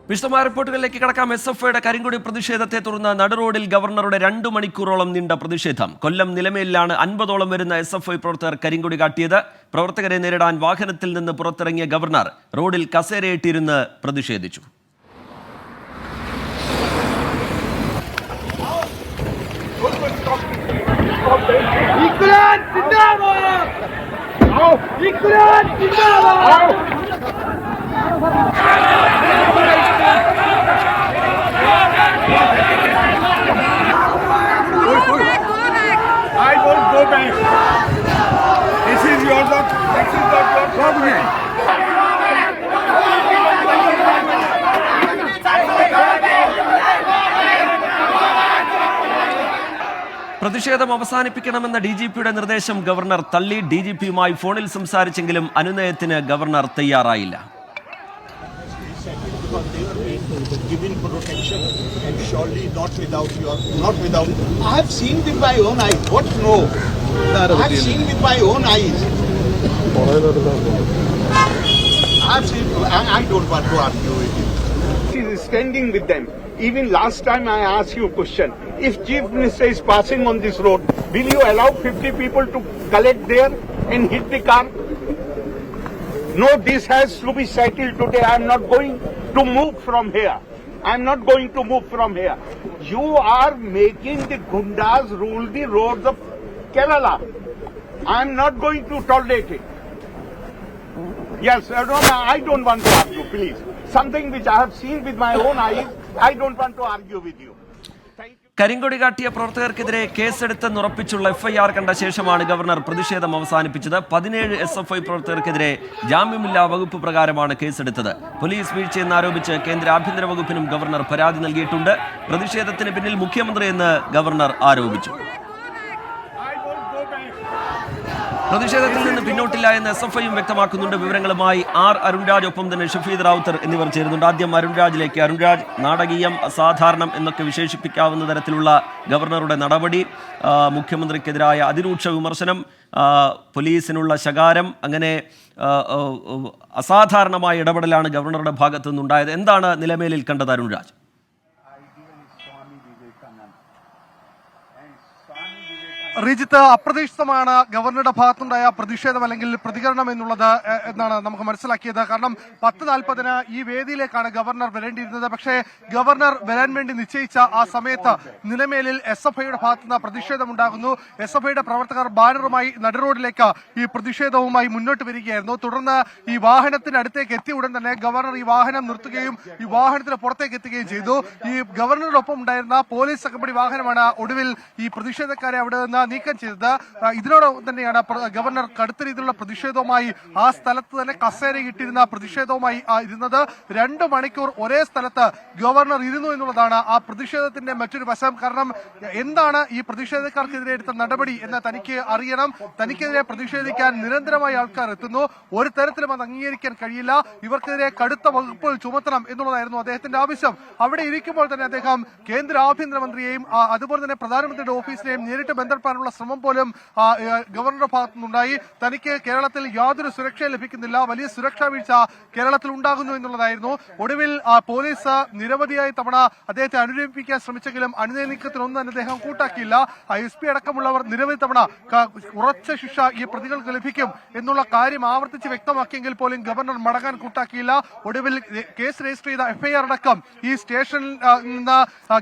വിശദമായ റിപ്പോർട്ടുകളിലേക്ക് കടക്കാം. SFIയുടെ കരിങ്കൊടി പ്രതിഷേധത്തെ തുടർന്ന് നടുറോഡിൽ ഗവർണറുടെ 2 മണിക്കൂറോളം നീണ്ട പ്രതിഷേധം. കൊല്ലം നിലമേലിലാണ് 50ഓളം വരുന്ന SFI പ്രവർത്തകർ കരിങ്കൊടി കാട്ടിയത്. പ്രവർത്തകരെ നേരിടാൻ വാഹനത്തിൽ നിന്ന് പുറത്തിറങ്ങിയ ഗവർണർ റോഡിൽ കസേരയിട്ടിരുന്ന് പ്രതിഷേധിച്ചു. I won't go back. This is your lot. This is not your problem. പ്രതിഷേധം അവസാനിപ്പിക്കണമെന്ന DGPയുടെ നിർദ്ദേശം ഗവർണർ തള്ളി. DGPയുമായി ഫോണിൽ സംസാരിച്ചെങ്കിലും അനുനയത്തിന് ഗവർണർ തയ്യാറായില്ല. Giving protection and surely not without. I have seen with my own eyes. What no? I have seen with my own eyes. I have seen. I don't want to argue with you. He is standing with them. Even last time I asked you a question. If Chief Minister is passing on this road, will you allow 50 people to collect there and hit the car? No, this has to be settled today. I am not going to move from here. I am not going to move from here. You are making the Gundas rule the roads of Kerala. I am not going to tolerate it. Yes, I don't want to argue, please. Something which I have seen with my own eyes, I don't want to argue with you. കരിങ്കൊടി കാട്ടിയ പ്രവർത്തകർക്കെതിരെ കേസെടുത്തെന്നുറപ്പിച്ചുള്ള FIR കണ്ട ശേഷമാണ് governor പ്രതിഷേധം അവസാനിപ്പിച്ചത്. 17 SFI പ്രവർത്തകർക്കെതിരെ ജാമ്യമില്ലാ വകുപ്പ് പ്രകാരമാണ് കേസെടുത്തത്. പോലീസ് വീഴ്ചയെന്നാരോപിച്ച് കേന്ദ്ര ആഭ്യന്തര വകുപ്പിനും ഗവർണർ പരാതി നൽകിയിട്ടുണ്ട്. പ്രതിഷേധത്തിന് പിന്നിൽ മുഖ്യമന്ത്രിയെന്ന് ഗവർണർ ആരോപിച്ചു. പ്രതിഷേധത്തിൽ നിന്ന് പിന്നോട്ടില്ല എന്ന് SFIയും വ്യക്തമാക്കുന്നുണ്ട്. വിവരങ്ങളുമായി അരുൺരാജ്, ഒപ്പം തന്നെ ഷഫീദ് റാവുത്തർ എന്നിവർ ചേരുന്നുണ്ട്. ആദ്യം അരുൺരാജിലേക്ക്. അരുൺരാജ്, നാടകീയം, അസാധാരണം എന്നൊക്കെ വിശേഷിപ്പിക്കാവുന്ന തരത്തിലുള്ള ഗവർണറുടെ നടപടി, മുഖ്യമന്ത്രിക്കെതിരായ അതിരൂക്ഷ വിമർശനം, പോലീസിനുള്ള ശകാരം, അങ്ങനെ അസാധാരണമായ ഇടപെടലാണ് ഗവർണറുടെ ഭാഗത്തു നിന്നുണ്ടായത്. എന്താണ് നിലമേലിൽ കണ്ടത് അരുൺരാജ്? റീജിത്ത്, അപ്രതീക്ഷിതമാണ് ഗവർണറുടെ ഭാഗത്തുണ്ടായ പ്രതിഷേധം അല്ലെങ്കിൽ പ്രതികരണം എന്നുള്ളത് എന്നാണ് നമുക്ക് മനസ്സിലാക്കിയത്. കാരണം 10:40 ഈ വേദിയിലേക്കാണ് ഗവർണർ വരേണ്ടിയിരുന്നത്. പക്ഷേ ഗവർണർ വരാൻ വേണ്ടി നിശ്ചയിച്ച ആ സമയത്ത് നിലമേലിൽ SFIയുടെ ഭാഗത്തുനിന്ന് പ്രതിഷേധമുണ്ടാകുന്നു. SFIയുടെ പ്രവർത്തകർ ബാനറുമായി നടുറോഡിലേക്ക് ഈ പ്രതിഷേധവുമായി മുന്നോട്ട് വരികയായിരുന്നു. തുടർന്ന് ഈ വാഹനത്തിനടുത്തേക്ക് എത്തിയ ഉടൻ തന്നെ ഗവർണർ ഈ വാഹനം നിർത്തുകയും ഈ വാഹനത്തിന് പുറത്തേക്ക് എത്തുകയും ചെയ്തു. ഈ ഗവർണറുടെ ഉണ്ടായിരുന്ന പോലീസ് അകമ്പടി വാഹനമാണ് ഒടുവിൽ ഈ പ്രതിഷേധക്കാരെ അവിടെ നിന്ന് നീക്കം ചെയ്തത്. ഇതിനോടൊപ്പം തന്നെയാണ് ഗവർണർ കടുത്ത രീതിയിലുള്ള പ്രതിഷേധവുമായി ആ സ്ഥലത്ത് തന്നെ കസേരയിട്ടിരുന്ന പ്രതിഷേധവുമായി ഇരുന്നത്. 2 മണിക്കൂർ ഒരേ സ്ഥലത്ത് ഗവർണർ ഇരുന്നു എന്നുള്ളതാണ് ആ പ്രതിഷേധത്തിന്റെ മറ്റൊരു വശം. കാരണം എന്താണ് ഈ പ്രതിഷേധക്കാർക്കെതിരെ എടുത്ത നടപടി എന്ന് തനിക്ക് അറിയണം. തനിക്കെതിരെ പ്രതിഷേധിക്കാൻ നിരന്തരമായി ആൾക്കാർ എത്തുന്നു. ഒരു തരത്തിലും അത് അംഗീകരിക്കാൻ കഴിയില്ല. ഇവർക്കെതിരെ കടുത്ത വകുപ്പുകൾ ചുമത്തണം എന്നുള്ളതായിരുന്നു അദ്ദേഹത്തിന്റെ ആവശ്യം. അവിടെ ഇരിക്കുമ്പോൾ തന്നെ അദ്ദേഹം കേന്ദ്ര ആഭ്യന്തരമന്ത്രിയെയും അതുപോലെ തന്നെ പ്രധാനമന്ത്രിയുടെ ഓഫീസിനെയും നേരിട്ട് ബന്ധപ്പെടാനുള്ള ശ്രമം പോലും ഗവർണറുടെ ഭാഗത്തുനിന്നുണ്ടായി. തനിക്ക് കേരളത്തിൽ യാതൊരു സുരക്ഷയും ലഭിക്കുന്നില്ല, വലിയ സുരക്ഷാ വീഴ്ച കേരളത്തിൽ ഉണ്ടാകുന്നു എന്നുള്ളതായിരുന്നു. ഒടുവിൽ പോലീസ് നിരവധിയായി തവണ അദ്ദേഹത്തെ അനുനയിപ്പിക്കാൻ ശ്രമിച്ചെങ്കിലും അനുനയ നീക്കത്തിനൊന്നും തന്നെ അദ്ദേഹം കൂട്ടാക്കിയില്ല. SP അടക്കമുള്ളവർ നിരവധി തവണ ഉറച്ച ശിക്ഷ ഈ പ്രതികൾക്ക് ലഭിക്കും എന്നുള്ള കാര്യം ആവർത്തിച്ച് വ്യക്തമാക്കിയെങ്കിൽ പോലും ഗവർണർ മടങ്ങാൻ കൂട്ടാക്കിയില്ല. ഒടുവിൽ കേസ് രജിസ്റ്റർ ചെയ്ത FIR അടക്കം ഈ സ്റ്റേഷനിൽ നിന്ന്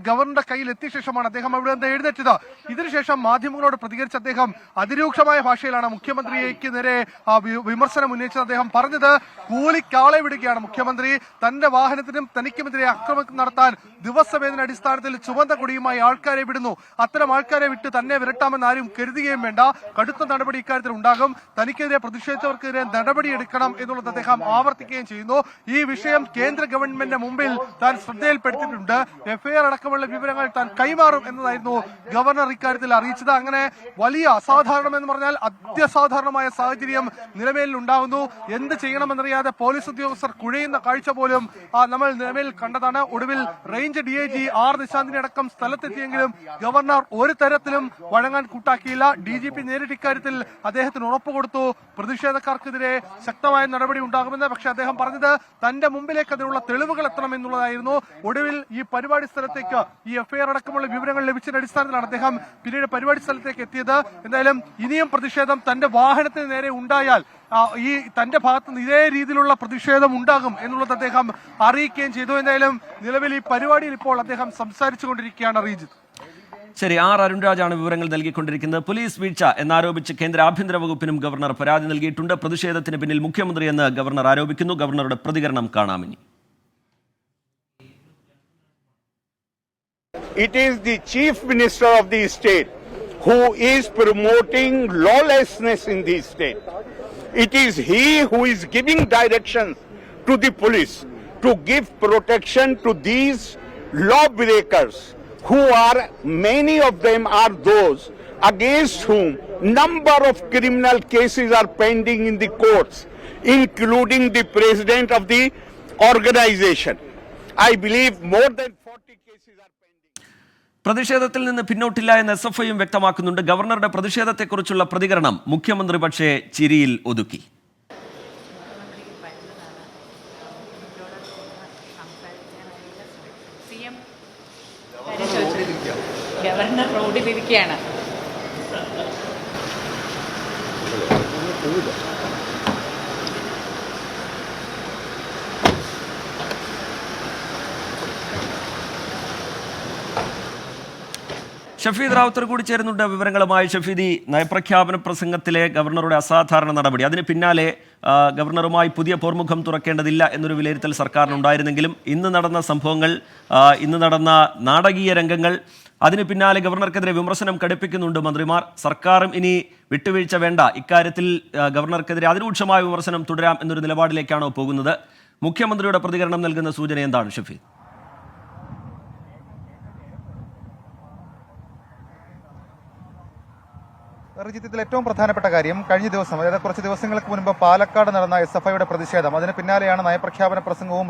ഗവർണറുടെ കയ്യിൽ എത്തിയ ശേഷമാണ് അദ്ദേഹം അവിടെ നിന്ന് എഴുന്നേറ്റത്. ഇതിനുശേഷം മാധ്യമങ്ങളോട് പ്രതികരിച്ച അദ്ദേഹം അതിരൂക്ഷമായ ഭാഷയിലാണ് മുഖ്യമന്ത്രിക്ക് നേരെ വിമർശനം ഉന്നയിച്ചത്. അദ്ദേഹം പറഞ്ഞത് കൂലിക്കാളെ വിടുകയാണ് മുഖ്യമന്ത്രി. തന്റെ വാഹനത്തിനും തനിക്കുമെതിരെ ആക്രമണം നടത്താൻ ദിവസവേതന അടിസ്ഥാനത്തിൽ ചുവന്ന കൊടിയുമായി ആൾക്കാരെ വിടുന്നു. അത്തരം ആൾക്കാരെ വിട്ട് തന്നെ വിരട്ടാമെന്ന് ആരും കരുതുകയും വേണ്ട. കടുത്ത നടപടി ഇക്കാര്യത്തിൽ ഉണ്ടാകും. തനിക്കെതിരെ പ്രതിഷേധിച്ചവർക്കെതിരെ നടപടിയെടുക്കണം എന്നുള്ളത് അദ്ദേഹം ആവർത്തിക്കുകയും ചെയ്യുന്നു. ഈ വിഷയം കേന്ദ്ര ഗവൺമെന്റിന്റെ മുമ്പിൽ താൻ ശ്രദ്ധയിൽപ്പെടുത്തിയിട്ടുണ്ട്. FIR അടക്കമുള്ള വിവരങ്ങൾ താൻ കൈമാറും എന്നതായിരുന്നു ഗവർണർ ഇക്കാര്യത്തിൽ അറിയിച്ചത്. അങ്ങനെ അങ്ങനെ വലിയ അസാധാരണം എന്ന് പറഞ്ഞാൽ അത്യസാധാരണമായ സാഹചര്യം നിലമേലിൽ ഉണ്ടാകുന്നു. എന്ത് ചെയ്യണമെന്നറിയാതെ പോലീസ് ഉദ്യോഗസ്ഥർ കുഴയുന്ന കാഴ്ച പോലും നമ്മൾ നിലമേൽ കണ്ടതാണ്. ഒടുവിൽ റേഞ്ച് DIG R നിശാന്തിനെ അടക്കം സ്ഥലത്തെത്തിയെങ്കിലും ഗവർണർ ഒരു തരത്തിലും വഴങ്ങാൻ കൂട്ടാക്കിയില്ല. DGP നേരിട്ട് ഇക്കാര്യത്തിൽ അദ്ദേഹത്തിന് ഉറപ്പ് കൊടുത്തു പ്രതിഷേധക്കാർക്കെതിരെ ശക്തമായ നടപടി ഉണ്ടാകുമെന്ന്. പക്ഷെ അദ്ദേഹം പറഞ്ഞത് തന്റെ മുമ്പിലേക്ക് അതിനുള്ള തെളിവുകൾ എത്തണമെന്നുള്ളതായിരുന്നു. ഒടുവിൽ ഈ പരിപാടി സ്ഥലത്തേക്ക് ഈ FIR അടക്കമുള്ള വിവരങ്ങൾ ലഭിച്ചതിന്റെ അടിസ്ഥാനത്തിലാണ് അദ്ദേഹം പിന്നീട് പരിപാടി സ്ഥലത്തേക്ക് എത്തിയത്. എന്തായാലും ഇനിയും പ്രതിഷേധം തന്റെ വാഹനത്തിന് നേരെ ഉണ്ടായാൽ ഈ തന്റെ ഭാഗത്ത് നിന്ന് ഇതേ രീതിയിലുള്ള പ്രതിഷേധം ഉണ്ടാകും എന്നുള്ളത് അദ്ദേഹം അറിയിക്കുകയും ചെയ്തു. എന്തായാലും നിലവിൽ ഈ പരിപാടിയിൽ ഇപ്പോൾ അദ്ദേഹം സംസാരിച്ചുകൊണ്ടിരിക്കുകയാണ്. റീജിത്ത്, ശരി, R അരുൺരാജാണ് വിവരങ്ങൾ നൽകിക്കൊണ്ടിരിക്കുന്നത്. പോലീസ് വീഴ്ച എന്നാരോപിച്ച് കേന്ദ്ര ആഭ്യന്തര വകുപ്പിനും ഗവർണർ പരാതി നൽകിയിട്ടുണ്ട്. പ്രതിഷേധത്തിന് പിന്നിൽ മുഖ്യമന്ത്രിയെന്ന് ഗവർണർ ആരോപിക്കുന്നു. ഗവർണറുടെ പ്രതികരണം കാണാമിനി. It is the Chief Minister of the state who is promoting lawlessness in the state. It is he who is giving directions to the police to give protection to these lawbreakers, who are, many of them are those against whom number of criminal cases are pending in the courts, including the president of the organization. I believe more than 40 cases are pending. പ്രതിഷേധത്തിൽ നിന്ന് പിന്നോട്ടില്ല എന്ന് SFIയും വ്യക്തമാക്കുന്നുണ്ട്. ഗവർണറുടെ പ്രതിഷേധത്തെക്കുറിച്ചുള്ള പ്രതികരണം മുഖ്യമന്ത്രി പക്ഷേ ചിരിയിൽ ഒതുക്കി. ഗവർണർ റോഡിലിരിക്കുകയാണ്. ഷഫീദ് റാവുത്തർ കൂടി ചേരുന്നുണ്ട് വിവരങ്ങളുമായി. ഷഫീദി, നയപ്രഖ്യാപന പ്രസംഗത്തിലെ ഗവർണറുടെ അസാധാരണ നടപടി, അതിന് പിന്നാലെ ഗവർണറുമായി പുതിയ പോർമുഖം തുറക്കേണ്ടതില്ല എന്നൊരു വിലയിരുത്തൽ സർക്കാരിനുണ്ടായിരുന്നെങ്കിലും ഇന്ന് നടന്ന സംഭവങ്ങൾ, ഇന്ന് നടന്ന നാടകീയ രംഗങ്ങൾ, അതിന് പിന്നാലെ ഗവർണർക്കെതിരെ വിമർശനം കടുപ്പിക്കുന്നുണ്ട് മന്ത്രിമാർ. സർക്കാരും ഇനി വിട്ടുവീഴ്ച വേണ്ട, ഇക്കാര്യത്തിൽ ഗവർണർക്കെതിരെ അതിരൂക്ഷമായ വിമർശനം തുടരാം എന്നൊരു നിലപാടിലേക്കാണോ പോകുന്നത്? മുഖ്യമന്ത്രിയുടെ പ്രതികരണം നൽകുന്ന സൂചന എന്താണ് ഷഫീദ്? ഇതിൽ ഏറ്റവും പ്രധാനപ്പെട്ട കാര്യം, കഴിഞ്ഞ ദിവസം, അതായത് കുറച്ച് ദിവസങ്ങൾക്ക് മുൻപ് പാലക്കാട് നടന്ന SFIയുടെ പ്രതിഷേധം, അതിന് പിന്നാലെയാണ് നയപ്രഖ്യാപന പ്രസംഗവും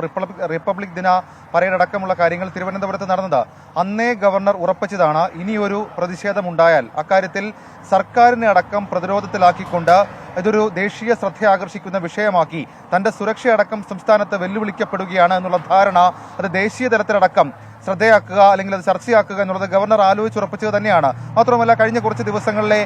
റിപ്പബ്ലിക് ദിന പരേഡ് അടക്കമുള്ള കാര്യങ്ങൾ തിരുവനന്തപുരത്ത് നടന്നത്. അന്നേ ഗവർണർ ഉറപ്പിച്ചതാണ് ഇനിയൊരു പ്രതിഷേധമുണ്ടായാൽ അക്കാര്യത്തിൽ സർക്കാരിനെ അടക്കം പ്രതിരോധത്തിലാക്കിക്കൊണ്ട് ഇതൊരു ദേശീയ ശ്രദ്ധ ആകർഷിക്കുന്ന വിഷയമാക്കി തന്റെ സുരക്ഷയടക്കം സംസ്ഥാനത്ത് വെല്ലുവിളിക്കപ്പെടുകയാണ് എന്നുള്ള ധാരണ അത് ദേശീയ തലത്തിലടക്കം ശ്രദ്ധയാക്കുക അല്ലെങ്കിൽ അത് ചർച്ചയാക്കുക എന്നുള്ളത് ഗവർണർ ആലോചിച്ചുറപ്പിച്ചത് തന്നെയാണ്. മാത്രമല്ല, കഴിഞ്ഞ കുറച്ച് ദിവസങ്ങളിലെ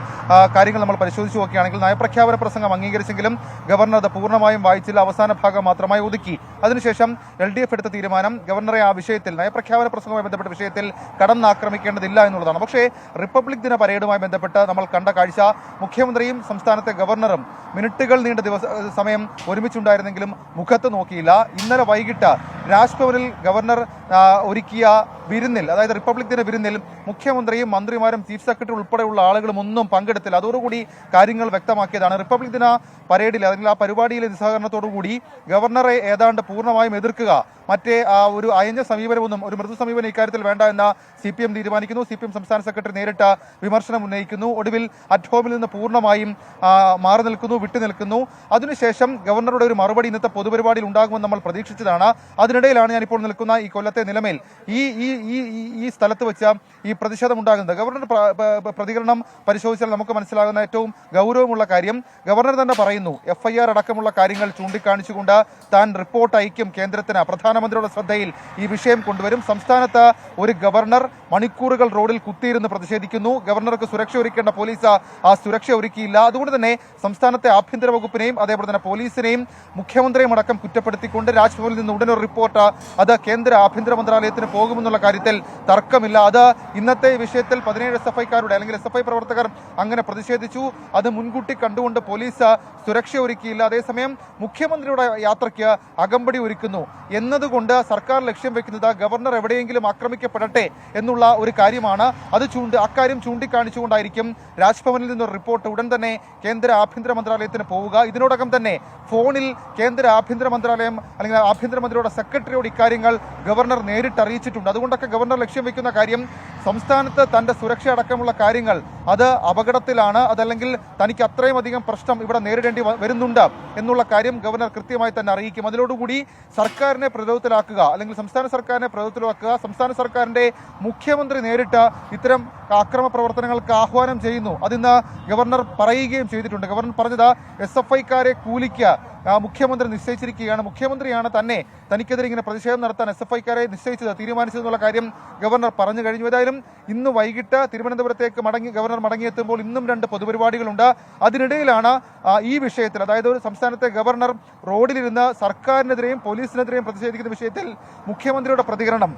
കാര്യങ്ങൾ നമ്മൾ പരിശോധിച്ച് നോക്കുകയാണെങ്കിൽ നയപ്രഖ്യാപന പ്രസംഗം അംഗീകരിച്ചെങ്കിലും ഗവർണർ അത് പൂർണ്ണമായും വായിച്ചില്ല, അവസാന ഭാഗം മാത്രമായി ഒതുക്കി. അതിനുശേഷം LDF എടുത്ത തീരുമാനം ഗവർണറെ ആ വിഷയത്തിൽ, നയപ്രഖ്യാപന പ്രസംഗവുമായി ബന്ധപ്പെട്ട വിഷയത്തിൽ കടന്നാക്രമിക്കേണ്ടതില്ല എന്നുള്ളതാണ്. പക്ഷേ റിപ്പബ്ലിക് ദിന പരേഡുമായി ബന്ധപ്പെട്ട് നമ്മൾ കണ്ട കാഴ്ച, മുഖ്യമന്ത്രിയും സംസ്ഥാനത്തെ ഗവർണറും മിനിറ്റുകൾ നീണ്ട സമയം ഒരുമിച്ചുണ്ടായിരുന്നെങ്കിലും മുഖത്ത് നോക്കിയില്ല. ഇന്നലെ വൈകിട്ട് രാജ്ഭവനിൽ ഗവർണർ ഒരുക്കിയ വിരുന്നിൽ, അതായത് റിപ്പബ്ലിക് ദിന വിരുന്നിൽ മുഖ്യമന്ത്രിയും മന്ത്രിമാരും ചീഫ് സെക്രട്ടറി ഉൾപ്പെടെയുള്ള ആളുകളും ഒന്നും പങ്കെടുത്തില്ല. അതോടുകൂടി കാര്യങ്ങൾ വ്യക്തമാക്കിയതാണ്. റിപ്പബ്ലിക് ദിന പരേഡിൽ, അല്ലെങ്കിൽ ആ പരിപാടിയിലെ നിസ്സഹകരണത്തോടുകൂടി ഗവർണറെ ഏതാണ്ട് പൂർണ്ണമായും എതിർക്കുക, മറ്റേ ഒരു അയഞ്ഞ സമീപനമൊന്നും, ഒരു മൃദു സമീപനം ഇക്കാര്യത്തിൽ വേണ്ട എന്ന CPM തീരുമാനിക്കുന്നു. CPM സംസ്ഥാന സെക്രട്ടറി നേരിട്ട് വിമർശനം ഉന്നയിക്കുന്നു. ഒടുവിൽ അറ്റ് ഹോമിൽ നിന്ന് പൂർണ്ണമായും മാറി നിൽക്കുന്നു, വിട്ടുനിൽക്കുന്നു. അതിനുശേഷം ഗവർണറുടെ ഒരു മറുപടി ഇന്നത്തെ പൊതുപരിപാടിയിൽ ഉണ്ടാകുമെന്ന് നമ്മൾ പ്രതീക്ഷിച്ചതാണ്. അതിനിടയിലാണ് ഞാനിപ്പോൾ നിൽക്കുന്ന ഈ കൊല്ലത്തെ നിലമേൽ ഈ സ്ഥലത്ത് വെച്ച് ഈ പ്രതിഷേധം ഉണ്ടാകുന്നത്. ഗവർണറുടെ പ്രതികരണം പരിശോധിച്ചാൽ നമുക്ക് മനസ്സിലാകുന്ന ഏറ്റവും ഗൗരവമുള്ള കാര്യം, ഗവർണർ തന്നെ പറയുന്നു FIR അടക്കമുള്ള കാര്യങ്ങൾ ചൂണ്ടിക്കാണിച്ചുകൊണ്ട് താൻ റിപ്പോർട്ട് അയക്കും കേന്ദ്രത്തിന്, പ്രധാനമന്ത്രിയുടെ ശ്രദ്ധയിൽ ഈ വിഷയം കൊണ്ടുവരും. സംസ്ഥാനത്ത് ഒരു ഗവർണർ മണിക്കൂറുകൾ റോഡിൽ കുത്തിയിരുന്ന് പ്രതിഷേധിക്കുന്നു. ഗവർണർക്ക് സുരക്ഷ ഒരുക്കേണ്ട പോലീസ് ആ സുരക്ഷ ഒരുക്കിയില്ല. അതുകൊണ്ട് തന്നെ സംസ്ഥാനത്തെ ആഭ്യന്തര വകുപ്പിനെയും അതേപോലെ തന്നെ പോലീസിനെയും മുഖ്യമന്ത്രിയും അടക്കം കുറ്റപ്പെടുത്തിക്കൊണ്ട് രാജ്ഭവനിൽ നിന്ന് ഉടനൊരു റിപ്പോർട്ട് അത് കേന്ദ്ര ആഭ്യന്തര മന്ത്രാലയത്തിന് പോകുമെന്നുള്ള കാര്യത്തിൽ തർക്കമില്ല. അത് ഇന്നത്തെ വിഷയത്തിൽ 17 SFIക്കാരുടെ അല്ലെങ്കിൽ SFI പ്രവർത്തകർ അങ്ങനെ പ്രതിഷേധിച്ചു. അത് മുൻകൂട്ടി കണ്ടുകൊണ്ട് പോലീസ് സുരക്ഷ ഒരുക്കിയില്ല. അതേസമയം മുഖ്യമന്ത്രിയുടെ യാത്രയ്ക്ക് അകമ്പടി ഒരുക്കുന്നു എന്നതുകൊണ്ട് സർക്കാർ ലക്ഷ്യം വെക്കുന്നത് ഗവർണർ എവിടെയെങ്കിലും ആക്രമിക്കപ്പെടട്ടെ എന്നുള്ള ഒരു കാര്യമാണ്. അക്കാര്യം ചൂണ്ടിക്കാണിച്ചുകൊണ്ടായിരിക്കും രാജ്ഭവനിൽ നിന്നൊരു റിപ്പോർട്ട് ഉടൻ തന്നെ കേന്ദ്ര ആഭ്യന്തര മന്ത്രാലയത്തിന് പോവുക. ഇതിനോടകം തന്നെ ഫോണിൽ കേന്ദ്ര ആഭ്യന്തര മന്ത്രാലയം അല്ലെങ്കിൽ ആഭ്യന്തരമന്ത്രിയുടെ സെക്രട്ടറിയോട് ഇക്കാര്യങ്ങൾ ഗവർണർ നേരിട്ട് അറിയിച്ചിട്ടുണ്ട്. അതുകൊണ്ടൊക്കെ ഗവർണർ ലക്ഷ്യം വെക്കുന്ന കാര്യം സംസ്ഥാനത്ത് തന്റെ സുരക്ഷ അടക്കമുള്ള കാര്യങ്ങൾ അത് അപകടത്തിലാണ്, അതല്ലെങ്കിൽ തനിക്ക് അത്രയും അധികം പ്രശ്നം ഇവിടെ നേരിടേണ്ടി വരുന്നുണ്ട് എന്നുള്ള കാര്യം ഗവർണർ കൃത്യമായി തന്നെ അറിയിക്കും. അതിലോടുകൂടി സർക്കാരിനെ പ്രതിരോധത്തിലാക്കുക, അല്ലെങ്കിൽ സംസ്ഥാന സർക്കാരിനെ പ്രതിരോധത്തിലാക്കുക. സംസ്ഥാന സർക്കാരിന്റെ മുഖ്യമന്ത്രി നേരിട്ട് ഇത്തരം അക്രമ പ്രവർത്തനങ്ങൾക്ക് ആഹ്വാനം ചെയ്യുന്നു. അതിന്ന് ഗവർണർ പറയുകയും ചെയ്തിട്ടുണ്ട്. ഗവർണർ പറഞ്ഞത് SFIക്കാരെ കൂലിക്ക് മുഖ്യമന്ത്രി നിശ്ചയിച്ചിരിക്കുകയാണ്. മുഖ്യമന്ത്രിയാണ് തനിക്കെതിരെ ഇങ്ങനെ പ്രതിഷേധം നടത്താൻ SFIക്കാരെ തീരുമാനിച്ചതെന്നുള്ള കാര്യം ഗവർണർ പറഞ്ഞു കഴിഞ്ഞു. ഏതായാലും ഇന്ന് വൈകിട്ട് തിരുവനന്തപുരത്തേക്ക് ഗവർണർ മടങ്ങിയെത്തുമ്പോൾ ഇന്നും 2 പൊതുപരിപാടികളുണ്ട്. അതിനിടയിലാണ് ഈ വിഷയത്തിൽ, അതായത് ഒരു സംസ്ഥാനത്തെ ഗവർണർ റോഡിലിരുന്ന് സർക്കാരിനെതിരെയും പോലീസിനെതിരെയും പ്രതിഷേധിക്കുന്ന വിഷയത്തിൽ മുഖ്യമന്ത്രിയുടെ പ്രതികരണം.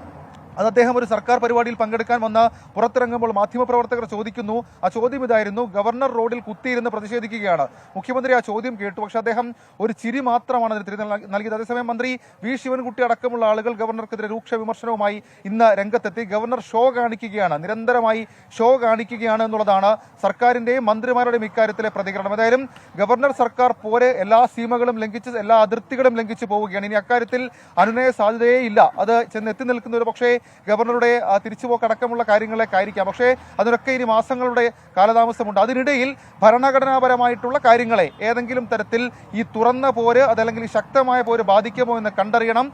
അത് അദ്ദേഹം ഒരു സർക്കാർ പരിപാടിയിൽ പങ്കെടുക്കാൻ വന്ന് പുറത്തിറങ്ങുമ്പോൾ മാധ്യമപ്രവർത്തകർ ചോദിക്കുന്നു. ആ ചോദ്യം ഇതായിരുന്നു: ഗവർണർ റോഡിൽ കുത്തിയിരുന്ന് പ്രതിഷേധിക്കുകയാണ്. മുഖ്യമന്ത്രി ആ ചോദ്യം കേട്ടു, പക്ഷെ അദ്ദേഹം ഒരു ചിരി മാത്രമാണ് അതിന് തിരി നൽകിയത്. അതേസമയം മന്ത്രി വി ശിവൻകുട്ടി അടക്കമുള്ള ആളുകൾ ഗവർണർക്കെതിരെ രൂക്ഷ വിമർശനവുമായി ഇന്ന് രംഗത്തെത്തി. ഗവർണർ ഷോ കാണിക്കുകയാണ്, നിരന്തരമായി ഷോ കാണിക്കുകയാണ് എന്നുള്ളതാണ് സർക്കാരിന്റെയും മന്ത്രിമാരുടെയും ഇക്കാര്യത്തിലെ പ്രതികരണം. ഏതായാലും ഗവർണർ സർക്കാർ പോരെ എല്ലാ സീമകളും ലംഘിച്ച്, എല്ലാ അതിർത്തികളും ലംഘിച്ചു പോവുകയാണ്. ഇനി അക്കാര്യത്തിൽ അനുനയ സാധ്യതയേ ഇല്ല. അത് ചെന്നെത്തി നിൽക്കുന്ന ഒരു പക്ഷേ ഗവർണറുടെ തിരിച്ചുപോക്കടക്കമുള്ള കാര്യങ്ങളിലേക്കായിരിക്കാം. പക്ഷേ അതിനൊക്കെ ഇനി മാസങ്ങളുടെ കാലതാമസമുണ്ട്. അതിനിടയിൽ ഭരണഘടനാപരമായിട്ടുള്ള കാര്യങ്ങളെ ഏതെങ്കിലും തരത്തിൽ ഈ തുറന്ന പോര്, അതല്ലെങ്കിൽ ഈ ശക്തമായ പോര് ബാധിക്കുമോ എന്ന് കണ്ടറിയണം.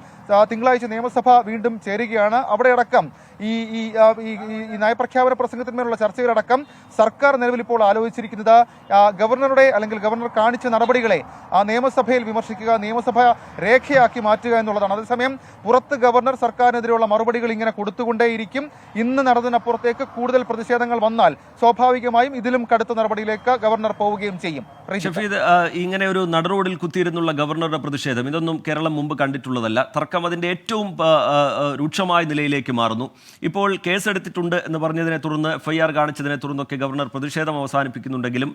തിങ്കളാഴ്ച നിയമസഭ വീണ്ടും ചേരുകയാണ്. അവിടെ അടക്കം ഈ നയപ്രഖ്യാപന പ്രസംഗത്തിന്മേലുള്ള ചർച്ചകളടക്കം സർക്കാർ നിലവിൽ ഇപ്പോൾ ആലോചിച്ചിരിക്കുന്നത് ഗവർണറുടെ, അല്ലെങ്കിൽ ഗവർണർ കാണിച്ച നടപടികളെ നിയമസഭയിൽ വിമർശിക്കുക, നിയമസഭ രേഖയാക്കി മാറ്റുക എന്നുള്ളതാണ്. അതേസമയം പുറത്ത് ഗവർണർ സർക്കാരിനെതിരെയുള്ള മറുപടികൾ ഇങ്ങനെ കൊടുത്തുകൊണ്ടേയിരിക്കും. ഇന്ന് നടന്നതിനപ്പുറത്തേക്ക് കൂടുതൽ പ്രതിഷേധങ്ങൾ വന്നാൽ സ്വാഭാവികമായും ഇതിലും കടുത്ത നടപടിയിലേക്ക് ഗവർണർ പോവുകയും ചെയ്യും. ഷഫീദ്, ഇങ്ങനെ ഒരു നടുറോഡിൽ കുത്തിയിരുന്നുള്ള ഗവർണറുടെ പ്രതിഷേധം ഇതൊന്നും കേരളം മുമ്പ് കണ്ടിട്ടുള്ളതല്ല. തർക്കം അതിൻ്റെ ഏറ്റവും രൂക്ഷമായ നിലയിലേക്ക് മാറുന്നു. ഇപ്പോൾ കേസെടുത്തിട്ടുണ്ട് എന്ന് പറഞ്ഞതിനെ തുടർന്ന് FIR കാണിച്ചതിനെ തുടർന്നൊക്കെ ഗവർണർ പ്രതിഷേധം അവസാനിപ്പിക്കുന്നുണ്ടെങ്കിലും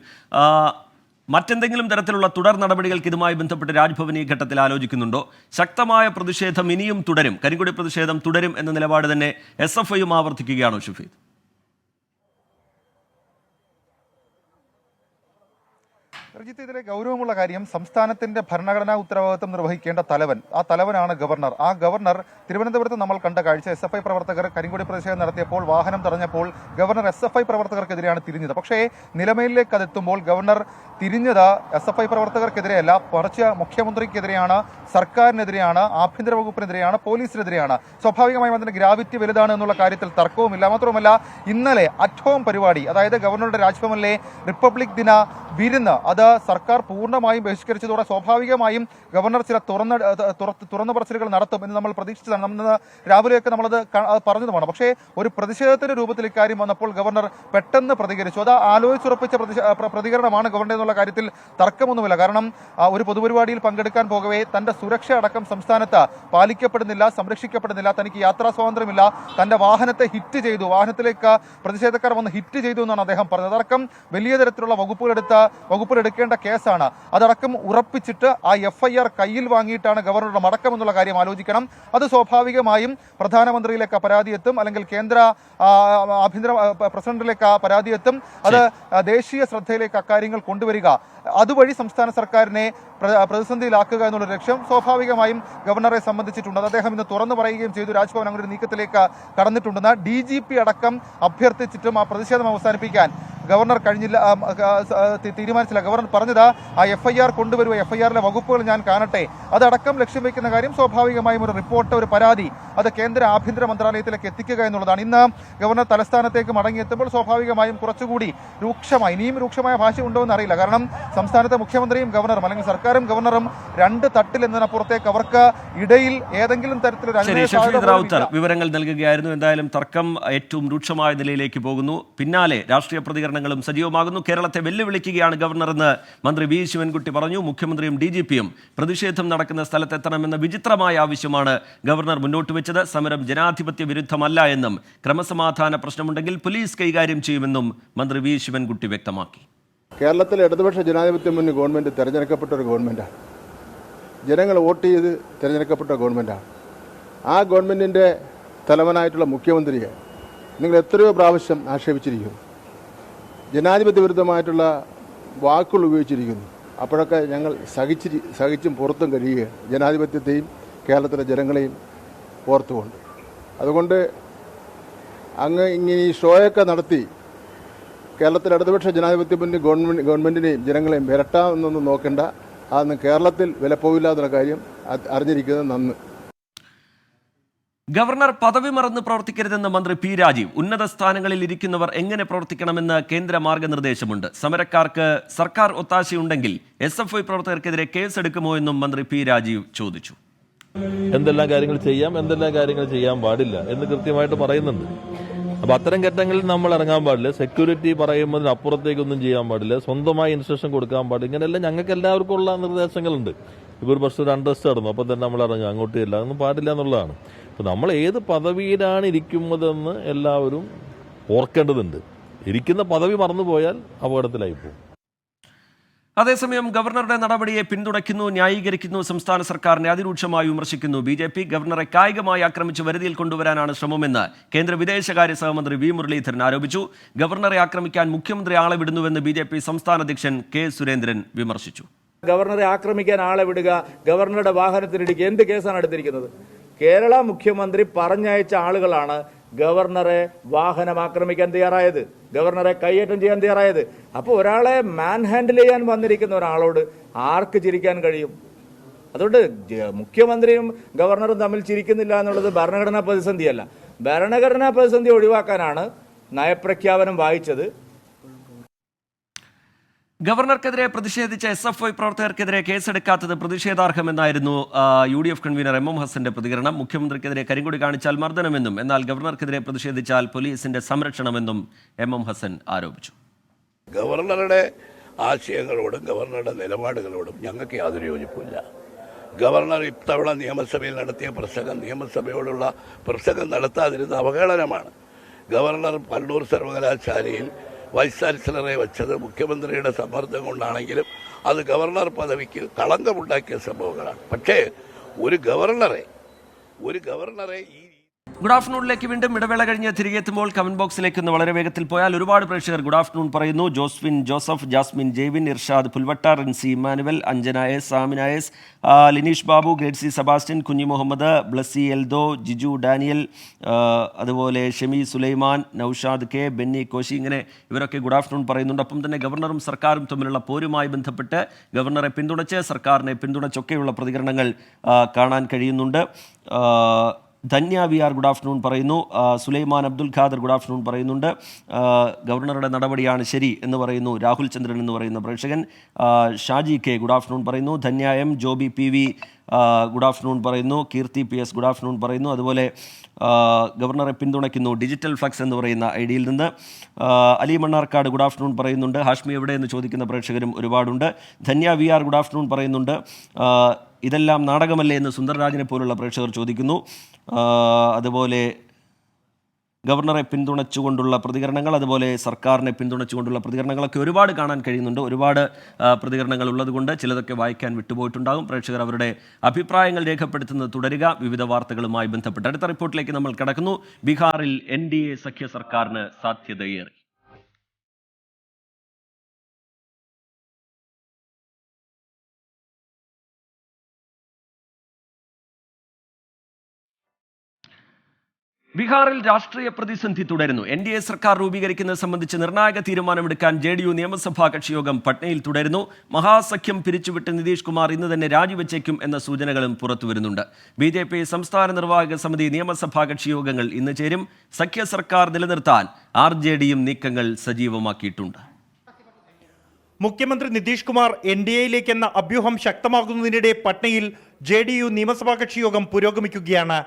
മറ്റെന്തെങ്കിലും തരത്തിലുള്ള തുടർ നടപടികൾക്ക് ഇതുമായി ബന്ധപ്പെട്ട് രാജ്ഭവൻ ഈ ഘട്ടത്തിൽ ആലോചിക്കുന്നുണ്ടോ? ശക്തമായ പ്രതിഷേധം ഇനിയും തുടരും, കരിങ്കൊടി പ്രതിഷേധം തുടരും എന്ന നിലപാട് തന്നെ SFIയും ആവർത്തിക്കുകയാണോ ഷഫീദ്? ഇതിലെ ഗൗരവമുള്ള കാര്യം, സംസ്ഥാനത്തിന്റെ ഭരണഘടനാ ഉത്തരവാദിത്വം നിർവഹിക്കേണ്ട തലവൻ, ആ തലവനാണ് ഗവർണർ. ആ ഗവർണർ തിരുവനന്തപുരത്ത് നമ്മൾ കണ്ട കാഴ്ച, SFI പ്രവർത്തകർ കരിങ്കൊടി പ്രതിഷേധം നടത്തിയപ്പോൾ, വാഹനം തടഞ്ഞപ്പോൾ ഗവർണർ SFI പ്രവർത്തകർക്കെതിരെയാണ് തിരിഞ്ഞത്. പക്ഷേ നിലമയിലേക്ക് അതെത്തുമ്പോൾ ഗവർണർ തിരിഞ്ഞത് SFI പ്രവർത്തകർക്കെതിരെയല്ല, മറിച്ച് മുഖ്യമന്ത്രിക്കെതിരെയാണ്, സർക്കാരിനെതിരെയാണ്, ആഭ്യന്തര വകുപ്പിനെതിരെയാണ്, പോലീസിനെതിരെയാണ്. സ്വാഭാവികമായും അതിന്റെ ഗ്രാവിറ്റി വലുതാണ് എന്നുള്ള കാര്യത്തിൽ തർക്കവുമില്ല. മാത്രവുമല്ല, ഇന്നലെ അറ്റ് ഹോം പരിപാടി, അതായത് ഗവർണറുടെ രാജ്ഭവനിലെ റിപ്പബ്ലിക് ദിന വിരുന്ന്, അത് സർക്കാർ പൂർണ്ണമായും ബഹിഷ്കരിച്ചതോടെ സ്വാഭാവികമായും ഗവർണർ ചില തുറന്നു പറച്ചിലുകൾ നടത്തും എന്ന് നമ്മൾ പ്രതീക്ഷിച്ചതാണ്. നമ്മൾ രാവിലെയൊക്കെ നമ്മളത് പറഞ്ഞതുമാണ്. പക്ഷേ ഒരു പ്രതിഷേധത്തിന്റെ രൂപത്തിൽ ഇക്കാര്യം വന്നപ്പോൾ ഗവർണർ പെട്ടെന്ന് പ്രതികരിച്ചു. അത് ആലോചിച്ചുറപ്പിച്ച പ്രതികരണമാണ് ഗവർണർ എന്നുള്ള കാര്യത്തിൽ തർക്കമൊന്നുമില്ല. കാരണം ഒരു പൊതുപരിപാടിയിൽ പങ്കെടുക്കാൻ പോകവേ തന്റെ സുരക്ഷ അടക്കം സംസ്ഥാനത്ത് പാലിക്കപ്പെടുന്നില്ല, സംരക്ഷിക്കപ്പെടുന്നില്ല, തനിക്ക് യാത്രാ സ്വാതന്ത്ര്യമില്ല, തന്റെ വാഹനത്തെ ഹിറ്റ് ചെയ്തു, വാഹനത്തിലേക്ക് പ്രതിഷേധക്കാർ വന്ന് ഹിറ്റ് ചെയ്തു എന്നാണ് അദ്ദേഹം പറഞ്ഞത്. അതടക്കം വലിയ തരത്തിലുള്ള വകുപ്പിലെടുക്കേണ്ട കേസാണ്. അതടക്കം ഉറപ്പിച്ചിട്ട് ആ FIR കയ്യിൽ വാങ്ങിയിട്ടാണ് ഗവർണറുടെ മടക്കം എന്നുള്ള കാര്യം ആലോചിക്കണം. അത് സ്വാഭാവികമായും പ്രധാനമന്ത്രിയിലേക്ക് പരാതി എത്തും, അല്ലെങ്കിൽ കേന്ദ്ര ആഭ്യന്തര പ്രസിഡന്റിലേക്ക് പരാതി എത്തും. അത് ദേശീയ ശ്രദ്ധയിലേക്ക് അക്കാര്യങ്ങൾ കൊണ്ടുവരിക, അതുവഴി സംസ്ഥാന സർക്കാരിനെ പ്രതിസന്ധിയിലാക്കുക എന്നുള്ള ലക്ഷ്യം സ്വാഭാവികമായും ഗവർണറെ സംബന്ധിച്ചിട്ടുണ്ട്. അത് അദ്ദേഹം ഇന്ന് തുറന്നു പറയുകയും ചെയ്തു. രാജ്ഭവൻ അങ്ങനെ ഒരു നീക്കത്തിലേക്ക് കടന്നിട്ടുണ്ടെന്ന് DGP അടക്കം അഭ്യർത്ഥിച്ചിട്ടും ആ പ്രതിഷേധം അവസാനിപ്പിക്കാൻ ഗവർണർ തീരുമാനിച്ചില്ല. ഗവർണർ പറഞ്ഞത് ആ FIR കൊണ്ടുവരുക, FIRലെ വകുപ്പുകൾ ഞാൻ കാണട്ടെ, അതടക്കം ലക്ഷ്യം വയ്ക്കുന്ന കാര്യം സ്വാഭാവികമായും ഒരു റിപ്പോർട്ട്, ഒരു പരാതി അത് കേന്ദ്ര ആഭ്യന്തര മന്ത്രാലയത്തിലേക്ക് എത്തിക്കുക എന്നുള്ളതാണ്. ഇന്ന് ഗവർണർ തലസ്ഥാനത്തേക്ക് മടങ്ങിയെത്തുമ്പോൾ സ്വാഭാവികമായും കുറച്ചുകൂടി രൂക്ഷമായി, ഇനിയും രൂക്ഷമായ ഭാഷ ഉണ്ടോ എന്ന് അറിയില്ല. കാരണം സംസ്ഥാനത്തെ മുഖ്യമന്ത്രിയും ഗവർണറും, അല്ലെങ്കിൽ സർക്കാരും ഗവർണറും 2 തട്ടിൽ എന്നതിനപ്പുറത്തേക്ക് അവർക്ക് ഇടയിൽ ഏതെങ്കിലും തരത്തിലൊരു വിവരങ്ങൾ നൽകുകയായിരുന്നു. എന്തായാലും തർക്കം ഏറ്റവും രൂക്ഷമായ നിലയിലേക്ക് പോകുന്നു. പിന്നാലെ രാഷ്ട്രീയ പ്രതികരണങ്ങളും സജീവമാകുന്നു. കേരളത്തെ വെല്ലുവിളിക്കുകയാണ് ഗവർണറെന്ന് മന്ത്രി വി ശിവൻകുട്ടി പറഞ്ഞു. മുഖ്യമന്ത്രിയും DGPയും പ്രതിഷേധം നടക്കുന്ന സ്ഥലത്തെത്തണമെന്ന വിചിത്രമായ ആവശ്യമാണ് ഗവർണർ മുന്നോട്ട് വെച്ചത്. സമരം ജനാധിപത്യ വിരുദ്ധമല്ല എന്നും ക്രമസമാധാന പ്രശ്നമുണ്ടെങ്കിൽ പോലീസ് കൈകാര്യം ചെയ്യുമെന്നും മന്ത്രി വി ശിവൻകുട്ടി വ്യക്തമാക്കി. കേരളത്തിലെ ഇടതുപക്ഷ ജനാധിപത്യ മുന്നണി ഗവൺമെൻറ് തിരഞ്ഞെടുക്കപ്പെട്ട ഒരു ഗവൺമെൻറ്റാണ്. ജനങ്ങൾ വോട്ട് ചെയ്ത് തിരഞ്ഞെടുക്കപ്പെട്ട ഗവൺമെൻറ്റാണ്. ആ ഗവൺമെൻറ്റിൻ്റെ തലവനായിട്ടുള്ള മുഖ്യമന്ത്രിയെ നിങ്ങൾ എത്രയോ പ്രാവശ്യം ആക്ഷേപിച്ചിരിക്കുന്നു, ജനാധിപത്യ വിരുദ്ധമായിട്ടുള്ള വാക്കുകൾ ഉപയോഗിച്ചിരിക്കുന്നു. അപ്പോഴൊക്കെ ഞങ്ങൾ സഹിച്ചും പുറത്തും കഴിയുകയാണ്, ജനാധിപത്യത്തെയും കേരളത്തിലെ ജനങ്ങളെയും ഓർത്തുകൊണ്ട്. അതുകൊണ്ട് അങ്ങ് ഇങ്ങനെ ഈ ഷോയൊക്കെ നടത്തി കേരളത്തിൽ ഇടതുപക്ഷ ജനാധിപത്യ മുന്നണി ഗവൺമെൻറ്റിനെയും ജനങ്ങളെയും വിരട്ടാമെന്നൊന്നും നോക്കേണ്ട. അതൊന്നും കേരളത്തിൽ വിലപ്പോവില്ല എന്നുള്ള കാര്യം അറിഞ്ഞിരിക്കുന്നത് നന്ന്. ഗവർണർ പദവി മറന്ന് പ്രവർത്തിക്കരുതെന്ന് മന്ത്രി പി രാജീവ്. ഉന്നത സ്ഥാനങ്ങളിൽ ഇരിക്കുന്നവർ എങ്ങനെ പ്രവർത്തിക്കണമെന്ന് കേന്ദ്ര മാർഗനിർദ്ദേശമുണ്ട്. സമരക്കാർക്ക് സർക്കാർ ഒത്താശയുണ്ടെങ്കിൽ SFI പ്രവർത്തകർക്കെതിരെ കേസെടുക്കുമോ എന്നും മന്ത്രി പി രാജീവ് ചോദിച്ചു. എന്തെല്ലാം കാര്യങ്ങൾ ചെയ്യാം, എന്തെല്ലാം കാര്യങ്ങൾ ചെയ്യാൻ പാടില്ല എന്ന് കൃത്യമായിട്ട് പറയുന്നുണ്ട്. അപ്പൊ അത്തരം ഘട്ടങ്ങളിൽ നമ്മൾ ഇറങ്ങാൻ പാടില്ല. സെക്യൂരിറ്റി പറയുന്നതിന് അപ്പുറത്തേക്കൊന്നും ചെയ്യാൻ പാടില്ല. സ്വന്തമായി ഇൻസ്ട്രക്ഷൻ കൊടുക്കാൻ പാടില്ല. ഇങ്ങനെയെല്ലാം ഞങ്ങൾക്ക് എല്ലാവർക്കും ഉള്ള നിർദ്ദേശങ്ങളുണ്ട്. ഇപ്പോൾ ഒരു ബസ് ഒരു അൺറസ്റ്റ് നടന്നു, അപ്പോൾ തന്നെ നമ്മൾ ഇറങ്ങും, അങ്ങോട്ടും ഇല്ല, അതൊന്നും പാടില്ല എന്നുള്ളതാണ്. അപ്പോൾ നമ്മൾ ഏത് പദവിയിലാണ് ഇരിക്കുന്നതെന്ന് എല്ലാവരും ഓർക്കേണ്ടതുണ്ട്. ഇരിക്കുന്ന പദവി മറന്നുപോയാൽ അപകടത്തിലായിപ്പോകും. അതേസമയം ഗവർണറുടെ നടപടിയെ പിന്തുണയ്ക്കുന്നു, ന്യായീകരിക്കുന്നു സംസ്ഥാന സർക്കാരിനെ അതിരൂക്ഷമായി വിമർശിക്കുന്നു BJP. ഗവർണറെ കായികമായി ആക്രമിച്ച് വരുതിയിൽ കൊണ്ടുവരാനാണ് ശ്രമമെന്ന് കേന്ദ്ര വിദേശകാര്യ സഹമന്ത്രി വി മുരളീധരൻ ആരോപിച്ചു. ഗവർണറെ ആക്രമിക്കാൻ മുഖ്യമന്ത്രി ആളെ വിടുന്നുവെന്ന് BJP സംസ്ഥാന അധ്യക്ഷൻ കെ സുരേന്ദ്രൻ വിമർശിച്ചു. ഗവർണറെ ആക്രമിക്കാൻ ആളെ വിടുക, ഗവർണറുടെ വാഹനത്തിനിടിക്കുക, എന്ത് കേസാണ് എടുത്തിരിക്കുന്നത്? കേരള മുഖ്യമന്ത്രി പറഞ്ഞയച്ച ആളുകളാണ് ഗവർണറെ വാഹനം ആക്രമിക്കാൻ തയ്യാറായത്, ഗവർണറെ കൈയേറ്റം ചെയ്യാൻ തയ്യാറായത്. അപ്പോൾ ഒരാളെ മാൻ ഹാൻഡിൽ ചെയ്യാൻ വന്നിരിക്കുന്ന ഒരാളോട് ആർക്ക് ചിരിക്കാൻ കഴിയും? അതുകൊണ്ട് മുഖ്യമന്ത്രിയും ഗവർണറും തമ്മിൽ ചിരിക്കുന്നില്ല എന്നുള്ളത് ഭരണഘടനാ പ്രതിസന്ധിയല്ല. ഭരണഘടനാ പ്രതിസന്ധി ഒഴിവാക്കാനാണ് നയപ്രഖ്യാപനം വായിച്ചത്. ഗവർണർക്കെതിരെ പ്രതിഷേധിച്ച SFI പ്രവർത്തകർക്കെതിരെ കേസെടുക്കാത്തത് പ്രതിഷേധാർഹമെന്നായിരുന്നു UDF കൺവീനർ MM ഹസന്റെ പ്രതികരണം. മുഖ്യമന്ത്രിക്കെതിരെ കരിങ്കൊടി കാണിച്ചാൽ മർദ്ദനമെന്നും എന്നാൽ ഗവർണർക്കെതിരെ പ്രതിഷേധിച്ചാൽ പോലീസിന്റെ സംരക്ഷണമെന്നും MM ഹസൻ ആരോപിച്ചു. ഗവർണറുടെ ആശയങ്ങളോടും ഗവർണറുടെ നിലപാടുകളോടും ഞങ്ങൾക്ക് യാതൊരു യോജിപ്പില്ല. ഗവർണർ ഇത്തവണ നിയമസഭയിൽ നടത്തിയ പ്രസംഗം നിയമസഭയോടുള്ള പ്രസംഗം നടത്താതിരുന്ന അവഹേളനമാണ്. ഗവർണർ കണ്ണൂർ സർവകലാശാലയിൽ വൈസ് ചാൻസലറെ വെച്ചത് മുഖ്യമന്ത്രിയുടെ സമ്മർദ്ദം കൊണ്ടാണെങ്കിലും അത് ഗവർണർ പദവിക്ക് കളങ്കമുണ്ടാക്കിയ സംഭവങ്ങളാണ്. പക്ഷേ ഒരു ഗവർണറെ ഈ ഗുഡ് ആഫ്റ്റർനൂണിലേക്ക് വീണ്ടും ഇടവേള കഴിഞ്ഞ് തിരികെ എത്തുമ്പോൾ കമന്റ് ബോക്സിലേക്ക് ഒന്ന് വളരെ വേഗത്തിൽ പോയാൽ ഒരുപാട് പ്രേക്ഷകർ ഗുഡ് ആഫ്റ്റർനൂൺ പറയുന്നു. ജോസ്വിൻ ജോസഫ്, ജാസ്മിൻ ജെയ്വിൻ, ഇർഷാദ് പുൽവട്ട, റിൻസി ഇമാനുവൽ, അഞ്ജന എസ്, ആമിന എസ്, ലിനീഷ് ബാബു, ഗ്രേഡ് സി സെബാസ്റ്റ്യൻ, കുഞ്ഞി മുഹമ്മദ്, ബ്ലസ്സി എൽദോ, ജിജു ഡാനിയൽ, അതുപോലെ ഷെമി സുലൈമാൻ, നൌഷാദ് കെ, ബെന്നി കോശി, ഇങ്ങനെ ഇവരൊക്കെ ഗുഡ് ആഫ്റ്റർനൂൺ പറയുന്നുണ്ട്. ഒപ്പം തന്നെ ഗവർണറും സർക്കാരും തമ്മിലുള്ള പോരുമായി ബന്ധപ്പെട്ട് ഗവർണറെ പിന്തുണച്ച് സർക്കാരിനെ പിന്തുണച്ചൊക്കെയുള്ള പ്രതികരണങ്ങൾ കാണാൻ കഴിയുന്നുണ്ട്. ധന്യ VR ഗുഡ് ആഫ്റ്റർനൂൺ പറയുന്നു. സുലൈമാൻ അബ്ദുൽ ഖാദർ ഗുഡ് ആഫ്റ്റർനൂൺ പറയുന്നുണ്ട്. ഗവർണറുടെ നടപടിയാണ് ശരി എന്ന് പറയുന്നു രാഹുൽ ചന്ദ്രൻ എന്ന് പറയുന്ന പ്രേക്ഷകൻ. ഷാജി കെ ഗുഡ് ആഫ്റ്റർനൂൺ പറയുന്നു. Dhanya M, Joby PV good afternoon പറയുന്നു. കീർത്തി PS ഗുഡ് ആഫ്റ്റർനൂൺ പറയുന്നു. അതുപോലെ ഗവർണറെ പിന്തുണയ്ക്കുന്നു ഡിജിറ്റൽ ഫ്ലക്സ് എന്ന് പറയുന്ന ഐഡിയിൽ നിന്ന്. അലി മണ്ണാർക്കാട് ഗുഡ് ആഫ്റ്റർനൂൺ പറയുന്നുണ്ട്. ഹാഷ്മി എവിടെയെന്ന് ചോദിക്കുന്ന പ്രേക്ഷകരും ഒരുപാടുണ്ട്. ധന്യ VR ഗുഡ് ആഫ്റ്റർനൂൺ പറയുന്നുണ്ട്. ഇതെല്ലാം നാടകമല്ലേ എന്ന് സുന്ദർരാജിനെ പോലുള്ള പ്രേക്ഷകർ ചോദിക്കുന്നു. അതുപോലെ ഗവർണറെ പിന്തുണച്ചുകൊണ്ടുള്ള പ്രതികരണങ്ങൾ, അതുപോലെ സർക്കാരിനെ പിന്തുണച്ചുകൊണ്ടുള്ള പ്രതികരണങ്ങളൊക്കെ ഒരുപാട് കാണാൻ കഴിയുന്നുണ്ട്. ഒരുപാട് പ്രതികരണങ്ങൾ ഉള്ളതുകൊണ്ട് ചിലതൊക്കെ വായിക്കാൻ വിട്ടുപോയിട്ടുണ്ടാകും. പ്രേക്ഷകർ അവരുടെ അഭിപ്രായങ്ങൾ രേഖപ്പെടുത്തുന്നത് തുടരുക. വിവിധ വാർത്തകളുമായി ബന്ധപ്പെട്ട് അടുത്ത റിപ്പോർട്ടിലേക്ക് നമ്മൾ കടക്കുന്നു. ബീഹാറിൽ NDA സഖ്യ സർക്കാരിന് സാധ്യതയേറി. ബീഹാറിൽ രാഷ്ട്രീയ പ്രതിസന്ധി തുടരുന്നു. NDA സർക്കാർ രൂപീകരിക്കുന്നത് സംബന്ധിച്ച് നിർണായക തീരുമാനമെടുക്കാൻ JDU നിയമസഭാ കക്ഷിയോഗം പട്നയിൽ തുടരുന്നു. മഹാസഖ്യം പിരിച്ചുവിട്ട് നിതീഷ് കുമാർ ഇന്ന് തന്നെ രാജിവെച്ചേക്കും എന്ന സൂചനകളും പുറത്തുവരുന്നുണ്ട്. BJP സംസ്ഥാന നിർവാഹക സമിതി നിയമസഭാ കക്ഷിയോഗങ്ങൾ ഇന്ന് ചേരും. സഖ്യ സർക്കാർ നിലനിർത്താൻ RJDയും നീക്കങ്ങൾ സജീവമാക്കിയിട്ടുണ്ട്. മുഖ്യമന്ത്രി നിതീഷ് കുമാർ NDAയിലേക്കെന്ന അഭ്യൂഹം ശക്തമാകുന്നതിനിടെ പട്നയിൽ JDU നിയമസഭാ കക്ഷിയോഗം പുരോഗമിക്കുകയാണ്.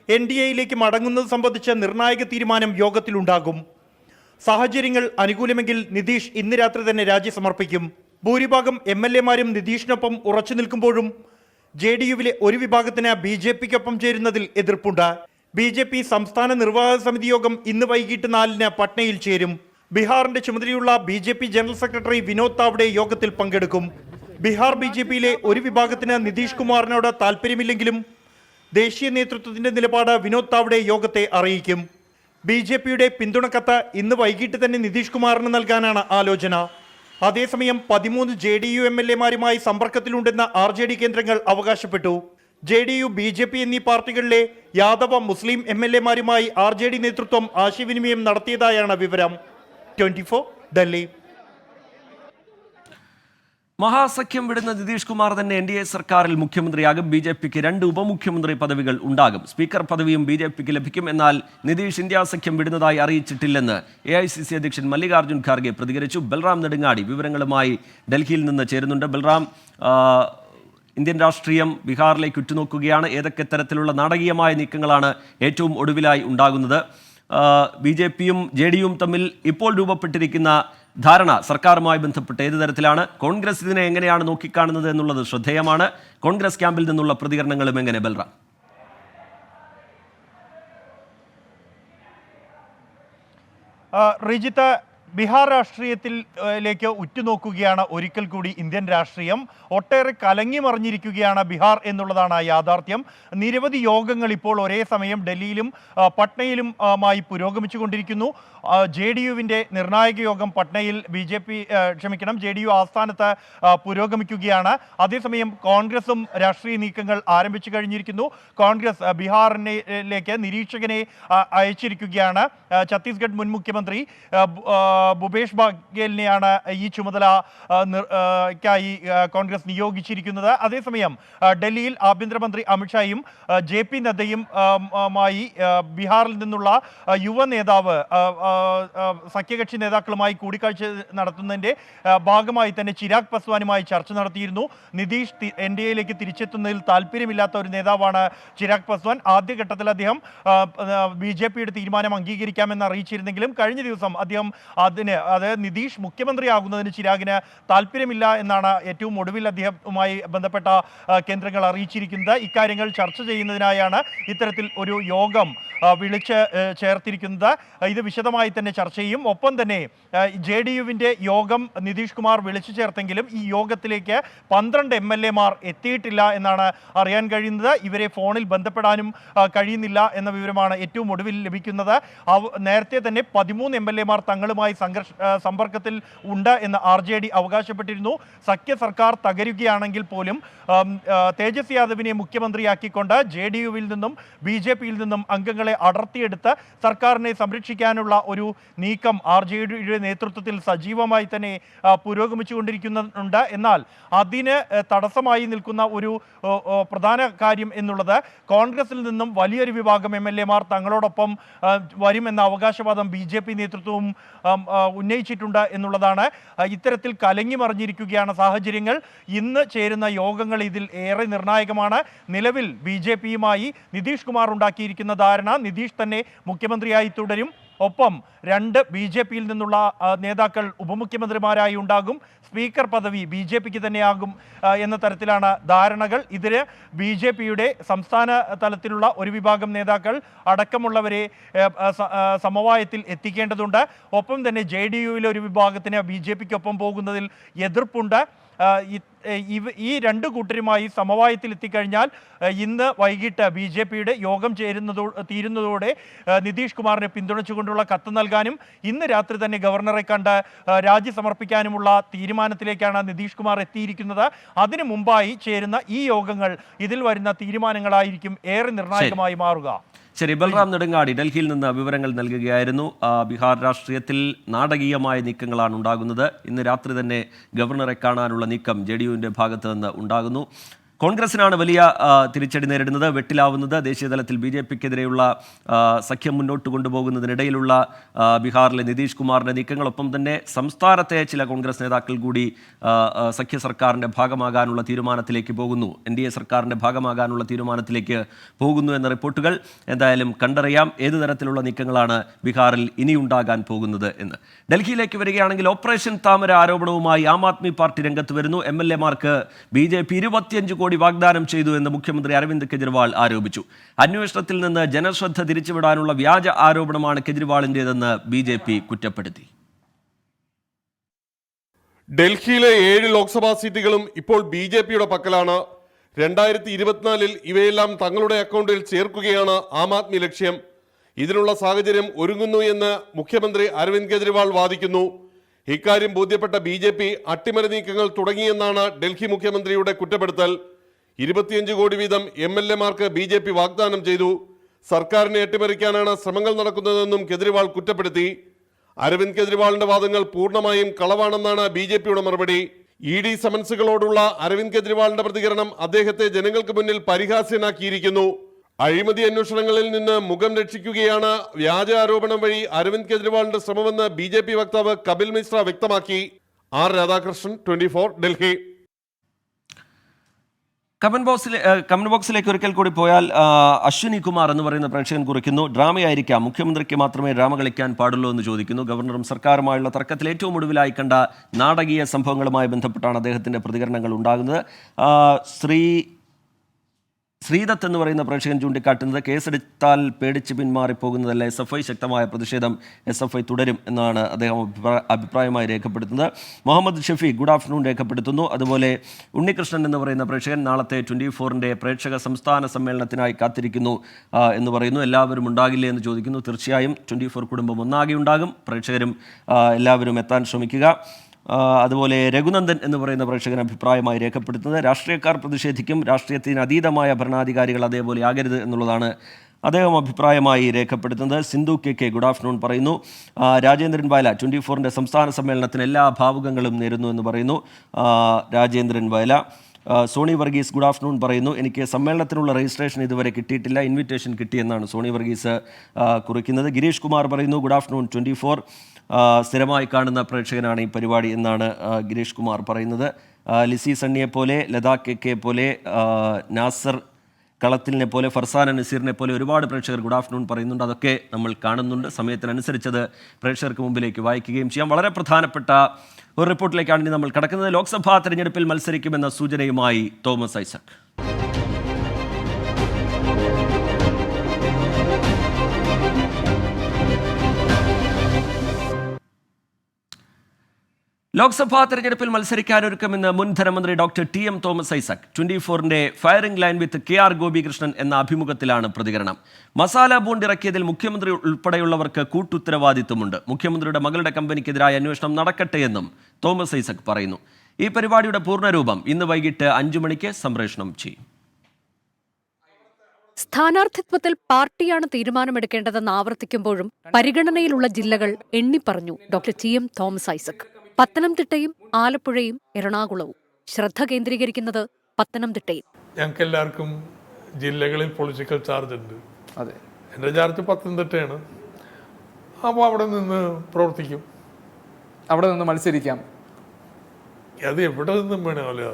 NDAയിലേക്ക് മടങ്ങുന്നത് സംബന്ധിച്ച നിർണായക തീരുമാനം യോഗത്തിലുണ്ടാകും. സാഹചര്യങ്ങൾ അനുകൂലമെങ്കിൽ നിതീഷ് ഇന്ന് രാത്രി തന്നെ രാജി സമർപ്പിക്കും. ഭൂരിഭാഗം MLAമാരും നിതീഷിനൊപ്പം ഉറച്ചു നിൽക്കുമ്പോഴും JDUവിലെ ഒരു വിഭാഗത്തിന് BJPക്കൊപ്പം ചേരുന്നതിൽ എതിർപ്പുണ്ട്. BJP സംസ്ഥാന നിർവാഹക സമിതി യോഗം ഇന്ന് വൈകിട്ട് 4-ന് പട്നയിൽ ചേരും. ബീഹാറിന്റെ ചുമതലയുള്ള BJP general secretary Vinod Tawde യോഗത്തിൽ പങ്കെടുക്കും. ബീഹാർ BJPയിലെ ഒരു വിഭാഗത്തിന് നിതീഷ് കുമാറിനോട് താല്പര്യമില്ലെങ്കിലും ദേശീയ നേതൃത്വത്തിന്റെ നിലപാട് വിനോദ് താവ്ഡെ യോഗത്തെ അറിയിക്കും. BJPയുടെ പിന്തുണക്കത്ത് ഇന്ന് വൈകിട്ട് തന്നെ നിതീഷ് കുമാറിന് നൽകാനാണ് ആലോചന. അതേസമയം 13 JDU MLAമാരുമായി സമ്പർക്കത്തിലുണ്ടെന്ന് RJD കേന്ദ്രങ്ങൾ അവകാശപ്പെട്ടു. JDU, BJP എന്നീ പാർട്ടികളിലെ യാദവ മുസ്ലിം MLA-മാരുമായി RJD നേതൃത്വം ആശയവിനിമയം നടത്തിയതായാണ് വിവരം. 24 ഡൽഹി. മഹാസഖ്യം വിടുന്ന നിതീഷ് കുമാർ തന്നെ NDA സർക്കാരിൽ മുഖ്യമന്ത്രിയാകും. BJPക്ക് 2 ഉപമുഖ്യമന്ത്രി പദവികൾ ഉണ്ടാകും. സ്പീക്കർ പദവിയും BJPക്ക് ലഭിക്കും. എന്നാൽ നിതീഷ് ഇന്ത്യ സഖ്യം വിടുന്നതായി അറിയിച്ചിട്ടില്ലെന്ന് AICC അധ്യക്ഷൻ മല്ലികാർജ്ജുൻ ഖാർഗെ പ്രതികരിച്ചു. ബൽറാം നെടുങ്ങാടി വിവരങ്ങളുമായി ഡൽഹിയിൽ നിന്ന് ചേരുന്നുണ്ട്. ബൽറാം, ഇന്ത്യൻ രാഷ്ട്രീയം ബീഹാറിലേക്ക് ഉറ്റുനോക്കുകയാണ്. ഏതൊക്കെ തരത്തിലുള്ള നാടകീയമായ നീക്കങ്ങളാണ് ഏറ്റവും ഒടുവിലായി ഉണ്ടാകുന്നത്? BJPയും JDUവും തമ്മിൽ ഇപ്പോൾ രൂപപ്പെട്ടിരിക്കുന്ന ധാരണ സർക്കാരുമായി ബന്ധപ്പെട്ട് ഏത് തരത്തിലാണ്? കോൺഗ്രസ് ഇതിനെ എങ്ങനെയാണ് നോക്കിക്കാണുന്നത് എന്നുള്ളത് ശ്രദ്ധേയമാണ്. കോൺഗ്രസ് ക്യാമ്പിൽ നിന്നുള്ള പ്രതികരണങ്ങളും എങ്ങനെ, ബൽറാം? റിജിത്ത്, ബീഹാർ രാഷ്ട്രീയത്തിലേക്ക് ഉറ്റുനോക്കുകയാണ് ഒരിക്കൽ കൂടി ഇന്ത്യൻ രാഷ്ട്രീയം. ഒട്ടേറെ കലങ്ങി മറിഞ്ഞിരിക്കുകയാണ് ബീഹാർ എന്നുള്ളതാണ് യാഥാർത്ഥ്യം. നിരവധി യോഗങ്ങൾ ഇപ്പോൾ ഒരേ സമയം ഡൽഹിയിലും പട്നയിലും പുരോഗമിച്ചുകൊണ്ടിരിക്കുന്നു. JDUവിൻ്റെ നിർണായക യോഗം പട്നയിൽ JDU ആസ്ഥാനത്ത് പുരോഗമിക്കുകയാണ്. അതേസമയം കോൺഗ്രസും രാഷ്ട്രീയ നീക്കങ്ങൾ ആരംഭിച്ചു കഴിഞ്ഞിരിക്കുന്നു. കോൺഗ്രസ് ബീഹാറിലേക്ക് നിരീക്ഷകനെ അയച്ചിരിക്കുകയാണ്. ഛത്തീസ്ഗഡ് മുൻ മുഖ്യമന്ത്രി ഭൂപേഷ് ബാഗേലിനെയാണ് ഈ ചുമതലയ്ക്കായി കോൺഗ്രസ് നിയോഗിച്ചിരിക്കുന്നത്. അതേസമയം ഡൽഹിയിൽ ആഭ്യന്തരമന്ത്രി അമിത്ഷായും JP നദ്ദയും ബീഹാറിൽ നിന്നുള്ള യുവ നേതാവ് സഖ്യകക്ഷി നേതാക്കളുമായി കൂടിക്കാഴ്ച നടത്തുന്നതിൻ്റെ ഭാഗമായി തന്നെ ചിരാഗ് പസ്വാനുമായി ചർച്ച നടത്തിയിരുന്നു. നിതീഷ് NDAയിലേക്ക് തിരിച്ചെത്തുന്നതിൽ താല്പര്യമില്ലാത്ത ഒരു നേതാവാണ് ചിരാഗ് പസ്വാൻ. ആദ്യഘട്ടത്തിൽ അദ്ദേഹം BJPയുടെ തീരുമാനം അംഗീകരിക്കാമെന്ന് അറിയിച്ചിരുന്നെങ്കിലും കഴിഞ്ഞ ദിവസം അദ്ദേഹം അതായത് നിതീഷ് മുഖ്യമന്ത്രിയാകുന്നതിന് ചിരാഗിന് താല്പര്യമില്ല എന്നാണ് ഏറ്റവും ഒടുവിൽ അദ്ദേഹവുമായി ബന്ധപ്പെട്ട കേന്ദ്രങ്ങൾ അറിയിച്ചിരിക്കുന്നത്. ഇക്കാര്യങ്ങൾ ചർച്ച ചെയ്യുന്നതിനായാണ് ഇത്തരത്തിൽ ഒരു യോഗം വിളിച്ച് ചേർത്തിരിക്കുന്നത്. ഇത് വിശദമായി തന്നെ ചർച്ച ചെയ്യും. ഒപ്പം തന്നെ JDUവിൻ്റെ യോഗം നിതീഷ് കുമാർ വിളിച്ചു ചേർത്തെങ്കിലും ഈ യോഗത്തിലേക്ക് 12 MLA-മാർ എത്തിയിട്ടില്ല എന്നാണ് അറിയാൻ കഴിയുന്നത്. ഇവരെ ഫോണിൽ ബന്ധപ്പെടാനും കഴിയുന്നില്ല എന്ന വിവരമാണ് ഏറ്റവും ഒടുവിൽ ലഭിക്കുന്നത്. നേരത്തെ തന്നെ 13 MLA-മാർ തങ്ങളുമായി സമ്പർക്കത്തിൽ ഉണ്ട് എന്ന് RJD അവകാശപ്പെട്ടിരുന്നു. സഖ്യ സർക്കാർ തകരുകയാണെങ്കിൽ പോലും തേജസ് യാദവിനെ മുഖ്യമന്ത്രിയാക്കിക്കൊണ്ട് JDUവിൽ നിന്നും BJPയിൽ നിന്നും അംഗങ്ങളെ അടർത്തിയെടുത്ത് സർക്കാരിനെ സംരക്ഷിക്കാനുള്ള ഒരു നീക്കം RJDയുടെ നേതൃത്വത്തിൽ സജീവമായി തന്നെ പുരോഗമിച്ചുകൊണ്ടിരിക്കുന്നുണ്ട്. എന്നാൽ അതിന് തടസ്സമായി നിൽക്കുന്ന ഒരു പ്രധാന കാര്യം എന്നുള്ളത് കോൺഗ്രസിൽ നിന്നും വലിയൊരു വിഭാഗം MLA-മാർ തങ്ങളോടൊപ്പം വരുമെന്ന അവകാശവാദം BJP നേതൃത്വവും ഉന്നയിച്ചിട്ടുണ്ട് എന്നുള്ളതാണ്. ഇത്തരത്തിൽ കലങ്ങി മറിഞ്ഞിരിക്കുകയാണ് സാഹചര്യങ്ങൾ. ഇന്ന് ചേരുന്ന യോഗങ്ങൾ ഇതിൽ ഏറെ നിർണായകമാണ്. നിലവിൽ BJPയുമായി നിതീഷ് കുമാർ ഉണ്ടാക്കിയിരിക്കുന്ന ധാരണ നിതീഷ് തന്നെ മുഖ്യമന്ത്രിയായി തുടരും. ഒപ്പം 2 BJPയിൽ നിന്നുള്ള നേതാക്കൾ ഉപമുഖ്യമന്ത്രിമാരായി ഉണ്ടാകും. സ്പീക്കർ പദവി BJPക്ക് തന്നെയാകും എന്ന തരത്തിലാണ് ധാരണകൾ. ഇതിന് BJPയുടെ സംസ്ഥാന തലത്തിലുള്ള ഒരു വിഭാഗം നേതാക്കൾ അടക്കമുള്ളവരെ സമവായത്തിൽ എത്തിക്കേണ്ടതുണ്ട്. ഒപ്പം തന്നെ JDUവിലെ ഒരു വിഭാഗത്തിന് BJPക്കൊപ്പം പോകുന്നതിൽ എതിർപ്പുണ്ട്. ഈ 2 കൂട്ടരുമായി സമവായത്തിൽ എത്തിക്കഴിഞ്ഞാൽ ഇന്ന് വൈകിട്ട് BJPയുടെ യോഗം തീരുന്നതോടെ നിതീഷ് കുമാറിനെ പിന്തുണച്ചുകൊണ്ടുള്ള കത്ത് നൽകാനും ഇന്ന് രാത്രി തന്നെ ഗവർണറെ കണ്ട് രാജി സമർപ്പിക്കാനുമുള്ള തീരുമാനത്തിലേക്കാണ് നിതീഷ് കുമാർ എത്തിയിരിക്കുന്നത്. അതിനു മുമ്പായി ചേരുന്ന ഈ യോഗങ്ങൾ ഇതിൽ വരുന്ന തീരുമാനങ്ങളായിരിക്കും ഏറെ നിർണായകമായി മാറുക. ശരി, ബൽറാം നെടുങ്ങാടി ഡൽഹിയിൽ നിന്ന് വിവരങ്ങൾ നൽകുകയായിരുന്നു. ബീഹാർ രാഷ്ട്രീയത്തിൽ നാടകീയമായ നീക്കങ്ങളാണ് ഉണ്ടാകുന്നത്. ഇന്ന് രാത്രി തന്നെ ഗവർണറെ കാണാനുള്ള നീക്കം JDUവിൻ്റെ ഭാഗത്ത് നിന്ന് ഉണ്ടാകുന്നു. കോൺഗ്രസിനാണ് വലിയ തിരിച്ചടി നേരിടുന്നത്, വെട്ടിലാവുന്നത്. ദേശീയതലത്തിൽ BJPക്കെതിരെയുള്ള സഖ്യം മുന്നോട്ട് കൊണ്ടുപോകുന്നതിനിടയിലുള്ള ബീഹാറിലെ നിതീഷ് കുമാറിൻ്റെ നീക്കങ്ങളൊപ്പം തന്നെ സംസ്ഥാനത്തെ ചില കോൺഗ്രസ് നേതാക്കൾ കൂടി സഖ്യ സർക്കാരിൻ്റെ ഭാഗമാകാനുള്ള തീരുമാനത്തിലേക്ക് പോകുന്നു, NDA സർക്കാരിൻ്റെ ഭാഗമാകാനുള്ള തീരുമാനത്തിലേക്ക് പോകുന്നു എന്ന റിപ്പോർട്ടുകൾ. എന്തായാലും കണ്ടറിയാം ഏത് തരത്തിലുള്ള നീക്കങ്ങളാണ് ബീഹാറിൽ ഇനിയുണ്ടാകാൻ പോകുന്നത് എന്ന്. ഡൽഹിയിലേക്ക് വരികയാണെങ്കിൽ ഓപ്പറേഷൻ താമര ആരോപണവുമായി ആം ആദ്മി പാർട്ടി രംഗത്ത് വരുന്നു. MLA-മാർക്ക് BJP 25 കോടി വാഗ്ദാനം ചെയ്തു എന്ന് മുഖ്യമന്ത്രി അരവിന്ദ് കെജ്രിവാൾ ആരോപിച്ചു. അന്വേഷണത്തിൽ നിന്ന് ജനശ്രദ്ധ തിരിച്ചുവിടാനുള്ള വ്യാജ ആരോപണമാണ് കെജ്രിവാളിൻ്റെതെന്ന് BJP കുറ്റപ്പെടുത്തി. ഡൽഹിയിലെ 7 ലോക്സഭാ സീറ്റുകളും ഇപ്പോൾ BJPയുടെ പക്കലാണ്. 2024 ഇവയെല്ലാം തങ്ങളുടെ അക്കൗണ്ടിൽ ചേർക്കുകയാണ് ആം ആദ്മി ലക്ഷ്യം. ഇതിനുള്ള സാഹചര്യം ഒരുങ്ങുന്നു എന്ന് മുഖ്യമന്ത്രി അരവിന്ദ് കെജ്രിവാൾ വാദിക്കുന്നു. ഇക്കാര്യം ബോധ്യപ്പെട്ട BJP അട്ടിമറി നീക്കങ്ങൾ തുടങ്ങിയെന്നാണ് ഡൽഹി മുഖ്യമന്ത്രിയുടെ കുറ്റപ്പെടുത്തൽ. 25 കോടി വീതം MLA-മാർക്ക് BJP വാഗ്ദാനം ചെയ്തു. സർക്കാരിനെ അട്ടിമറിക്കാനാണ് ശ്രമങ്ങൾ നടക്കുന്നതെന്നും കെജ്രിവാൾ കുറ്റപ്പെടുത്തി. അരവിന്ദ് കെജ്രിവാളിന്റെ വാദങ്ങൾ പൂർണ്ണമായും കളവാണെന്നാണ് BJPയുടെ മറുപടി. ED സമൻസുകളോടുള്ള അരവിന്ദ് കെജ്രിവാളിന്റെ പ്രതികരണം അദ്ദേഹത്തെ ജനങ്ങൾക്ക് മുന്നിൽ പരിഹാസ്യനാക്കിയിരിക്കുന്നു. അഴിമതി അന്വേഷണങ്ങളിൽ നിന്ന് മുഖം രക്ഷിക്കുകയാണ് വ്യാജ ആരോപണം വഴി അരവിന്ദ് കെജ്രിവാളിന്റെ ശ്രമമെന്ന് BJP വക്താവ് കപിൽ മിശ്ര വ്യക്തമാക്കി. R. രാധാകൃഷ്ണൻ, 24, ഡൽഹി. കമന്റ് ബോക്സിലേക്ക് ഒരിക്കൽ കൂടി പോയാൽ അശ്വിനി കുമാർ എന്ന് പറയുന്ന പ്രേക്ഷകൻ കുറിക്കുന്നു, ഡ്രാമയായിരിക്കാം, മുഖ്യമന്ത്രിക്ക് മാത്രമേ ഡ്രാമ കളിക്കാൻ പാടുള്ളൂ എന്ന് ചോദിക്കുന്നു. ഗവർണറും സർക്കാരുമായുള്ള തർക്കത്തിൽ ഏറ്റവും ഒടുവിലായി കണ്ട നാടകീയ സംഭവങ്ങളുമായി ബന്ധപ്പെട്ടാണ് അദ്ദേഹത്തിന്റെ പ്രതികരണങ്ങൾ ഉണ്ടാകുന്നത്. ശ്രീദത്ത് എന്ന് പറയുന്ന പ്രേക്ഷകൻ ചൂണ്ടിക്കാട്ടുന്നത് കേസെടുത്താൽ പേടിച്ച് പിന്മാറിപ്പോകുന്നതല്ല SFI, ശക്തമായ പ്രതിഷേധം SFI തുടരും എന്നാണ് അദ്ദേഹം അഭിപ്രായമായി രേഖപ്പെടുത്തുന്നത്. മുഹമ്മദ് ഷഫീഖ് ഗുഡ് ആഫ്റ്റർനൂൺ രേഖപ്പെടുത്തുന്നു. അതുപോലെ ഉണ്ണികൃഷ്ണൻ എന്ന് പറയുന്ന പ്രേക്ഷകൻ നാളത്തെ 24-ന്റെ പ്രേക്ഷക സംസ്ഥാന സമ്മേളനത്തിനായി കാത്തിരിക്കുന്നു എന്ന് പറയുന്നു. എല്ലാവരും ഉണ്ടാകില്ലേ എന്ന് ചോദിക്കുന്നു. തീർച്ചയായും 24 കുടുംബം ഒന്നാകെ ഉണ്ടാകും. പ്രേക്ഷകരും എല്ലാവരും എത്താൻ ശ്രമിക്കുക. അതുപോലെ രഘുനന്ദൻ എന്ന് പറയുന്ന പ്രേക്ഷകൻ അഭിപ്രായമായി രേഖപ്പെടുത്തുന്നത് രാഷ്ട്രീയക്കാർ പ്രതിഷേധിക്കും, രാഷ്ട്രീയത്തിന് അതീതമായ ഭരണാധികാരികൾ അതേപോലെ ആകരുത് എന്നുള്ളതാണ് അദ്ദേഹം അഭിപ്രായമായി രേഖപ്പെടുത്തുന്നത്. സിന്ധു KK ഗുഡ് ആഫ്റ്റർനൂൺ പറയുന്നു. രാജേന്ദ്രൻ വയല 24-ന്റെ സംസ്ഥാന സമ്മേളനത്തിന് എല്ലാ ഭാവുകങ്ങളും നേരുന്നു എന്ന് പറയുന്നു. രാജേന്ദ്രൻ വയല. സോണി വർഗീസ് ഗുഡ് ആഫ്റ്റർനൂൺ പറയുന്നു, എനിക്ക് സമ്മേളനത്തിനുള്ള രജിസ്ട്രേഷൻ ഇതുവരെ കിട്ടിയിട്ടില്ല, ഇൻവിറ്റേഷൻ കിട്ടിയെന്നാണ് സോണി വർഗീസ് കുറിക്കുന്നത്. ഗിരീഷ് കുമാർ പറയുന്നു ഗുഡ് ആഫ്റ്റർനൂൺ 24, സ്ഥിരമായി കാണുന്ന പ്രേക്ഷകനാണ് ഈ പരിപാടി എന്നാണ് ഗിരീഷ് കുമാർ പറയുന്നത്. ലിസി സണ്ണിയെ പോലെ, ലതാ KK പോലെ, നാസർ കളത്തിലിനെ പോലെ, ഫർസാന നസീറിനെ പോലെ ഒരുപാട് പ്രേക്ഷകർ ഗുഡ് ആഫ്റ്റർനൂൺ പറയുന്നുണ്ട്. അതൊക്കെ നമ്മൾ കാണുന്നുണ്ട്. സമയത്തിനനുസരിച്ചത് പ്രേക്ഷകർക്ക് മുമ്പിലേക്ക് വായിക്കുകയും ചെയ്യാം. വളരെ പ്രധാനപ്പെട്ട ഒരു റിപ്പോർട്ടിലേക്കാണ് ഇനി നമ്മൾ കടക്കുന്നത്. ലോക്സഭാ തെരഞ്ഞെടുപ്പിൽ മത്സരിക്കുമെന്ന സൂചനയുമായി തോമസ് ഐസക്. ലോക്സഭാ തെരഞ്ഞെടുപ്പിൽ മത്സരിക്കാനൊരുക്കമെന്ന് മുൻ ധനമന്ത്രി ഡോക്ടർ TM തോമസ് ഐസക്. 24-ന്റെ firing line with KR Gopikrishnan എന്ന അഭിമുഖത്തിലാണ് പ്രതികരണം. മസാല ബോണ്ട് ഇറക്കിയതിൽ മുഖ്യമന്ത്രി ഉൾപ്പെടെയുള്ളവർക്ക് കൂട്ടുത്തരവാദിത്വമുണ്ട്. മുഖ്യമന്ത്രിയുടെ മകളുടെ കമ്പനിക്കെതിരായ അന്വേഷണം നടക്കട്ടെ എന്നും തോമസ് ഐസക് പറയുന്നു. ഈ പരിപാടിയുടെ പൂർണ്ണരൂപം ഇന്ന് വൈകിട്ട് 5 മണിക്ക് സംപ്രേഷണം ചെയ്യും. സ്ഥാനാർത്ഥിത്വത്തിൽ പാർട്ടിയാണ് തീരുമാനമെടുക്കേണ്ടതെന്ന് ആവർത്തിക്കുമ്പോഴും പരിഗണനയിലുള്ള ജില്ലകൾ എണ്ണിപ്പറഞ്ഞു ഡോക്ടർ TM തോമസ് ഐസക്. പത്തനംതിട്ടയും ആലപ്പുഴയും എറണാകുളവും. ശ്രദ്ധ കേന്ദ്രീകരിക്കുന്നത് പത്തനംതിട്ടയിൽ. ഞങ്ങൾക്ക് എല്ലാവർക്കും ജില്ലകളിൽ പൊളിറ്റിക്കൽ ചാർജ് ഉണ്ട്. അതെ, എൻ്റെ ചാർജ് പത്തനംതിട്ടയാണ്. അപ്പോൾ അവിടെ നിന്ന് പ്രവർത്തിക്കും, അവിടെ നിന്ന് മത്സരിക്കാം. അത് എവിടെ നിന്നും വേണമല്ലോ,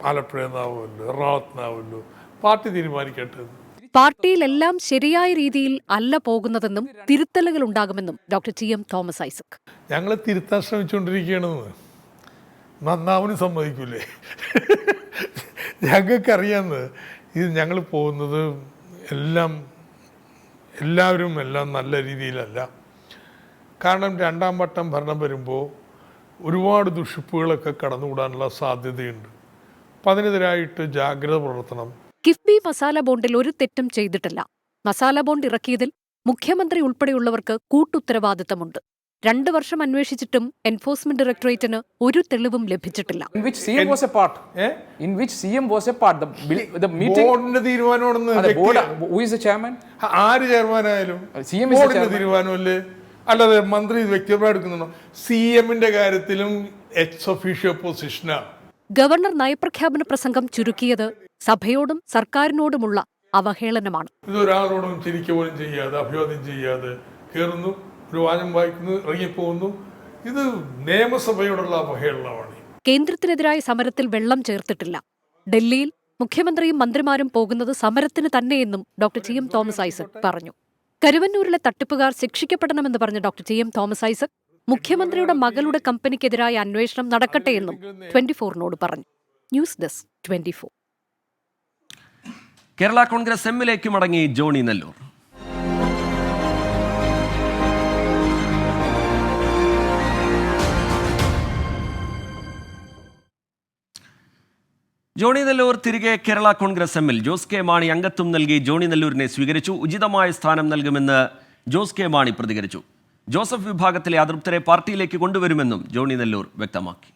ആലപ്പുഴയിൽ നിന്നാവുമല്ലോ, എറണാകുളത്ത് നിന്നാവുമല്ലോ, പാർട്ടി തീരുമാനിക്കട്ടെ. പാർട്ടിയിലെല്ലാം ശരിയായ രീതിയിൽ അല്ല പോകുന്നതെന്നും തിരുത്തലുകൾ ഉണ്ടാകുമെന്നും ഡോക്ടർ TM തോമസ് ഐസക്. ഞങ്ങൾ തിരുത്താൻ ശ്രമിച്ചുകൊണ്ടിരിക്കുകയാണെന്ന് നന്നാവനും സമ്മതിക്കൂലേ? ഞങ്ങൾക്കറിയാമെന്ന് ഇത് ഞങ്ങൾ പോകുന്നത് എല്ലാവരും നല്ല രീതിയിലല്ല. കാരണം 2ാം വട്ടം ഭരണം വരുമ്പോൾ ഒരുപാട് ദുഷിപ്പുകളൊക്കെ കടന്നുകൂടാനുള്ള സാധ്യതയുണ്ട്. അപ്പം അതിനെതിരായിട്ട് ജാഗ്രത പുലർത്തണം. കിഫ്ബി മസാല ബോണ്ടിൽ ഒരു തെറ്റും ചെയ്തിട്ടില്ല. മസാല ബോണ്ട് ഇറക്കിയതിൽ മുഖ്യമന്ത്രി ഉൾപ്പെടെയുള്ളവർക്ക് കൂട്ടുത്തരവാദിത്തമുണ്ട്. 2 വർഷം അന്വേഷിച്ചിട്ടും എൻഫോഴ്സ്മെന്റ് ഡയറക്ടറേറ്റിന് ഒരു തെളിവും ലഭിച്ചിട്ടില്ല. ആര് ചെയർമാനായാലും തീരുമാനമല്ലേ, അല്ലാതെ മന്ത്രി വ്യക്തിപരമായി എടുക്കുന്നുണ്ടോ? CM-ന്റെ കാര്യത്തിലും എക്സ് ഒഫീഷ്യോ പൊസിഷനാണ്. ഗവർണർ നയപ്രഖ്യാപന പ്രസംഗം ചുരുക്കിയത് സഭയോടും സർക്കാരിനോടുമുള്ള അവഹേളനമാണ്. ഇതൊരാളോടും ചിരിക്കുക പോലും ചെയ്യാതെ, അഭിവാദ്യം ചെയ്യാതെ കയറുന്നു, ഒരു വാചകം വായിക്കുന്നു, ഇറങ്ങിപ്പോകുന്നു. ഇത് നിയമസഭയോടുള്ള അവഹേളനമാണ്. കേന്ദ്രത്തിനെതിരായ സമരത്തിൽ വെള്ളം ചേർത്തിട്ടില്ല. ഡൽഹിയിൽ മുഖ്യമന്ത്രിയും മന്ത്രിമാരും പോകുന്നത് സമരത്തിന് തന്നെയെന്നും ഡോക്ടർ TM തോമസ് ഐസക് പറഞ്ഞു. കരുവന്നൂരിലെ തട്ടിപ്പുകാർ ശിക്ഷിക്കപ്പെടണമെന്ന് പറഞ്ഞ ഡോക്ടർ TM തോമസ് ഐസക് മുഖ്യമന്ത്രിയുടെ മകളുടെ കമ്പനിക്കെതിരായ അന്വേഷണം നടക്കട്ടെയെന്നും 24-നോട് പറഞ്ഞു. News desk 24. കേരള കോൺഗ്രസ് എമ്മിലേക്ക് മടങ്ങി ജോണി നെല്ലൂർ. ജോണി നെല്ലൂർ തിരികെ കേരള കോൺഗ്രസ് എമ്മിൽ. ജോസ് കെ മാണി അംഗത്വം നൽകി ജോണി നെല്ലൂരിനെ സ്വീകരിച്ചു. ഉചിതമായ സ്ഥാനം നൽകുമെന്ന് ജോസ് കെ മാണി പ്രതികരിച്ചു. ജോസഫ് വിഭാഗത്തിലെ അതൃപ്തരെ പാർട്ടിയിലേക്ക് കൊണ്ടുവരുമെന്നും ജോണി നെല്ലൂർ വ്യക്തമാക്കി.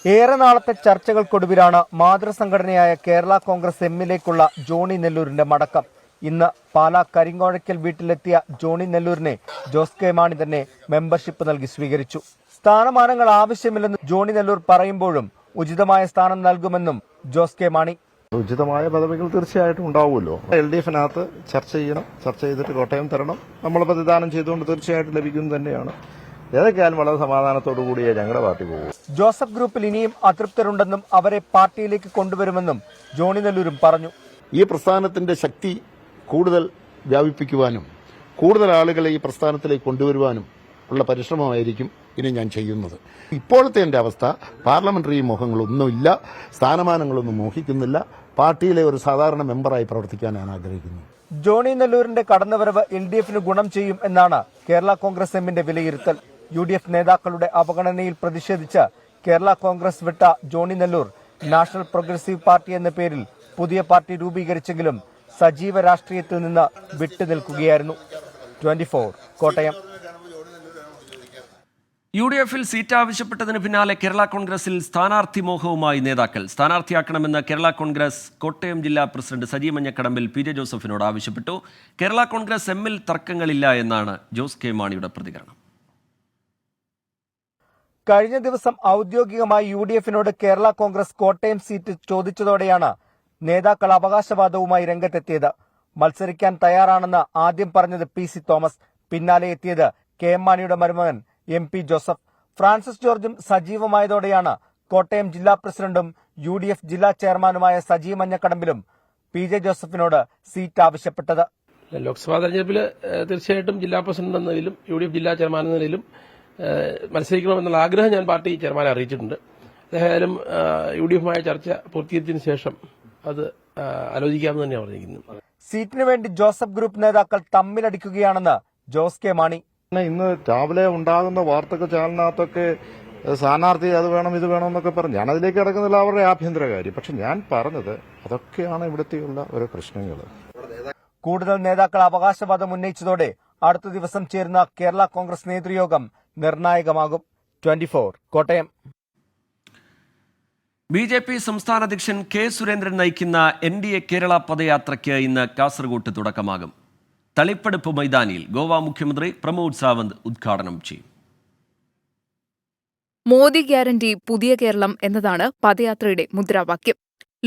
ഏറെ നാളത്തെ ചർച്ചകൾക്കൊടുവിലാണ് മാതൃസംഘടനയായ കേരള കോൺഗ്രസ് എമ്മിലേക്കുള്ള ജോണി നെല്ലൂരിന്റെ മടക്കം. ഇന്ന് പാലാ കരിങ്ങോഴയ്ക്കൽ വീട്ടിലെത്തിയ ജോണി നെല്ലൂരിനെ ജോസ് കെ മാണി തന്നെ മെമ്പർഷിപ്പ് നൽകി സ്വീകരിച്ചു. സ്ഥാനമാനങ്ങൾ ആവശ്യമില്ലെന്ന് ജോണി നെല്ലൂർ പറയുമ്പോഴും ഉചിതമായ സ്ഥാനം നൽകുമെന്നും ജോസ് കെ മാണി. ഉചിതമായ പദവികൾ തീർച്ചയായിട്ടും ഉണ്ടാവുമല്ലോ. LDF-നകത്ത് ചർച്ച ചെയ്യണം, ചർച്ച ചെയ്തിട്ട് കോട്ടയം തരണം. നമ്മൾ പ്രതിദാനം ചെയ്തുകൊണ്ട് തീർച്ചയായിട്ടും ലഭിക്കുന്നത് തന്നെയാണ്. ഏതൊക്കെയാലും വളരെ സമാധാനത്തോടു കൂടിയേ ഞങ്ങളുടെ പാർട്ടി പോകും. ജോസഫ് ഗ്രൂപ്പിൽ ഇനിയും അതൃപ്തരുണ്ടെന്നും അവരെ പാർട്ടിയിലേക്ക് കൊണ്ടുവരുമെന്നും ജോണി നെല്ലൂരും പറഞ്ഞു. ഈ പ്രസ്ഥാനത്തിന്റെ ശക്തി കൂടുതൽ വ്യാപിപ്പിക്കുവാനും കൂടുതൽ ആളുകളെ ഈ പ്രസ്ഥാനത്തിലേക്ക് കൊണ്ടുവരുവാനും ഉള്ള പരിശ്രമമായിരിക്കും ഇനി ഞാൻ ചെയ്യുന്നത്. ഇപ്പോഴത്തെ എൻ്റെ അവസ്ഥ പാർലമെന്ററി മോഹങ്ങളൊന്നുമില്ല, സ്ഥാനമാനങ്ങളൊന്നും മോഹിക്കുന്നില്ല. പാർട്ടിയിലെ ഒരു സാധാരണ മെമ്പറായി പ്രവർത്തിക്കാൻ ഞാൻ ആഗ്രഹിക്കുന്നു. ജോണി നെല്ലൂരിന്റെ കടന്നുവരവ് LDF-ന് ഗുണം ചെയ്യും എന്നാണ് കേരള കോൺഗ്രസ് എമ്മിന്റെ വിലയിരുത്തൽ. UDF നേതാക്കളുടെ അവഗണനയിൽ പ്രതിഷേധിച്ച് കേരള കോൺഗ്രസ് വിട്ട Johnny Nelloor national progressive party എന്ന പേരിൽ പുതിയ പാർട്ടി രൂപീകരിച്ചെങ്കിലും സജീവ രാഷ്ട്രീയത്തിൽ നിന്ന് വിട്ടുനിൽക്കുകയായിരുന്നു. 24 കോട്ടയം. UDF-ൽ സീറ്റ് ആവശ്യപ്പെട്ടതിന് പിന്നാലെ കേരള കോൺഗ്രസിൽ സ്ഥാനാർത്ഥി മോഹവുമായി നേതാക്കൾ. സ്ഥാനാർത്ഥിയാക്കണമെന്ന് കേരള കോൺഗ്രസ് കോട്ടയം ജില്ലാ പ്രസിഡന്റ് സജി മഞ്ഞക്കടമ്പിൽ PJ ജോസഫിനോട് ആവശ്യപ്പെട്ടു. കേരള കോൺഗ്രസ് എമ്മിൽ തർക്കങ്ങളില്ല എന്നാണ് ജോസ് കെ മാണിയുടെ പ്രതികരണം. കഴിഞ്ഞ ദിവസം ഔദ്യോഗികമായി UDF-നോട് കേരള കോൺഗ്രസ് കോട്ടയം സീറ്റ് ചോദിച്ചതോടെയാണ് നേതാക്കൾ അവകാശവാദവുമായി രംഗത്തെത്തിയത്. മത്സരിക്കാൻ തയ്യാറാണെന്ന് ആദ്യം പറഞ്ഞത് PC തോമസ്, പിന്നാലെ എത്തിയത് KM മാണിയുടെ മരുമകൻ MP ജോസഫ്. ഫ്രാൻസിസ് ജോർജും സജീവമായതോടെയാണ് കോട്ടയം ജില്ലാ പ്രസിഡന്റും UDF ജില്ലാ ചെയർമാനുമായ സജി മഞ്ഞക്കടമ്പിലും PJ ജോസഫിനോട് സീറ്റ് ആവശ്യപ്പെട്ടത്. ലോക്സഭാ തെരഞ്ഞെടുപ്പിൽ തീർച്ചയായിട്ടും ജില്ലാ പ്രസിഡന്റ് എന്ന നിലയിലും UDF ജില്ലാ ചെയർമാൻ എന്ന നിലയിലും മത്സരിക്കണമെന്നുള്ള ആഗ്രഹം ഞാൻ പാർട്ടി ചെയർമാനെ അറിയിച്ചിട്ടുണ്ട്. ഏതായാലും UDF-മായി ചർച്ച പൂർത്തീകരിച്ചതിന് ശേഷം അത് ആലോചിക്കാമെന്ന് തന്നെയാണ് പറഞ്ഞിരിക്കുന്നത്. സീറ്റിനു വേണ്ടി ജോസഫ് ഗ്രൂപ്പ് നേതാക്കൾ തമ്മിലടിക്കുകയാണെന്ന് ജോസ് കെ മാണി. ഇന്ന് രാവിലെ ഉണ്ടാകുന്ന വാർത്തകൾ ചാനലിനകത്തൊക്കെ സ്ഥാനാർത്ഥി അത് വേണം ഇത് വേണം എന്നൊക്കെ പറഞ്ഞു. ഞാൻ അതിലേക്ക് കിടക്കുന്നില്ല, അവരുടെ ആഭ്യന്തര കാര്യം. പക്ഷെ ഞാൻ പറഞ്ഞത് അതൊക്കെയാണ് ഇവിടുത്തെയുള്ള ഓരോ പ്രശ്നങ്ങൾ. കൂടുതൽ നേതാക്കൾ അവകാശവാദം ഉന്നയിച്ചതോടെ അടുത്ത ദിവസം ചേരുന്ന കേരള കോൺഗ്രസ് നേതൃയോഗം നിർണായകമാകും. 24 കോട്ടയം. BJP സംസ്ഥാന അധ്യക്ഷൻ K സുരേന്ദ്രൻ നയിക്കുന്ന NDA കേരള പദയാത്രയ്ക്ക് ഇന്ന് കാസർഗോട്ട് തുടക്കമാകും. തളിപ്പടുപ്പ് മൈതാനിയിൽ ഗോവ മുഖ്യമന്ത്രി പ്രമോദ് സാവന്ത് ഉദ്ഘാടനം ചെയ്യും. മോദി ഗ്യാരണ്ടി പുതിയ കേരളം എന്നതാണ് പദയാത്രയുടെ മുദ്രാവാക്യം.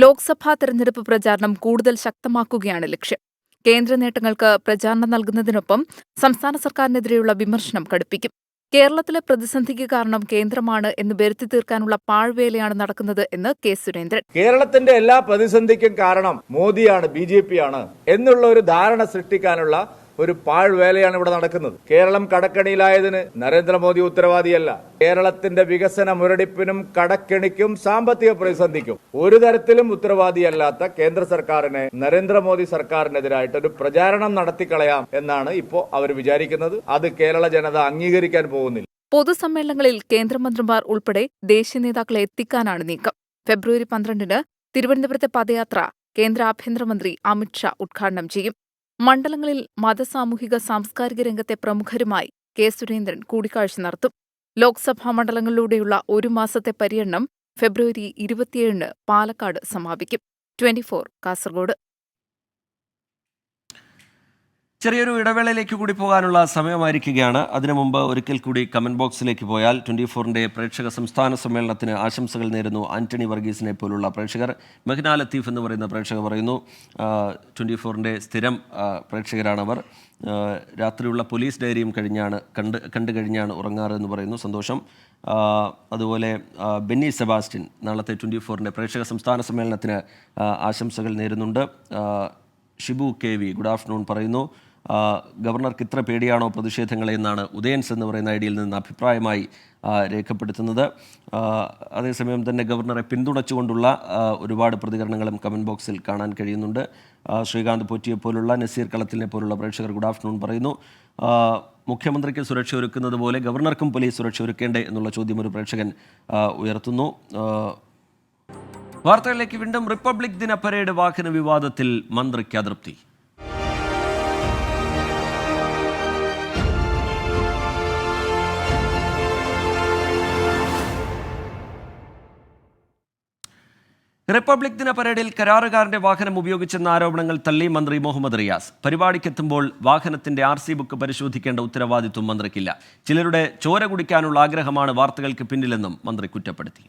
ലോക്സഭാ തെരഞ്ഞെടുപ്പ് പ്രചാരണം കൂടുതൽ ശക്തമാക്കുകയാണ് ലക്ഷ്യം. കേന്ദ്ര നേട്ടങ്ങൾക്ക് പ്രചാരണം നൽകുന്നതിനൊപ്പം സംസ്ഥാന സർക്കാരിനെതിരെയുള്ള വിമർശനം കടുപ്പിക്കും. കേരളത്തിലെ പ്രതിസന്ധിക്ക് കാരണം കേന്ദ്രമാണ് എന്ന് വരുത്തി തീർക്കാനുള്ള പാഴ്വേലയാണ് നടക്കുന്നത് എന്ന് K സുരേന്ദ്രൻ. കേരളത്തിന്റെ എല്ലാ പ്രതിസന്ധിക്കും കാരണം മോദിയാണ്, BJP ആണ് എന്നുള്ള ഒരു ധാരണ സൃഷ്ടിക്കാനുള്ള ഒരു പാഴ്വേലയാണ് ഇവിടെ നടക്കുന്നത്. കേരളം കടക്കണിയിലായതിന് നരേന്ദ്രമോദി ഉത്തരവാദിയല്ല. കേരളത്തിന്റെ വികസന മുരടിപ്പിനും കടക്കെണിക്കും സാമ്പത്തിക പ്രതിസന്ധിക്കും ഒരു തരത്തിലും ഉത്തരവാദിയല്ലാത്ത കേന്ദ്ര സർക്കാരിനെ നരേന്ദ്രമോദി സർക്കാരിനെതിരായിട്ട് ഒരു പ്രചാരണം നടത്തിക്കളയാം എന്നാണ് ഇപ്പോൾ അവർ വിചാരിക്കുന്നത്. അത് കേരള ജനത അംഗീകരിക്കാൻ പോകുന്നില്ല. പൊതുസമ്മേളനങ്ങളിൽ കേന്ദ്രമന്ത്രിമാർ ഉൾപ്പെടെ ദേശീയ നേതാക്കളെ എത്തിക്കാനാണ് നീക്കം. ഫെബ്രുവരി 12-ന് തിരുവനന്തപുരത്തെ പദയാത്ര കേന്ദ്ര ആഭ്യന്തരമന്ത്രി അമിത്ഷാ ഉദ്ഘാടനം ചെയ്യും. മണ്ഡലങ്ങളിൽ മതസാമൂഹിക സാംസ്കാരിക രംഗത്തെ പ്രമുഖരുമായി K സുരേന്ദ്രൻ കൂടിക്കാഴ്ച നടത്തും. ലോക്സഭാ മണ്ഡലങ്ങളിലൂടെയുള്ള ഒരു മാസത്തെ പര്യടനം ഫെബ്രുവരി 27-ന് പാലക്കാട് സമാപിക്കും. 24 കാസർഗോഡ്. ചെറിയൊരു ഇടവേളയിലേക്ക് കൂടി പോകാനുള്ള സമയമായിരിക്കുകയാണ്. അതിനു മുമ്പ് ഒരിക്കൽ കൂടി കമന്റ് ബോക്സിലേക്ക് പോയാൽ 24-ന്റെ പ്രേക്ഷക സംസ്ഥാന സമ്മേളനത്തിന് ആശംസകൾ നേരുന്നു ആന്റണി വർഗീസിനെ പോലുള്ള പ്രേക്ഷകർ. മെഹ്ന ലത്തീഫ് എന്ന് പറയുന്ന പ്രേക്ഷകർ പറയുന്നു 24-ന്റെ സ്ഥിരം പ്രേക്ഷകരാണവർ. രാത്രിയുള്ള പോലീസ് ഡയറിയും കണ്ടു കഴിഞ്ഞാണ് ഉറങ്ങാറ് എന്ന് പറയുന്നു. സന്തോഷം. അതുപോലെ ബെന്നി സെബാസ്റ്റ്യൻ നാളത്തെ 24-ന്റെ പ്രേക്ഷക സംസ്ഥാന സമ്മേളനത്തിന് ആശംസകൾ നേരുന്നുണ്ട്. ഷിബു KV ഗുഡ് ആഫ്റ്റർനൂൺ പറയുന്നു. ഗവർണർക്ക് ഇത്ര പേടിയാണോ പ്രതിഷേധങ്ങളെ എന്നാണ് ഉദയൻസ് എന്ന് പറയുന്ന ഐഡിയിൽ നിന്ന് അഭിപ്രായമായി രേഖപ്പെടുത്തുന്നത്. അതേസമയം തന്നെ ഗവർണറെ പിന്തുണച്ചുകൊണ്ടുള്ള ഒരുപാട് പ്രതികരണങ്ങളും കമൻറ്റ് ബോക്സിൽ കാണാൻ കഴിയുന്നുണ്ട്. ശ്രീകാന്ത് പോറ്റിയെ പോലുള്ള നസീർ കളത്തിലിനെ പോലുള്ള പ്രേക്ഷകർ ഗുഡ് ആഫ്റ്റർനൂൺ പറയുന്നു. മുഖ്യമന്ത്രിക്ക് സുരക്ഷ ഒരുക്കുന്നത് പോലെ ഗവർണർക്കും പോലീസ് സുരക്ഷ ഒരുക്കേണ്ടേ എന്നുള്ള ചോദ്യം ഒരു പ്രേക്ഷകൻ ഉയർത്തുന്നു. വാർത്തകളിലേക്ക് വീണ്ടും. റിപ്പബ്ലിക് ദിന പരേഡ് വാഹന വിവാദത്തിൽ മന്ത്രിക്ക് അതൃപ്തി. റിപ്പബ്ലിക് ദിന പരേഡിൽ കരാറുകാരന്റെ വാഹനം ഉപയോഗിച്ചെന്ന ആരോപണങ്ങൾ തള്ളി മന്ത്രി മുഹമ്മദ് റിയാസ്. പരിപാടിക്കെത്തുമ്പോൾ വാഹനത്തിന്റെ RC ബുക്ക് പരിശോധിക്കേണ്ട ഉത്തരവാദിത്വം മന്ത്രിക്കില്ല. ചിലരുടെ ചോര കുടിക്കാനുള്ള ആഗ്രഹമാണ് വാർത്തകൾക്ക് പിന്നിലെന്നും മന്ത്രി കുറ്റപ്പെടുത്തി.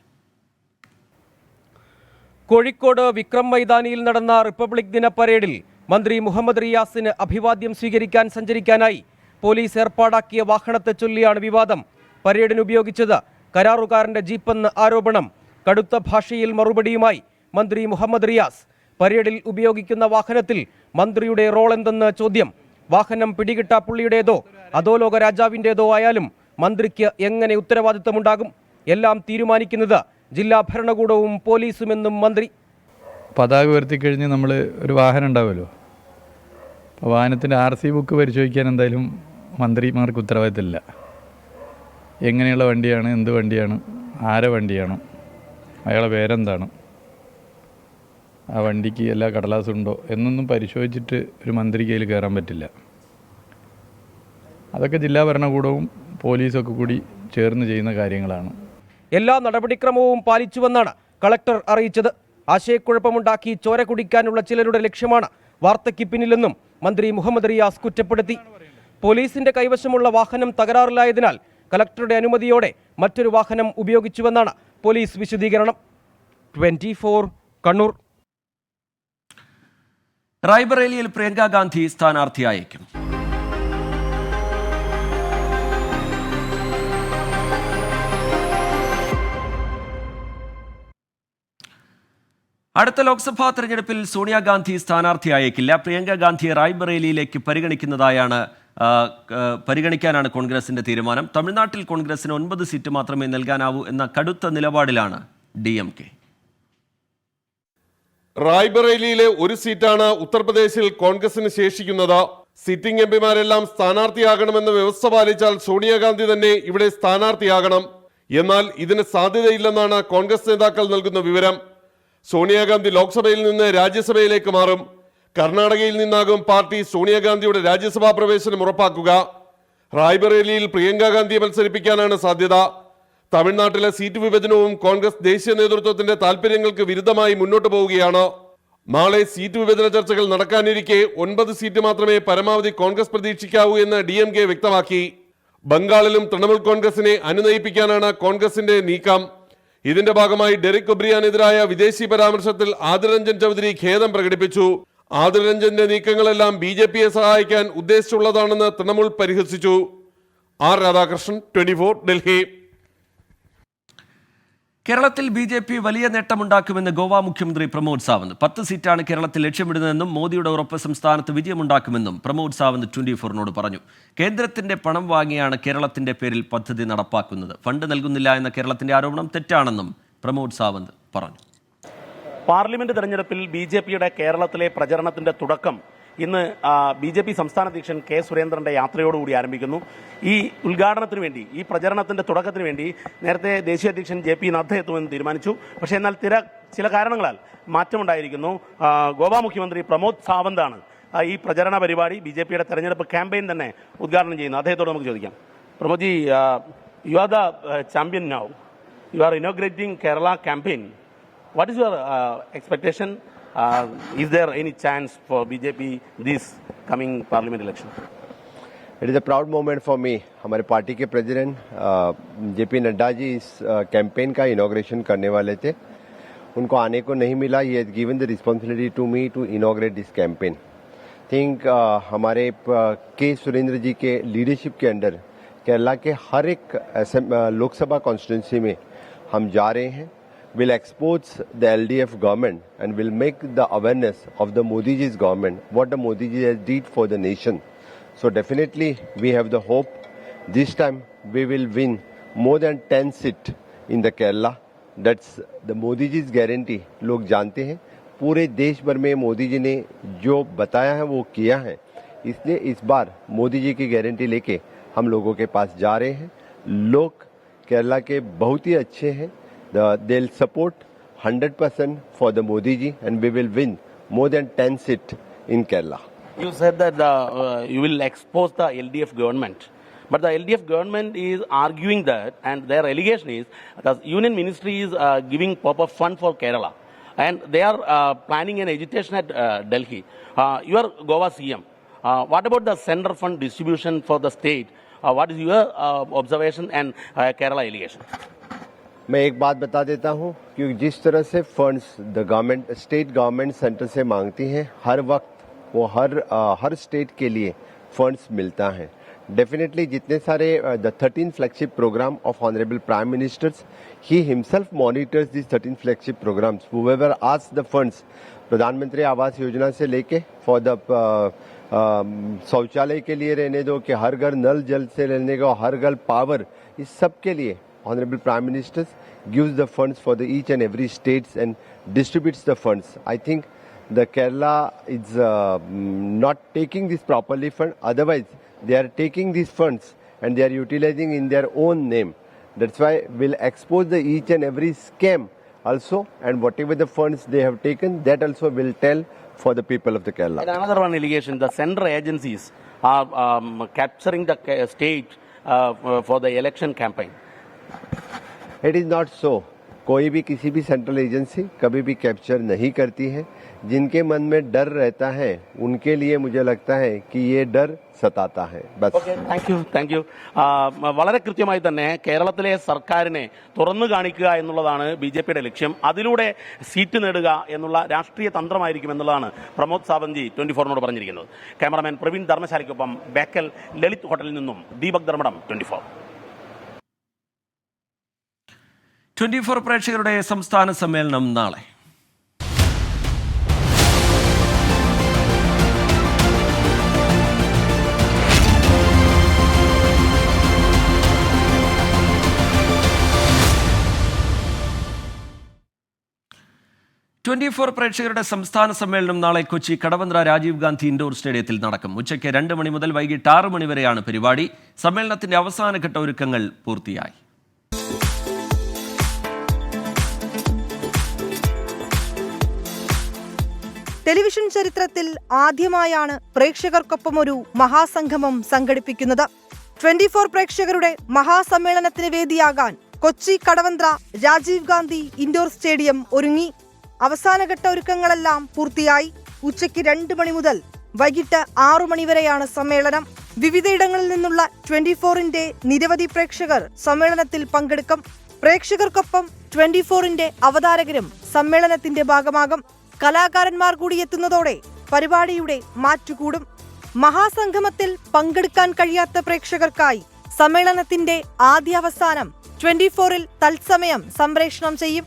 കോഴിക്കോട് വിക്രം മൈതാനിയിൽ നടന്ന റിപ്പബ്ലിക് ദിന പരേഡിൽ മന്ത്രി മുഹമ്മദ് റിയാസിന് അഭിവാദ്യം സ്വീകരിക്കാൻ സഞ്ചരിക്കാനായി പോലീസ് ഏർപ്പാടാക്കിയ വാഹനത്തെ ചൊല്ലിയാണ് വിവാദം. പരേഡിന് ഉപയോഗിച്ചത് കരാറുകാരന്റെ ജീപ്പെന്ന് ആരോപണം. കടുത്ത ഭാഷയിൽ മറുപടിയുമായി മന്ത്രി മുഹമ്മദ് റിയാസ്. പരേഡിൽ ഉപയോഗിക്കുന്ന വാഹനത്തിൽ മന്ത്രിയുടെ റോൾ എന്തെന്ന് ചോദ്യം. വാഹനം പിടികിട്ട പുള്ളിയുടേതോ അധോലോക രാജാവിൻ്റെതോ ആയാലും മന്ത്രിക്ക് എങ്ങനെ ഉത്തരവാദിത്തമുണ്ടാകും? എല്ലാം തീരുമാനിക്കുന്നത് ജില്ലാ ഭരണകൂടവും പോലീസുമെന്നും മന്ത്രി. പതാക ഉയർത്തിക്കഴിഞ്ഞ് നമ്മൾ ഒരു വാഹനം ഉണ്ടാവുമല്ലോ, അപ്പോൾ വാഹനത്തിൻ്റെ RC ബുക്ക് പരിശോധിക്കാൻ എന്തായാലും മന്ത്രിമാർക്ക് ഉത്തരവാദിത്തമില്ല. എങ്ങനെയുള്ള വണ്ടിയാണ്, എന്ത് വണ്ടിയാണ്, ആരെ വണ്ടിയാണ്, അയാളെ പേരെന്താണ്, ആ വണ്ടിക്ക് എല്ലാ കടലാസും ഉണ്ടോ എന്നൊന്നും പരിശോധിച്ചിട്ട് ഒരു മന്ത്രിക്ക് അതിൽ കയറാൻ പറ്റില്ല. അതൊക്കെ ജില്ലാ ഭരണകൂടവും പോലീസൊക്കെ കൂടി ചേർന്ന് ചെയ്യുന്ന കാര്യങ്ങളാണ്. എല്ലാ നടപടിക്രമവും പാലിച്ചുവെന്നാണ് കളക്ടർ അറിയിച്ചത്. ആശയക്കുഴപ്പമുണ്ടാക്കി ചോര കുടിക്കാനുള്ള ചിലരുടെ ലക്ഷ്യമാണ് വാർത്തയ്ക്ക് പിന്നിലെന്നും മന്ത്രി മുഹമ്മദ് റിയാസ് കുറ്റപ്പെടുത്തി. പോലീസിന്റെ കൈവശമുള്ള വാഹനം തകരാറിലായതിനാൽ കളക്ടറുടെ അനുമതിയോടെ മറ്റൊരു വാഹനം ഉപയോഗിച്ചുവെന്നാണ് പോലീസ് വിശദീകരണം. 24 കണ്ണൂർ. റായ്ബറേലിയിൽ പ്രിയങ്ക ഗാന്ധി സ്ഥാനാർത്ഥിയായേക്കും. അടുത്ത ലോക്സഭാ തെരഞ്ഞെടുപ്പിൽ സോണിയാഗാന്ധി സ്ഥാനാർത്ഥിയായേക്കില്ല. പ്രിയങ്ക ഗാന്ധിയെ റായ്ബറേലിയിലേക്ക് പരിഗണിക്കാനാണ് കോൺഗ്രസിന്റെ തീരുമാനം. തമിഴ്നാട്ടിൽ കോൺഗ്രസിന് 9 സീറ്റ് മാത്രമേ നൽകാനാവൂ എന്ന കടുത്ത നിലപാടിലാണ് DMK. റായ്ബറേലിയിലെ ഒരു സീറ്റാണ് ഉത്തർപ്രദേശിൽ കോൺഗ്രസിന് ശേഷിക്കുന്നത്. സിറ്റിംഗ് എംപിമാരെല്ലാം സ്ഥാനാർത്ഥിയാകണമെന്ന വ്യവസ്ഥ പാലിച്ചാൽ സോണിയാഗാന്ധി തന്നെ ഇവിടെ സ്ഥാനാർത്ഥിയാകണം. എന്നാൽ ഇതിന് സാധ്യതയില്ലെന്നാണ് കോൺഗ്രസ് നേതാക്കൾ നൽകുന്ന വിവരം. സോണിയാഗാന്ധി ലോക്സഭയിൽ നിന്ന് രാജ്യസഭയിലേക്ക് മാറും. കർണാടകയിൽ നിന്നാകും പാർട്ടി സോണിയാഗാന്ധിയുടെ രാജ്യസഭാ പ്രവേശനം ഉറപ്പാക്കുക. റായ്ബറേലിയിൽ പ്രിയങ്ക ഗാന്ധിയെ മത്സരിപ്പിക്കാനാണ് സാധ്യത. തമിഴ്നാട്ടിലെ സീറ്റ് വിഭജനവും കോൺഗ്രസ് ദേശീയ നേതൃത്വത്തിന്റെ താൽപര്യങ്ങൾക്ക് വിരുദ്ധമായി മുന്നോട്ട് പോവുകയാണ്. നാളെ സീറ്റ് വിഭജന ചർച്ചകൾ നടക്കാനിരിക്കെ 9 സീറ്റ് മാത്രമേ പരമാവധി കോൺഗ്രസ് പ്രതീക്ഷിക്കാവൂ എന്ന് DMK വ്യക്തമാക്കി. ബംഗാളിലും തൃണമൂൽ കോൺഗ്രസിനെ അനുനയിപ്പിക്കാനാണ് കോൺഗ്രസിന്റെ നീക്കം. ഇതിന്റെ ഭാഗമായി ഡെറിക് ഒബ്രിയാനെതിരായ വിദേശി പരാമർശത്തിൽ ആദിർ രഞ്ജൻ ചൗധരി ഖേദം പ്രകടിപ്പിച്ചു. ആദിർ രഞ്ജന്റെ നീക്കങ്ങളെല്ലാം BJPയെ സഹായിക്കാൻ ഉദ്ദേശിച്ചുള്ളതാണെന്ന് തൃണമൂൽ പരിഹസിച്ചു. R രാധാകൃഷ്ണൻ, 24, ഡൽഹി. കേരളത്തിൽ BJP വലിയ നേട്ടമുണ്ടാക്കുമെന്ന് ഗോവ മുഖ്യമന്ത്രി പ്രമോദ് സാവന്ത്. 10 സീറ്റാണ് കേരളത്തിൽ ലക്ഷ്യമിടുന്നതെന്നും മോദിയുടെ ഉറപ്പ് സംസ്ഥാനത്ത് വിജയമുണ്ടാക്കുമെന്നും പ്രമോദ് സാവന്ത് 24നോട് പറഞ്ഞു. കേന്ദ്രത്തിന്റെ പണം വാങ്ങിയാണ് കേരളത്തിന്റെ പേരിൽ പദ്ധതി നടപ്പാക്കുന്നത്. ഫണ്ട് നൽകുന്നില്ല എന്ന കേരളത്തിന്റെ ആരോപണം തെറ്റാണെന്നും പ്രമോദ് സാവന്ത് പറഞ്ഞു. പാർലമെന്റ് തെരഞ്ഞെടുപ്പിൽ BJPയുടെ കേരളത്തിലെ പ്രചരണത്തിന്റെ തുടക്കം ഇന്ന് BJP സംസ്ഥാന അധ്യക്ഷൻ K. സുരേന്ദ്രന്റെ യാത്രയോടുകൂടി ആരംഭിക്കുന്നു. ഈ ഉദ്ഘാടനത്തിന് വേണ്ടി, ഈ പ്രചരണത്തിന്റെ തുടക്കത്തിന് വേണ്ടി നേരത്തെ ദേശീയ അധ്യക്ഷൻ JP നദ്ദ എത്തുമെന്ന് തീരുമാനിച്ചു. പക്ഷേ എന്നാൽ ചില കാരണങ്ങളാൽ മാറ്റമുണ്ടായിരിക്കുന്നു. ഗോവ മുഖ്യമന്ത്രി പ്രമോദ് സാവന്താണ് ഈ പ്രചരണ പരിപാടി, BJPയുടെ തെരഞ്ഞെടുപ്പ് ക്യാമ്പയിൻ തന്നെ ഉദ്ഘാടനം ചെയ്യുന്നു. അദ്ദേഹത്തോട് നമുക്ക് ചോദിക്കാം. Pramod ji, you are the champion now. You are inaugurating Kerala campaign. What is your expectation? Is there any chance for BJP this coming parliament election? It is a proud moment for me. हमारे party के president JP Nadda ji इस campaign का inauguration करने वाले थे. उनको आने को नहीं मिला. He has given the responsibility to me to inaugurate this campaign. Think हमारे K. सुरेंद्र जी के लीडरशिप के अंडर केरला के हर एक लोकसभा कॉन्स्टिट्यूंसी में हम जा रहे हैं. Will expose the LDF government and will make the awareness of the Modi ji's government, what the Modi ji has did for the nation. So definitely we have the hope. This time we will win more than 10 seats in the Kerala. That's the Modi ji's guarantee. लोग जानते हैं पूरे देश भर में मोदी जी ने जो बताया है वो किया है. इसलिए इस बार मोदी जी की गारंटी लेके हम लोगों के पास जा रहे हैं. लोग केरला के बहुत ही अच्छे हैं. They'll support 100% for the Modi ji and we will win more than 10 seats in Kerala. You said that you will expose the LDF government. But the LDF government is arguing that, and their allegation is that the Union Ministry is giving proper fund for Kerala. and they are planning an agitation at Delhi. You are Goa CM. What about the center fund distribution for the state? What is your observation and Kerala allegation? मैं एक बात बता देता हूं कि जिस तरह से funds the government state government centre से मांगती हैं हर वक्त वो हर स्टेट के लिए फंड्स मिलता है. डेफिनेटली जितने सारे the 13 flagship program of honourable prime ministers ही himself monitors this 13 flagship programs. Whoever asks the funds Pradhan Mantri Awas योजना से लेके फॉर द शौचालय के लिए रहने दो कि हर घर नल जल से लेने को हर घर पावर, इस सब के लिए Honorable Prime Minister gives the funds for the each and every states and distributes the funds. I think the Kerala is not taking this properly fund. Otherwise, they are taking these funds and they are utilizing in their own name. That's why we'll expose the each and every scam also, and whatever the funds they have taken, that also will tell for the people of the Kerala. And another one allegation: the central agencies are capturing the state for the election campaign. It is not so. कोई भी किसी भी central agency कभी भी capture नहीं करती है. जिनके मन में डर रहता है उनके लिए मुझे लगता है कि ये डर സത്താത്ത ഹൈ. Thank you. വളരെ കൃത്യമായി തന്നെ കേരളത്തിലെ സർക്കാരിനെ തുറന്നു കാണിക്കുക എന്നുള്ളതാണ് BJPയുടെ ലക്ഷ്യം. അതിലൂടെ സീറ്റ് നേടുക എന്നുള്ള രാഷ്ട്രീയ തന്ത്രമായിരിക്കും എന്നുള്ളതാണ് പ്രമോദ് സാവന്തി 24നോട് പറഞ്ഞിരിക്കുന്നത്. ക്യാമറാമാൻ പ്രവീൺ ധർമ്മശാലയ്ക്കൊപ്പം ബേക്കൽ ലളിത് ഹോട്ടലിൽ നിന്നും ദീപക് ധർമ്മടം 24. 24 പ്രേക്ഷകരുടെ സംസ്ഥാന സമ്മേളനം നാളെ. പ്രേക്ഷകരുടെ സംസ്ഥാന സമ്മേളനം നാളെ കൊച്ചി കടവന്ത്ര രാജീവ് ഗാന്ധി ഇൻഡോർ സ്റ്റേഡിയത്തിൽ നടക്കും. ഉച്ചയ്ക്ക് 2 മണി മുതൽ വൈകിട്ട് 6 മണി വരെയാണ് പരിപാടി. സമ്മേളനത്തിന്റെ അവസാനഘട്ട ഒരുക്കങ്ങൾ പൂർത്തിയായി. ടെലിവിഷൻ ചരിത്രത്തിൽ ആദ്യമായാണ് പ്രേക്ഷകർക്കൊപ്പം ഒരു മഹാസംഗമം സംഘടിപ്പിക്കുന്നത്. 24 പ്രേക്ഷകരുടെ മഹാസമ്മേളനത്തിന് വേദിയാകാൻ കൊച്ചി കടവന്ത്ര രാജീവ് ഗാന്ധി ഇൻഡോർ സ്റ്റേഡിയം ഒരുങ്ങി. അവസാനഘട്ട ഒരുക്കങ്ങളെല്ലാം പൂർത്തിയായി. ഉച്ചയ്ക്ക് 2 മണി മുതൽ വൈകിട്ട് 6 മണി വരെയാണ് സമ്മേളനം. വിവിധയിടങ്ങളിൽ നിന്നുള്ള 24ന്റെ നിരവധി പ്രേക്ഷകർ സമ്മേളനത്തിൽ പങ്കെടുക്കും. പ്രേക്ഷകർക്കൊപ്പം 24ന്റെ അവതാരകരും സമ്മേളനത്തിന്റെ ഭാഗമാകും. കലാകാരന്മാർ കൂടി എത്തുന്നതോടെ പരിപാടിയുടെ മാറ്റുകൂടും. മഹാസംഗമത്തിൽ പങ്കെടുക്കാൻ കഴിയാത്ത പ്രേക്ഷകർക്കായി സമ്മേളനത്തിന്റെ ആദ്യാവസാനം 24ൽ തത്സമയം സംപ്രേഷണം ചെയ്യും.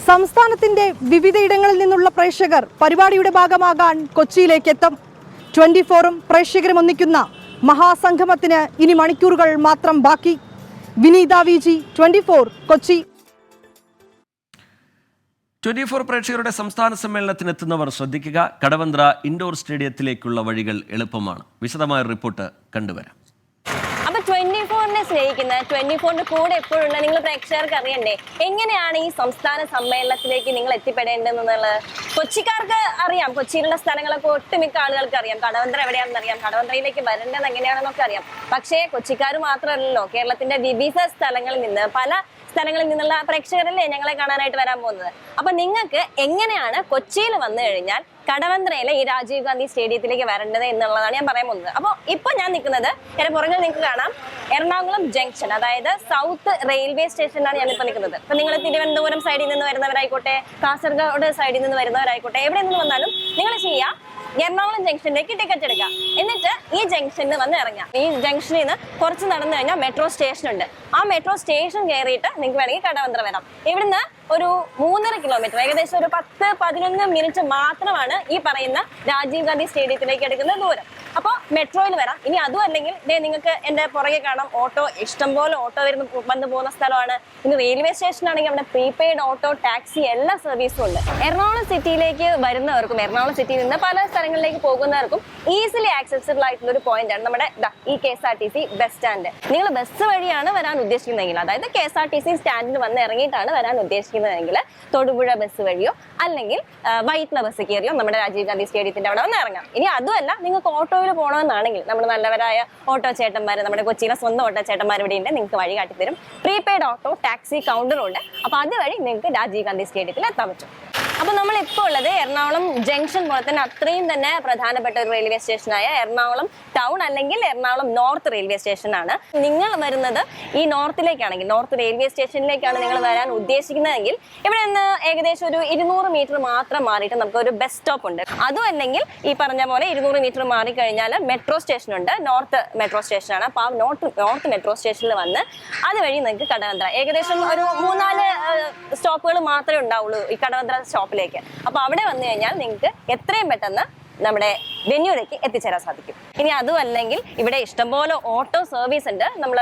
സംസ്ഥാനത്തിന്റെ വിവിധയിടങ്ങളിൽ നിന്നുള്ള പ്രേക്ഷകർ പരിപാടിയുടെ ഭാഗമാകാൻ കൊച്ചിയിലേക്ക് എത്തും. 24ഉം പ്രേക്ഷകരും ഒന്നിക്കുന്ന മഹാസംഗമത്തിന് ഇനി മണിക്കൂറുകൾ മാത്രം ബാക്കി. വിനീത VG 24 കൊച്ചി. 24 പ്രേക്ഷകരുടെ സംസ്ഥാന സമ്മേളനത്തിനെത്തുന്നവർ ശ്രദ്ധിക്കുക. കടവന്ത്ര ഇൻഡോർ സ്റ്റേഡിയത്തിലേക്കുള്ള വഴികൾ എളുപ്പമാണ്. വിശദമായ റിപ്പോർട്ട് കണ്ടുവരാം. അപ്പൊ 24നെ സ്നേഹിക്കുന്ന 24ന്റെ കൂടെ എപ്പോഴുള്ള നിങ്ങൾ പ്രേക്ഷകർക്ക് അറിയണ്ടേ എങ്ങനെയാണ് ഈ സംസ്ഥാന സമ്മേളനത്തിലേക്ക് നിങ്ങൾ എത്തിപ്പെടേണ്ടതെന്നുള്ളത്? കൊച്ചിക്കാർക്ക് അറിയാം, കൊച്ചിയിലുള്ള സ്ഥലങ്ങളൊക്കെ ഒട്ടുമിക്ക ആളുകൾക്ക് അറിയാം. കടവന്ത്ര എവിടെയാണെന്ന് അറിയാം, കടവന്ത്രയിലേക്ക് വരേണ്ടത് എങ്ങനെയാണെന്നൊക്കെ അറിയാം. പക്ഷേ കൊച്ചിക്കാർ മാത്രമല്ലല്ലോ, കേരളത്തിന്റെ വിവിധ സ്ഥലങ്ങളിൽ നിന്ന് പല സ്ഥലങ്ങളിൽ നിന്നുള്ള പ്രേക്ഷകരല്ലേ ഞങ്ങളെ കാണാനായിട്ട് വരാൻ പോകുന്നത്. അപ്പൊ നിങ്ങൾക്ക് എങ്ങനെയാണ് കൊച്ചിയിൽ വന്നു കഴിഞ്ഞാൽ കടവന്ത്രയിലെ ഈ രാജീവ് ഗാന്ധി സ്റ്റേഡിയത്തിലേക്ക് വരേണ്ടത് എന്നുള്ളതാണ് ഞാൻ പറയാൻ പോകുന്നത്. അപ്പോൾ ഇപ്പൊ ഞാൻ നിൽക്കുന്നത് എന്റെ പുറകിൽ നിങ്ങൾക്ക് കാണാം എറണാകുളം ജംഗ്ഷൻ, അതായത് സൗത്ത് റെയിൽവേ സ്റ്റേഷനിലാണ് ഞാനിപ്പോൾ നിൽക്കുന്നത്. ഇപ്പൊ നിങ്ങൾ തിരുവനന്തപുരം സൈഡിൽ നിന്ന് വരുന്നവരായിക്കോട്ടെ, കാസർഗോഡ് സൈഡിൽ നിന്ന് വരുന്നവരായിക്കോട്ടെ, എവിടെ നിന്ന് വന്നാലും നിങ്ങൾ ചെയ്യാം എറണാകുളം ജംഗ്ഷനിലേക്ക് ടിക്കറ്റ് എടുക്കാം. എന്നിട്ട് ഈ ജംഗ്ഷനിൽ വന്ന് ഇറങ്ങാം. ഈ ജംഗ്ഷനിൽ നിന്ന് കുറച്ച് നടന്നു കഴിഞ്ഞാൽ മെട്രോ സ്റ്റേഷൻ ഉണ്ട്. ആ മെട്രോ സ്റ്റേഷൻ കയറിയിട്ട് നിങ്ങൾക്ക് വേണമെങ്കിൽ കടവന്ത്ര വരാം. ഇവിടുന്ന് ഒരു 3.5 കിലോമീറ്റർ, ഏകദേശം ഒരു 10-11 മിനിറ്റ് മാത്രമാണ് ഈ പറയുന്ന രാജീവ് ഗാന്ധി സ്റ്റേഡിയത്തിലേക്ക് എടുക്കുന്ന ദൂരം. അപ്പോൾ മെട്രോയിൽ വരാം. ഇനി അതും അല്ലെങ്കിൽ നിങ്ങൾക്ക് എന്റെ പുറകെ കാണാം ഓട്ടോ, ഇഷ്ടംപോലെ ഓട്ടോ വന്നു പോകുന്ന സ്ഥലമാണ്. ഇനി റെയിൽവേ സ്റ്റേഷൻ ആണെങ്കിൽ അവിടെ പ്രീപെയ്ഡ് ഓട്ടോ, ടാക്സി എല്ലാ സർവീസും ഉണ്ട്. എറണാകുളം സിറ്റിയിലേക്ക് വരുന്നവർക്കും എറണാകുളം സിറ്റിയിൽ നിന്ന് പല സ്ഥലങ്ങളിലേക്ക് പോകുന്നവർക്കും ഈസിലി ആക്സസിബിൾ ആയിട്ടുള്ള ഒരു പോയിന്റ് ആണ് നമ്മുടെ ഈ KSRTC ബസ് സ്റ്റാൻഡ്. നിങ്ങൾ ബസ് വഴിയാണ് വരാൻ ഉദ്ദേശിക്കുന്നതെങ്കിൽ, അതായത് KSRTC സ്റ്റാൻഡിൽ വന്ന് ഇറങ്ങിയിട്ടാണ് വരാൻ ഉദ്ദേശിക്കുന്നതെങ്കിൽ തൊടുപുഴ ബസ് വഴിയോ അല്ലെങ്കിൽ വൈറ്റ്ല ബസ് കയറിയോ നമ്മുടെ രാജീവ് ഗാന്ധി സ്റ്റേഡിയത്തിന്റെ അവിടെ വന്ന് ഇറങ്ങാം. ഇനി അതുമല്ല നിങ്ങൾക്ക് ഓട്ടോയിൽ പോകണമെന്നാണെങ്കിൽ നമ്മുടെ നല്ലവരായ ഓട്ടോ ചേട്ടന്മാർ, നമ്മുടെ കൊച്ചിയിലെ സ്വന്തം ഓട്ടോ ചേട്ടന്മാർ ഇവിടെ ഉണ്ട്, നിങ്ങൾക്ക് വഴി കാട്ടിത്തരും. പ്രീപെയ്ഡ് ഓട്ടോ, ടാക്സി കൗണ്ടറുണ്ട്. അപ്പൊ അതുവഴി നിങ്ങൾക്ക് രാജീവ് ഗാന്ധി സ്റ്റേഡിയത്തിൽ എത്താൻ പറ്റും. അപ്പൊ നമ്മൾ ഇപ്പോൾ ഉള്ളത് എറണാകുളം ജംഗ്ഷൻ പോലെ തന്നെ അത്രയും തന്നെ പ്രധാനപ്പെട്ട ഒരു റെയിൽവേ സ്റ്റേഷനായ എറണാകുളം ടൗൺ അല്ലെങ്കിൽ എറണാകുളം നോർത്ത് റെയിൽവേ സ്റ്റേഷനാണ്. നിങ്ങൾ വരുന്നത് ഈ നോർത്തിലേക്കാണെങ്കിൽ, നോർത്ത് റെയിൽവേ സ്റ്റേഷനിലേക്കാണ് നിങ്ങൾ വരാൻ ഉദ്ദേശിക്കുന്നതെങ്കിൽ ഇവിടെ നിന്ന് ഏകദേശം ഒരു 200 മീറ്റർ മാത്രം മാറിയിട്ട് നമുക്ക് ഒരു ബസ് സ്റ്റോപ്പ് ഉണ്ട്. അതും അല്ലെങ്കിൽ ഈ പറഞ്ഞ പോലെ 200 മീറ്റർ മാറി കഴിഞ്ഞാൽ മെട്രോ സ്റ്റേഷൻ ഉണ്ട്. നോർത്ത് മെട്രോ സ്റ്റേഷനാണ്. അപ്പോൾ ആ നോർത്ത് മെട്രോ സ്റ്റേഷനിൽ വന്ന് അതുവഴി നിങ്ങൾക്ക് കടവന്ത്ര ഏകദേശം ഒരു 3-4 സ്റ്റോപ്പുകൾ മാത്രമേ ഉണ്ടാവുള്ളൂ ഈ കടവന്ത്ര സ്റ്റോപ്പിലേക്ക്. അപ്പൊ അവിടെ വന്നു കഴിഞ്ഞാൽ നിങ്ങൾക്ക് എത്രയും പെട്ടെന്ന് നമ്മുടെ വെന്യൂലേക്ക് എത്തിച്ചേരാൻ സാധിക്കും. ഇനി അതും അല്ലെങ്കിൽ ഇവിടെ ഇഷ്ടംപോലെ ഓട്ടോ സർവീസ് ഉണ്ട്. നമ്മൾ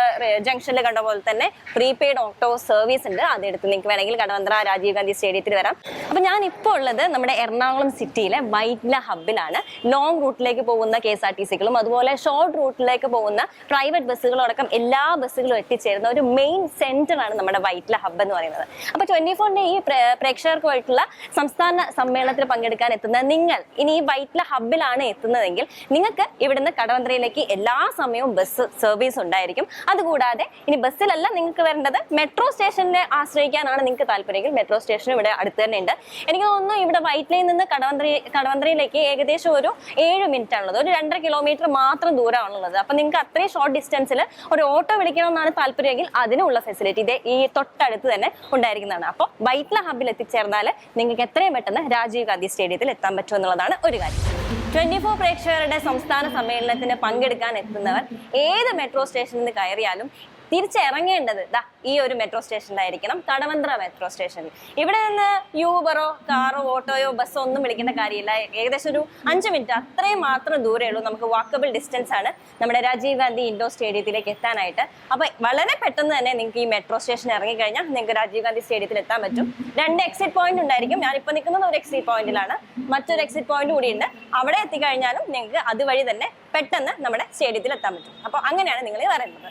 ജംഗ്ഷനിൽ കണ്ട പോലെ തന്നെ പ്രീപെയ്ഡ് ഓട്ടോ സർവീസ് ഉണ്ട്. അതെടുത്ത് നിങ്ങൾക്ക് വേണമെങ്കിൽ കടവന്ത്ര രാജീവ് ഗാന്ധി സ്റ്റേഡിയത്തിൽ വരാം. അപ്പൊ ഞാൻ ഇപ്പോൾ ഉള്ളത് നമ്മുടെ എറണാകുളം സിറ്റിയിലെ വൈറ്റ്ല ഹബിലാണ്. ലോങ് റൂട്ടിലേക്ക് പോകുന്ന KSRTCകളും അതുപോലെ ഷോർട്ട് റൂട്ടിലേക്ക് പോകുന്ന പ്രൈവറ്റ് ബസ്സുകളും അടക്കം എല്ലാ ബസ്സുകളും എത്തിച്ചേരുന്ന ഒരു മെയിൻ സെന്റർ ആണ് നമ്മുടെ വൈറ്റ്ല ഹബ് എന്ന് പറയുന്നത്. അപ്പൊ 24ന്റെ ഈ പ്രേക്ഷകർക്കുമായിട്ടുള്ള സംസ്ഥാന സമ്മേളനത്തിൽ പങ്കെടുക്കാൻ എത്തുന്ന നിങ്ങൾ ഇനി ഈ വൈറ്റ്ല ഹബിലാണ് എത്തുന്നതെങ്കിൽ നിങ്ങൾക്ക് ഇവിടുന്ന് കടവന്ത്രയിലേക്ക് എല്ലാ സമയവും ബസ് സർവീസ് ഉണ്ടായിരിക്കും. അതുകൂടാതെ ഇനി ബസ്സിലല്ല നിങ്ങൾക്ക് വരേണ്ടത്, മെട്രോ സ്റ്റേഷനെ ആശ്രയിക്കാനാണ് നിങ്ങൾക്ക് താല്പര്യമെങ്കിൽ മെട്രോ സ്റ്റേഷൻ ഇവിടെ അടുത്ത് തന്നെ ഉണ്ട്. എനിക്ക് തോന്നുന്നു ഇവിടെ വൈറ്റ്ലയിൽ നിന്ന് കടവന്ത്രയിലേക്ക് ഏകദേശം ഒരു 7 മിനിറ്റ് ആണുള്ളത്. ഒരു 2.5 കിലോമീറ്റർ മാത്രം ദൂരമാണുള്ളത്. അപ്പൊ നിങ്ങൾക്ക് അത്രയും ഷോർട്ട് ഡിസ്റ്റൻസിൽ ഒരു ഓട്ടോ വിളിക്കണമെന്നാണ് താല്പര്യമെങ്കിൽ അതിനുള്ള ഫെസിലിറ്റി ഇതേ ഈ തൊട്ടടുത്ത് തന്നെ ഉണ്ടായിരിക്കുന്നതാണ്. അപ്പോൾ വൈറ്റ്ല ഹബിൽ എത്തിച്ചേർന്നാൽ നിങ്ങൾക്ക് എത്രയും പെട്ടെന്ന് രാജീവ് ഗാന്ധി സ്റ്റേഡിയത്തിൽ എത്താൻ പറ്റുമെന്നുള്ളതാണ് ഒരു കാര്യം. 24 പ്രേക്ഷകരുടെ സംസ്ഥാന സമ്മേളനത്തിന് പങ്കെടുക്കാൻ എത്തുന്നവർ ഏത് മെട്രോ സ്റ്റേഷനിൽ നിന്ന് കയറിയാലും തിരിച്ചിറങ്ങേണ്ടത് ഈ ഒരു മെട്രോ സ്റ്റേഷനിലായിരിക്കണം, കടവന്ത്ര മെട്രോ സ്റ്റേഷനിൽ. ഇവിടെ നിന്ന് യൂബറോ കാറോ ഓട്ടോയോ ബസ്സോ ഒന്നും വിളിക്കേണ്ട കാര്യമില്ല. ഏകദേശം ഒരു 5 മിനിറ്റ് അത്രയും മാത്രം ദൂരമേ ഉള്ളൂ. നമുക്ക് വാക്കബിൾ ഡിസ്റ്റൻസ് ആണ് നമ്മുടെ രാജീവ് ഗാന്ധി ഇൻഡോർ സ്റ്റേഡിയത്തിലേക്ക് എത്താനായിട്ട്. അപ്പൊ വളരെ പെട്ടെന്ന് തന്നെ നിങ്ങൾക്ക് ഈ മെട്രോ സ്റ്റേഷൻ ഇറങ്ങിക്കഴിഞ്ഞാൽ നിങ്ങൾക്ക് രാജീവ് ഗാന്ധി സ്റ്റേഡിയത്തിൽ എത്താൻ പറ്റും. 2 എക്സിറ്റ് പോയിന്റ് ഉണ്ടായിരിക്കും. ഞാനിപ്പോൾ നിൽക്കുന്നത് ഒരു എക്സിറ്റ് പോയിന്റിലാണ്. മറ്റൊരു എക്സിറ്റ് പോയിന്റ് കൂടിയുണ്ട്. അവിടെ എത്തിക്കഴിഞ്ഞാലും നിങ്ങൾക്ക് അതുവഴി തന്നെ പെട്ടെന്ന് നമ്മുടെ സ്റ്റേഡിയത്തിൽ എത്താൻ പറ്റും. അപ്പോൾ അങ്ങനെയാണ് നിങ്ങൾ വരേണ്ടത്.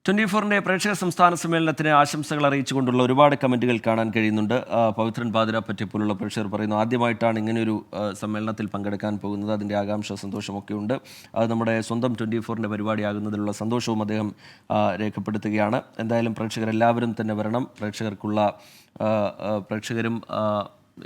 24ന്റെ പ്രേക്ഷക സംസ്ഥാന സമ്മേളനത്തിന് ആശംസകൾ അറിയിച്ചുകൊണ്ടുള്ള ഒരുപാട് കമൻറ്റുകൾ കാണാൻ കഴിയുന്നുണ്ട്. പവിത്രൻ പാതിരാപ്പറ്റെ പോലുള്ള പ്രേക്ഷകർ പറയുന്നു, ആദ്യമായിട്ടാണ് ഇങ്ങനെയൊരു സമ്മേളനത്തിൽ പങ്കെടുക്കാൻ പോകുന്നത്. അതിൻ്റെ ആകാംക്ഷ സന്തോഷമൊക്കെ ഉണ്ട്. അത് നമ്മുടെ സ്വന്തം 24ന്റെ പരിപാടിയാകുന്നതിലുള്ള സന്തോഷവും അദ്ദേഹം രേഖപ്പെടുത്തുകയാണ്. എന്തായാലും പ്രേക്ഷകരെല്ലാവരും തന്നെ വരണം. പ്രേക്ഷകരും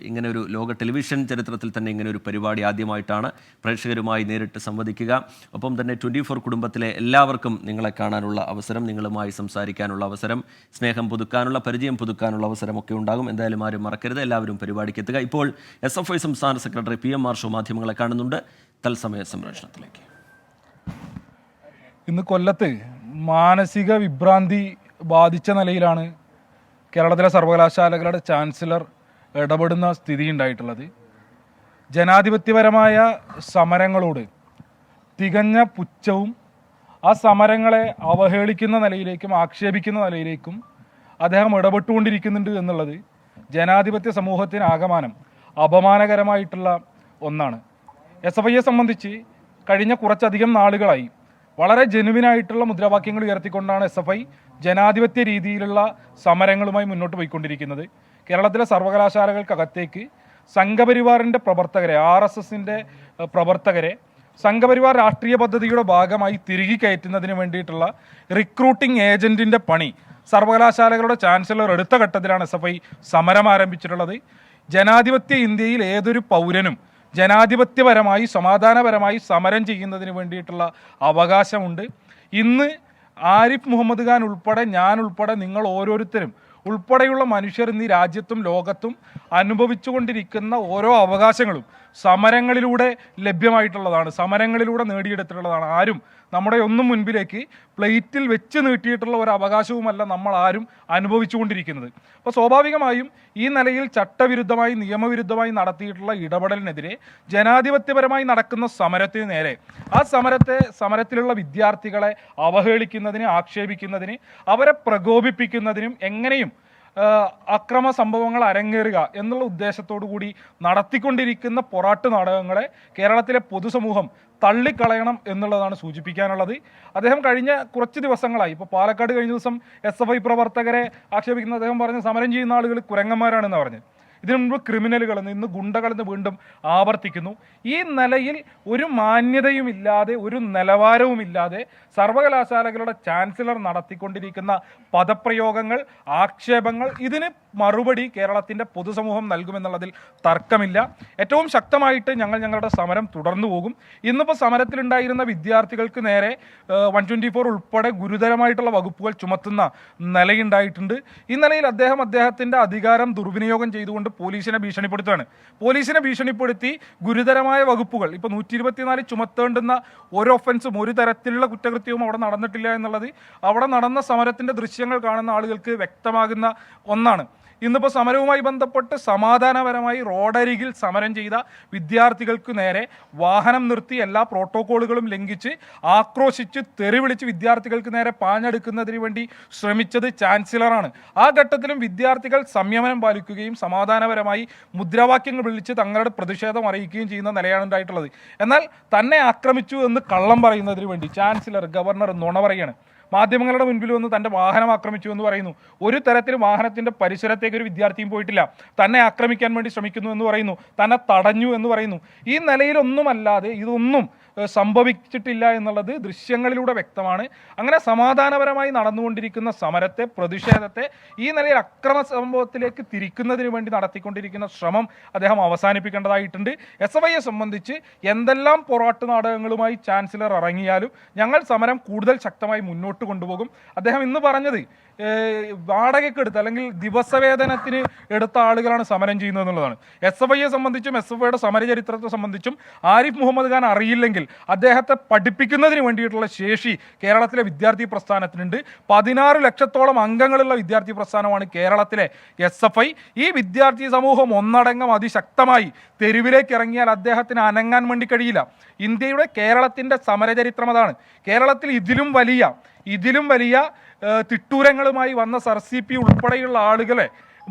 ഇങ്ങനെ ഒരു ലോക ടെലിവിഷൻ ചരിത്രത്തിൽ തന്നെ ഇങ്ങനെ ഒരു പരിപാടി ആദ്യമായിട്ടാണ് പ്രേക്ഷകരുമായി നേരിട്ട് സംവദിക്കുക. ഒപ്പം തന്നെ 24 കുടുംബത്തിലെ എല്ലാവർക്കും നിങ്ങളെ കാണാനുള്ള അവസരം, നിങ്ങളുമായി സംസാരിക്കാനുള്ള അവസരം, സ്നേഹം പുതുക്കാനുള്ള, പരിചയം പുതുക്കാനുള്ള അവസരമൊക്കെ ഉണ്ടാകും. എന്തായാലും ആരും മറക്കരുത്, എല്ലാവരും പരിപാടിക്ക് എത്തുക. ഇപ്പോൾ SFI സംസ്ഥാന സെക്രട്ടറി PM മാർഷോ മാധ്യമങ്ങളെ കാണുന്നുണ്ട്. തത്സമയ സംപ്രേഷണത്തിലേക്ക്. ഇന്ന് കൊല്ലത്ത് മാനസിക വിഭ്രാന്തി ബാധിച്ച നിലയിലാണ് കേരളത്തിലെ സർവകലാശാലകളുടെ ചാൻസലർ ഇടപെടുന്ന സ്ഥിതി ഉണ്ടായിട്ടുള്ളത്. ജനാധിപത്യപരമായ സമരങ്ങളോട് തികഞ്ഞ പുച്ഛവും ആ സമരങ്ങളെ അവഹേളിക്കുന്ന നിലയിലേക്കും ആക്ഷേപിക്കുന്ന നിലയിലേക്കും അദ്ദേഹം ഇടപെട്ടുകൊണ്ടിരിക്കുന്നുണ്ട് എന്നുള്ളത് ജനാധിപത്യ സമൂഹത്തിനാകമാനം അപമാനകരമായിട്ടുള്ള ഒന്നാണ്. SFIയെ സംബന്ധിച്ച് കഴിഞ്ഞ കുറച്ചധികം നാളുകളായി വളരെ ജെനുവിനായിട്ടുള്ള മുദ്രാവാക്യങ്ങൾ ഉയർത്തിക്കൊണ്ടാണ് SFI ജനാധിപത്യ രീതിയിലുള്ള സമരങ്ങളുമായി മുന്നോട്ട് പോയിക്കൊണ്ടിരിക്കുന്നത്. കേരളത്തിലെ സർവകലാശാലകൾക്കകത്തേക്ക് സംഘപരിവാറിൻ്റെ പ്രവർത്തകരെ, RSSന്റെ പ്രവർത്തകരെ സംഘപരിവാർ രാഷ്ട്രീയ പദ്ധതിയുടെ ഭാഗമായി തിരികെ കയറ്റുന്നതിന് വേണ്ടിയിട്ടുള്ള റിക്രൂട്ടിംഗ് ഏജന്റിൻ്റെ പണി സർവകലാശാലകളുടെ ചാൻസലർ എടുത്ത ഘട്ടത്തിലാണ് SFI സമരം ആരംഭിച്ചിട്ടുള്ളത്. ജനാധിപത്യ ഇന്ത്യയിൽ ഏതൊരു പൗരനും ജനാധിപത്യപരമായി സമാധാനപരമായി സമരം ചെയ്യുന്നതിന് വേണ്ടിയിട്ടുള്ള അവകാശമുണ്ട്. ഇന്ന് ആരിഫ് മുഹമ്മദ് ഖാൻ ഉൾപ്പെടെ, ഞാൻ ഉൾപ്പെടെ, നിങ്ങൾ ഓരോരുത്തരും ഉൾപ്പെടെയുള്ള മനുഷ്യർ ഇന്ന് ഈ രാജ്യത്തും ലോകത്തും അനുഭവിച്ചുകൊണ്ടിരിക്കുന്ന ഓരോ അവകാശങ്ങളും സമരങ്ങളിലൂടെ ലഭ്യമായിട്ടുള്ളതാണ്, സമരങ്ങളിലൂടെ നേടിയെടുത്തിട്ടുള്ളതാണ്. ആരും നമ്മുടെ ഒന്നും മുൻപിലേക്ക് പ്ലേറ്റിൽ വെച്ച് നീട്ടിയിട്ടുള്ള ഒരു അവകാശവുമല്ല നമ്മൾ ആരും അനുഭവിച്ചുകൊണ്ടിരിക്കുന്നത്. അപ്പോൾ സ്വാഭാവികമായും ഈ നിലയിൽ ചട്ടവിരുദ്ധമായി നിയമവിരുദ്ധമായി നടത്തിയിട്ടുള്ള ഇടപെടലിനെതിരെ ജനാധിപത്യപരമായി നടക്കുന്ന സമരത്തിന് നേരെ ആ സമരത്തിലുള്ള വിദ്യാർത്ഥികളെ അവഹേളിക്കുന്നതിന്, ആക്ഷേപിക്കുന്നതിന്, അവരെ പ്രകോപിപ്പിക്കുന്നതിനും എങ്ങനെയും അക്രമ സംഭവങ്ങൾ അരങ്ങേറുക എന്നുള്ള ഉദ്ദേശത്തോടു കൂടി നടത്തിക്കൊണ്ടിരിക്കുന്ന പൊറാട്ട് നാടകങ്ങളെ കേരളത്തിലെ പൊതുസമൂഹം തള്ളിക്കളയണം എന്നുള്ളതാണ് സൂചിപ്പിക്കാനുള്ളത്. അദ്ദേഹം കഴിഞ്ഞ കുറച്ച് ദിവസങ്ങളായി, ഇപ്പോൾ പാലക്കാട് കഴിഞ്ഞ ദിവസം SFI പ്രവർത്തകരെ ആക്ഷേപിക്കുന്ന അദ്ദേഹം പറഞ്ഞ് സമരം ചെയ്യുന്ന ആളുകൾ കുരങ്ങന്മാരാണെന്ന് പറഞ്ഞ്. ഇതിനു മുമ്പ് ക്രിമിനലുകളെന്ന്, ഇന്ന് ഗുണ്ടകളെന്ന് വീണ്ടും ആവർത്തിക്കുന്നു. ഈ നിലയിൽ ഒരു മാന്യതയുമില്ലാതെ, ഒരു നിലവാരവുമില്ലാതെ സർവകലാശാലകളുടെ ചാൻസലർ നടത്തിക്കൊണ്ടിരിക്കുന്ന പദപ്രയോഗങ്ങൾ, ആക്ഷേപങ്ങൾ, ഇതിന് മറുപടി കേരളത്തിൻ്റെ പൊതുസമൂഹം നൽകുമെന്നുള്ളതിൽ തർക്കമില്ല. ഏറ്റവും ശക്തമായിട്ട് ഞങ്ങളുടെ സമരം തുടർന്നു പോകും. ഇന്നിപ്പോൾ സമരത്തിലുണ്ടായിരുന്ന വിദ്യാർത്ഥികൾക്ക് നേരെ 124 ഉൾപ്പെടെ ഗുരുതരമായിട്ടുള്ള വകുപ്പുകൾ ചുമത്തുന്ന നിലയുണ്ടായിട്ടുണ്ട്. ഈ നിലയിൽ അദ്ദേഹത്തിൻ്റെ അധികാരം ദുർവിനിയോഗം ചെയ്തുകൊണ്ട് പോലീസിനെ ഭീഷണിപ്പെടുത്തുകയാണ്. പോലീസിനെ ഭീഷണിപ്പെടുത്തി ഗുരുതരമായ വകുപ്പുകൾ, ഇപ്പോൾ 124 ചുമത്തേണ്ടുന്ന ഒരു ഒഫൻസും ഒരു തരത്തിലുള്ള കുറ്റകൃത്യവും അവിടെ നടന്നിട്ടില്ല എന്നുള്ളത് അവിടെ നടന്ന സമരത്തിൻ്റെ ദൃശ്യങ്ങൾ കാണുന്ന ആളുകൾക്ക് വ്യക്തമാകുന്ന ഒന്നാണ്. ഇന്നിപ്പോൾ സമരവുമായി ബന്ധപ്പെട്ട് സമാധാനപരമായി റോഡരികിൽ സമരം ചെയ്ത വിദ്യാർത്ഥികൾക്ക് നേരെ വാഹനം നിർത്തി എല്ലാ പ്രോട്ടോക്കോളുകളും ലംഘിച്ച് ആക്രോശിച്ച് തെറിവിളിച്ച് വിദ്യാർത്ഥികൾക്ക് നേരെ പാഞ്ഞെടുക്കുന്നതിന് വേണ്ടി ശ്രമിച്ചത് ചാൻസലറാണ്. ആ ഘട്ടത്തിലും വിദ്യാർത്ഥികൾ സംയമനം പാലിക്കുകയും സമാധാനപരമായി മുദ്രാവാക്യങ്ങൾ വിളിച്ച് തങ്ങളുടെ പ്രതിഷേധം അറിയിക്കുകയും ചെയ്യുന്ന നിലയാണ് ഉണ്ടായിട്ടുള്ളത്. എന്നാൽ തന്നെ ആക്രമിച്ചു എന്ന് കള്ളം പറയുന്നതിന് വേണ്ടി ചാൻസലർ, ഗവർണർ നുണ പറയാണ്. മാധ്യമങ്ങളുടെ മുൻപിൽ വന്ന് തൻ്റെ വാഹനം ആക്രമിച്ചു എന്ന് പറയുന്നു. ഒരു തരത്തിലും വാഹനത്തിൻ്റെ പരിസരത്തേക്ക് ഒരു വിദ്യാർത്ഥിയും പോയിട്ടില്ല. തന്നെ ആക്രമിക്കാൻ വേണ്ടി ശ്രമിക്കുന്നു എന്ന് പറയുന്നു, തന്നെ തടഞ്ഞു എന്ന് പറയുന്നു. ഈ നിലയിലൊന്നുമല്ലാതെ ഇതൊന്നും സംഭവിച്ചിട്ടില്ല എന്നുള്ളത് ദൃശ്യങ്ങളിലൂടെ വ്യക്തമാണ്. അങ്ങനെ സമാധാനപരമായി നടന്നുകൊണ്ടിരിക്കുന്ന സമരത്തെ, പ്രതിഷേധത്തെ ഈ നിലയിൽ അക്രമ സംഭവത്തിലേക്ക് തിരിക്കുന്നതിന് വേണ്ടി നടത്തിക്കൊണ്ടിരിക്കുന്ന ശ്രമം അദ്ദേഹം അവസാനിപ്പിക്കേണ്ടതായിട്ടുണ്ട്. SFIയെ സംബന്ധിച്ച് എന്തെല്ലാം പൊറാട്ട് നാടകങ്ങളുമായി ചാൻസലർ ഇറങ്ങിയാലും ഞങ്ങൾ സമരം കൂടുതൽ ശക്തമായി മുന്നോട്ട് കൊണ്ടുപോകും. അദ്ദേഹം ഇന്ന് പറഞ്ഞത് വാടകയ്ക്കെടുത്ത് അല്ലെങ്കിൽ ദിവസവേതനത്തിന് എടുത്ത ആളുകളാണ് സമരം ചെയ്യുന്നത് എന്നുള്ളതാണ്. SFIയെ സംബന്ധിച്ചും SFIയുടെ സമരചരിത്രത്തെ സംബന്ധിച്ചും ആരിഫ് മുഹമ്മദ് ഖാൻ അറിയില്ലെങ്കിൽ അദ്ദേഹത്തെ പഠിപ്പിക്കുന്നതിന് വേണ്ടിയിട്ടുള്ള ശേഷി കേരളത്തിലെ വിദ്യാർത്ഥി പ്രസ്ഥാനത്തിനുണ്ട്. 16 ലക്ഷത്തോളം അംഗങ്ങളുള്ള വിദ്യാർത്ഥി പ്രസ്ഥാനമാണ് കേരളത്തിലെ SFI. ഈ വിദ്യാർത്ഥി സമൂഹം ഒന്നടങ്കം അതിശക്തമായി തെരുവിലേക്ക് ഇറങ്ങിയാൽ അദ്ദേഹത്തിന് അനങ്ങാൻ വേണ്ടി കഴിയില്ല. ഇന്ത്യയുടെ, കേരളത്തിൻ്റെ സമരചരിത്രം അതാണ്. കേരളത്തിൽ ഇതിലും വലിയ തിട്ടൂരങ്ങളുമായി വന്ന SRCP ഉൾപ്പെടെയുള്ള ആളുകളെ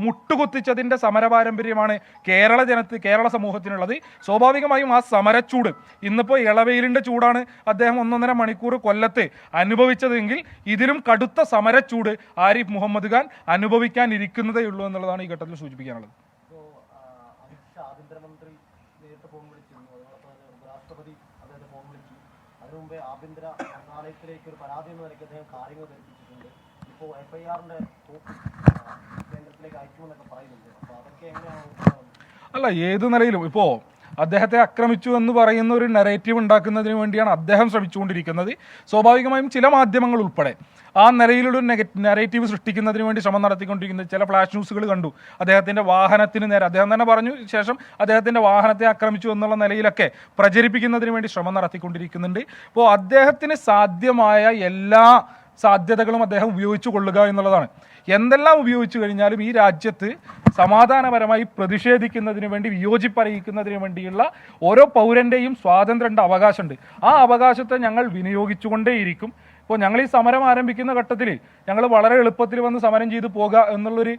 മുട്ടുകുത്തിച്ചതിൻ്റെ സമരപാരമ്പര്യമാണ് കേരള സമൂഹത്തിനുള്ളത്. സ്വാഭാവികമായും ആ സമരച്ചൂട്, ഇന്നിപ്പോൾ ഇളവെയിലിൻ്റെ ചൂടാണ് അദ്ദേഹം 1.5 മണിക്കൂർ കൊല്ലത്ത് അനുഭവിച്ചതെങ്കിൽ ഇതിലും കടുത്ത സമരച്ചൂട് ആരിഫ് മുഹമ്മദ് ഖാൻ അനുഭവിക്കാനിരിക്കുന്നതേ ഉള്ളൂ എന്നുള്ളതാണ് ഈ ഘട്ടത്തിൽ സൂചിപ്പിക്കാനുള്ളത്. ആഭ്യന്തര മന്ത്രാലയത്തിലേക്ക് ഒരു പരാതി എന്ന നിലയ്ക്ക് അദ്ദേഹം കാര്യങ്ങൾ ധരിപ്പിച്ചിട്ടുണ്ട്. ഇപ്പോൾ FIRന്റെ കേന്ദ്രത്തിലേക്ക് അയക്കുമെന്നൊക്കെ പറയുന്നുണ്ട്. അപ്പോൾ അതൊക്കെ എങ്ങനെയാണ്? അല്ല, ഏത് നിലയിലും ഇപ്പോൾ അദ്ദേഹത്തെ ആക്രമിച്ചു എന്ന് പറയുന്ന ഒരു നെറേറ്റീവ് ഉണ്ടാക്കുന്നതിന് വേണ്ടിയാണ് അദ്ദേഹം ശ്രമിച്ചുകൊണ്ടിരിക്കുന്നത്. സ്വാഭാവികമായും ചില മാധ്യമങ്ങൾ ഉൾപ്പെടെ ആ നിലയിലുള്ള നെറേറ്റീവ് സൃഷ്ടിക്കുന്നതിന് വേണ്ടി ശ്രമം നടത്തിക്കൊണ്ടിരിക്കുന്നത്. ചില ഫ്ലാഷ് ന്യൂസുകൾ കണ്ടു, അദ്ദേഹത്തിൻ്റെ വാഹനത്തിന് നേരെ, അദ്ദേഹം തന്നെ പറഞ്ഞു ശേഷം അദ്ദേഹത്തിൻ്റെ വാഹനത്തെ ആക്രമിച്ചു എന്നുള്ള നിലയിലൊക്കെ പ്രചരിപ്പിക്കുന്നതിന് വേണ്ടി ശ്രമം നടത്തിക്കൊണ്ടിരിക്കുന്നുണ്ട്. അപ്പോൾ അദ്ദേഹത്തിന് സാധ്യമായ എല്ലാ സാധ്യതകളും അദ്ദേഹം ഉപയോഗിച്ചു കൊള്ളുക എന്നുള്ളതാണ്. എന്തെല്ലാം ഉപയോഗിച്ചു കഴിഞ്ഞാലും ഈ രാജ്യത്ത് സമാധാനപരമായി പ്രതിഷേധിക്കുന്നതിന് വേണ്ടി, വിയോജിപ്പറിയിക്കുന്നതിന് വേണ്ടിയുള്ള ഓരോ പൗരൻ്റെയും സ്വാതന്ത്ര്യമുണ്ട്, അവകാശമുണ്ട്. ആ അവകാശത്തെ ഞങ്ങൾ വിനിയോഗിച്ചുകൊണ്ടേയിരിക്കും. ഇപ്പോൾ ഞങ്ങൾ ഈ സമരം ആരംഭിക്കുന്ന ഘട്ടത്തിൽ ഞങ്ങൾ വളരെ എളുപ്പത്തിൽ വന്ന് സമരം ചെയ്ത് പോകുക എന്നുള്ളൊരു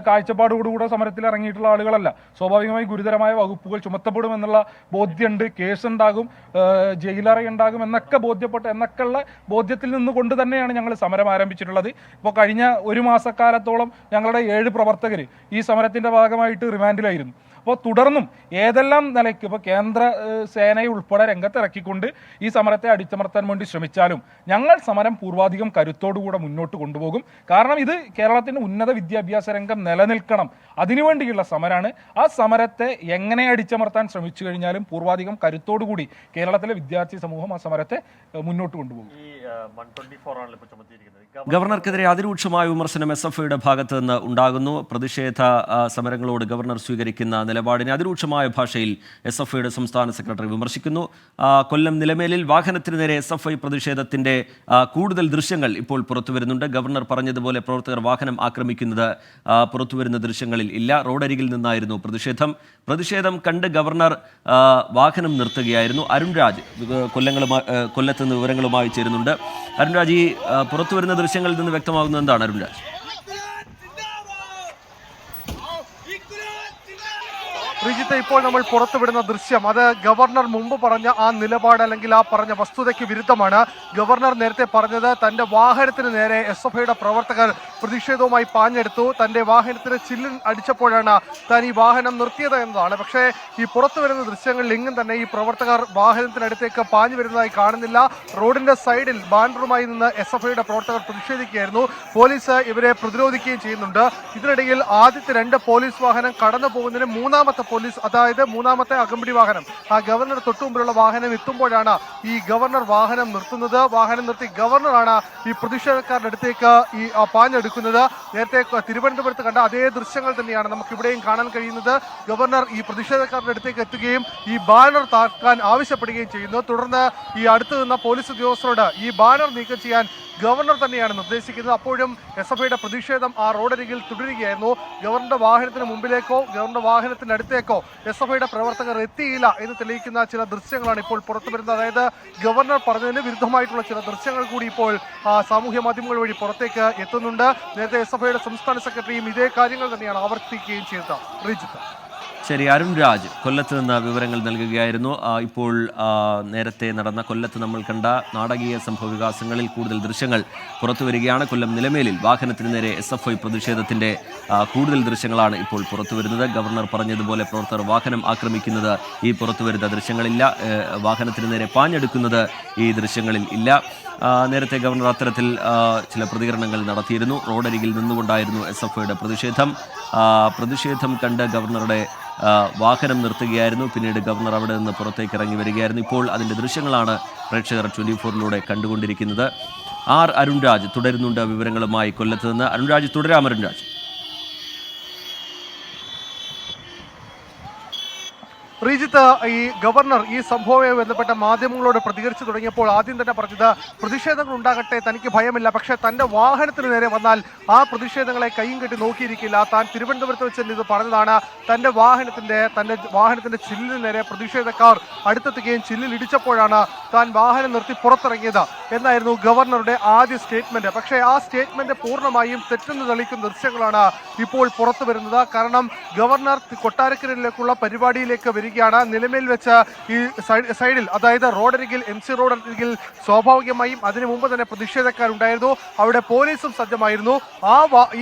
കാഴ്ചപ്പാടോടുകൂടെ സമരത്തിൽ ഇറങ്ങിയിട്ടുള്ള ആളുകളല്ല. സ്വാഭാവികമായി ഗുരുതരമായ വകുപ്പുകൾ ചുമത്തപ്പെടുമെന്നുള്ള ബോധ്യമുണ്ട്, കേസുണ്ടാകും, ജയിലറയുണ്ടാകും എന്നൊക്കെയുള്ള ബോധ്യത്തിൽ നിന്നുകൊണ്ട് തന്നെയാണ് ഞങ്ങൾ സമരം ആരംഭിച്ചിട്ടുള്ളത്. ഇപ്പോൾ കഴിഞ്ഞ ഒരു മാസക്കാലത്തോളം ഞങ്ങളുടെ 7 പ്രവർത്തകർ ഈ സമരത്തിൻ്റെ ഭാഗമായിട്ട് റിമാൻഡിലായിരുന്നു. അപ്പോൾ തുടർന്നും ഏതെല്ലാം നിലയ്ക്ക് ഇപ്പോൾ കേന്ദ്ര സേനയെ ഉൾപ്പെടെ രംഗത്തിറക്കിക്കൊണ്ട് ഈ സമരത്തെ അടിച്ചമർത്താൻ വേണ്ടി ശ്രമിച്ചാലും ഞങ്ങൾ സമരം പൂർവാധികം കരുത്തോടുകൂടെ മുന്നോട്ട് കൊണ്ടുപോകും. കാരണം ഇത് കേരളത്തിൻ്റെ ഉന്നത വിദ്യാഭ്യാസ രംഗം നിലനിൽക്കണം, അതിനുവേണ്ടിയുള്ള സമരമാണ്. ആ സമരത്തെ എങ്ങനെ അടിച്ചമർത്താൻ ശ്രമിച്ചു കഴിഞ്ഞാലും പൂർവാധികം കരുത്തോടുകൂടി കേരളത്തിലെ വിദ്യാർത്ഥി സമൂഹം ആ സമരത്തെ മുന്നോട്ട് കൊണ്ടുപോകും. ഗവർണർക്കെതിരെ അതിരൂക്ഷമായ വിമർശനം SFIയുടെ ഭാഗത്ത് നിന്ന് ഉണ്ടാകുന്നു. പ്രതിഷേധ സമരങ്ങളോട് ഗവർണർ സ്വീകരിക്കുന്ന നിലപാടിനെ അതിരൂക്ഷമായ ഭാഷയിൽ SFIയുടെ സംസ്ഥാന സെക്രട്ടറി വിമർശിക്കുന്നു. കൊല്ലം നിലമേലിൽ വാഹനത്തിന് നേരെ SFI പ്രതിഷേധത്തിൻ്റെ കൂടുതൽ ദൃശ്യങ്ങൾ ഇപ്പോൾ പുറത്തുവരുന്നുണ്ട്. ഗവർണർ പറഞ്ഞതുപോലെ പ്രവർത്തകർ വാഹനം ആക്രമിക്കുന്നത് പുറത്തുവരുന്ന ദൃശ്യങ്ങളിൽ ഇല്ല. റോഡരികിൽ നിന്നായിരുന്നു പ്രതിഷേധം കണ്ട് ഗവർണർ വാഹനം നിർത്തുകയായിരുന്നു. അരുൺരാജ് കൊല്ലത്ത് നിന്ന് വിവരങ്ങളുമായി ചേരുന്നുണ്ട്. അരുൺരാജ്, ഈ പുറത്തുവരുന്ന ദൃശ്യങ്ങളിൽ നിന്ന് വ്യക്തമാകുന്നത് എന്താണ് അരുൺരാജ്? ശ്രീജിത്ത്, ഇപ്പോൾ നമ്മൾ പുറത്തുവിടുന്ന ദൃശ്യം അത് ഗവർണർ മുമ്പ് പറഞ്ഞ ആ നിലപാട് അല്ലെങ്കിൽ ആ പറഞ്ഞ വസ്തുതയ്ക്ക് വിരുദ്ധമാണ്. ഗവർണർ നേരത്തെ പറഞ്ഞത് തന്റെ വാഹനത്തിന് നേരെ SFIയുടെ പ്രവർത്തകർ പ്രതിഷേധവുമായി പാഞ്ഞെടുത്തു, തന്റെ വാഹനത്തിന് ചില്ലിൽ അടിച്ചപ്പോഴാണ് താൻ ഈ വാഹനം നിർത്തിയത് എന്നതാണ്. പക്ഷേ ഈ പുറത്തു വരുന്ന ദൃശ്യങ്ങളിൽ എങ്ങും തന്നെ ഈ പ്രവർത്തകർ വാഹനത്തിനടുത്തേക്ക് പാഞ്ഞു വരുന്നതായി കാണുന്നില്ല. റോഡിന്റെ സൈഡിൽ ബാനറുമായി നിന്ന് SFIയുടെ പ്രവർത്തകർ പ്രതിഷേധിക്കുകയായിരുന്നു. പോലീസ് ഇവരെ പ്രതിരോധിക്കുകയും ചെയ്യുന്നുണ്ട്. ഇതിനിടയിൽ ആദ്യത്തെ 2 പോലീസ് വാഹനം കടന്നു പോകുന്നതിന് മൂന്നാമത്തെ അകമ്പടി വാഹനം, ആ ഗവർണർ തൊട്ടുമുമ്പിലുള്ള വാഹനം എത്തുമ്പോഴാണ് ഈ ഗവർണർ വാഹനം നിർത്തുന്നത്. വാഹനം നിർത്തി ഗവർണറാണ് ഈ പ്രതിഷേധക്കാരുടെ അടുത്തേക്ക് ഈ പാഞ്ഞെടുക്കുന്നത്. നേരത്തെ തിരുവനന്തപുരത്ത് കണ്ട അതേ ദൃശ്യങ്ങൾ തന്നെയാണ് നമുക്ക് ഇവിടെയും കാണാൻ കഴിയുന്നത്. ഗവർണർ ഈ പ്രതിഷേധക്കാരുടെ അടുത്തേക്ക് എത്തുകയും ഈ ബാനർ താക്കാൻ ആവശ്യപ്പെടുകയും ചെയ്യുന്നു. തുടർന്ന് ഈ അടുത്ത് നിന്ന പോലീസ് ഉദ്യോഗസ്ഥരോട് ഈ ബാനർ നീക്കം ചെയ്യാൻ ഗവർണർ തന്നെയാണ് നിർദ്ദേശിക്കുന്നത്. അപ്പോഴും SFIയുടെ പ്രതിഷേധം ആ റോഡരികിൽ തുടരുകയായിരുന്നു. ഗവർണറുടെ വാഹനത്തിന് മുമ്പിലേക്കോ ഗവർണറുടെ വാഹനത്തിന്റെ അടുത്തേക്കോ SFIയുടെ പ്രവർത്തകർ എത്തിയില്ല എന്ന് തെളിയിക്കുന്ന ചില ദൃശ്യങ്ങളാണ് ഇപ്പോൾ പുറത്തു വരുന്നത്. അതായത് ഗവർണർ പറഞ്ഞതിന് വിരുദ്ധമായിട്ടുള്ള ചില ദൃശ്യങ്ങൾ കൂടി ഇപ്പോൾ സാമൂഹ്യ മാധ്യമങ്ങൾ വഴി പുറത്തേക്ക് എത്തുന്നുണ്ട്. നേരത്തെ SFIയുടെ സംസ്ഥാന സെക്രട്ടറിയും ഇതേ കാര്യങ്ങൾ തന്നെയാണ് ആവർത്തിക്കുകയും ചെയ്തത്. റിജിത്ത്. ശരി, അരുൺ രാജ് കൊല്ലത്ത് നിന്ന് വിവരങ്ങൾ നൽകുകയായിരുന്നു. ഇപ്പോൾ നേരത്തെ നടന്ന കൊല്ലത്ത് നമ്മൾ കണ്ട നാടകീയ സംഭവ വികാസങ്ങളിൽ കൂടുതൽ ദൃശ്യങ്ങൾ പുറത്തു വരികയാണ്. കൊല്ലം നിലമേലിൽ വാഹനത്തിന് നേരെ SFI പ്രതിഷേധത്തിൻ്റെ കൂടുതൽ ദൃശ്യങ്ങളാണ് ഇപ്പോൾ പുറത്തു വരുന്നത്. ഗവർണർ പറഞ്ഞതുപോലെ പ്രവർത്തകർ വാഹനം ആക്രമിക്കുന്നത് ഈ പുറത്തു വരുന്ന ദൃശ്യങ്ങളില്ല, വാഹനത്തിന് നേരെ പാഞ്ഞെടുക്കുന്നത് ഈ ദൃശ്യങ്ങളിൽ ഇല്ല. നേരത്തെ ഗവർണർ അത്തരത്തിൽ ചില പ്രതികരണങ്ങൾ നടത്തിയിരുന്നു. റോഡരികിൽ നിന്നുകൊണ്ടായിരുന്നു SFIയുടെ പ്രതിഷേധം കണ്ട് ഗവർണറുടെ വാഹനം നിർത്തുകയായിരുന്നു. പിന്നീട് ഗവർണർ അവിടെ നിന്ന് പുറത്തേക്ക് ഇറങ്ങി വരികയായിരുന്നു. ഇപ്പോൾ അതിൻ്റെ ദൃശ്യങ്ങളാണ് പ്രേക്ഷകർ 24-ലൂടെ കണ്ടുകൊണ്ടിരിക്കുന്നത്. അരുൺരാജ് തുടരുന്നുണ്ട് വിവരങ്ങളുമായി കൊല്ലത്ത് നിന്ന്. അരുൺരാജ് തുടരാം. അരുൺരാജ്. ശ്രീജിത്ത്, ഈ ഗവർണർ ഈ സംഭവവുമായി ബന്ധപ്പെട്ട മാധ്യമങ്ങളോട് പ്രതികരിച്ചു തുടങ്ങിയപ്പോൾ ആദ്യം തന്നെ പറഞ്ഞത് പ്രതിഷേധങ്ങൾ ഉണ്ടാകട്ടെ, തനിക്ക് ഭയമില്ല, പക്ഷേ തന്റെ വാഹനത്തിന് നേരെ വന്നാൽ ആ പ്രതിഷേധങ്ങളെ കൈയും കെട്ടി നോക്കിയിരിക്കില്ല. താൻ തിരുവനന്തപുരത്ത് വെച്ച് ഇത് പറഞ്ഞതാണ്. തന്റെ വാഹനത്തിന്റെ ചില്ലിന് നേരെ പ്രതിഷേധക്കാർ അടുത്തെത്തുകയും ചില്ലിൽ ഇടിച്ചപ്പോഴാണ് താൻ വാഹനം നിർത്തി പുറത്തിറങ്ങിയത് എന്നായിരുന്നു ഗവർണറുടെ ആദ്യ സ്റ്റേറ്റ്മെന്റ്. പക്ഷേ ആ സ്റ്റേറ്റ്മെന്റ് പൂർണ്ണമായും തെറ്റെന്ന് തെളിയിക്കുന്ന ദൃശ്യങ്ങളാണ് ഇപ്പോൾ പുറത്തു വരുന്നത്. കാരണം ഗവർണർ കൊട്ടാരക്കരയിലേക്കുള്ള പരിപാടിയിലേക്ക് വരികയാണ്. നിലമേൽ വെച്ച് ഈ സൈഡിൽ, അതായത് റോഡരികിൽ, MC റോഡരികിൽ സ്വാഭാവികമായും അതിനു മുമ്പ് തന്നെ പ്രതിഷേധക്കാരുണ്ടായിരുന്നു. അവിടെ പോലീസും സജ്ജമായിരുന്നു.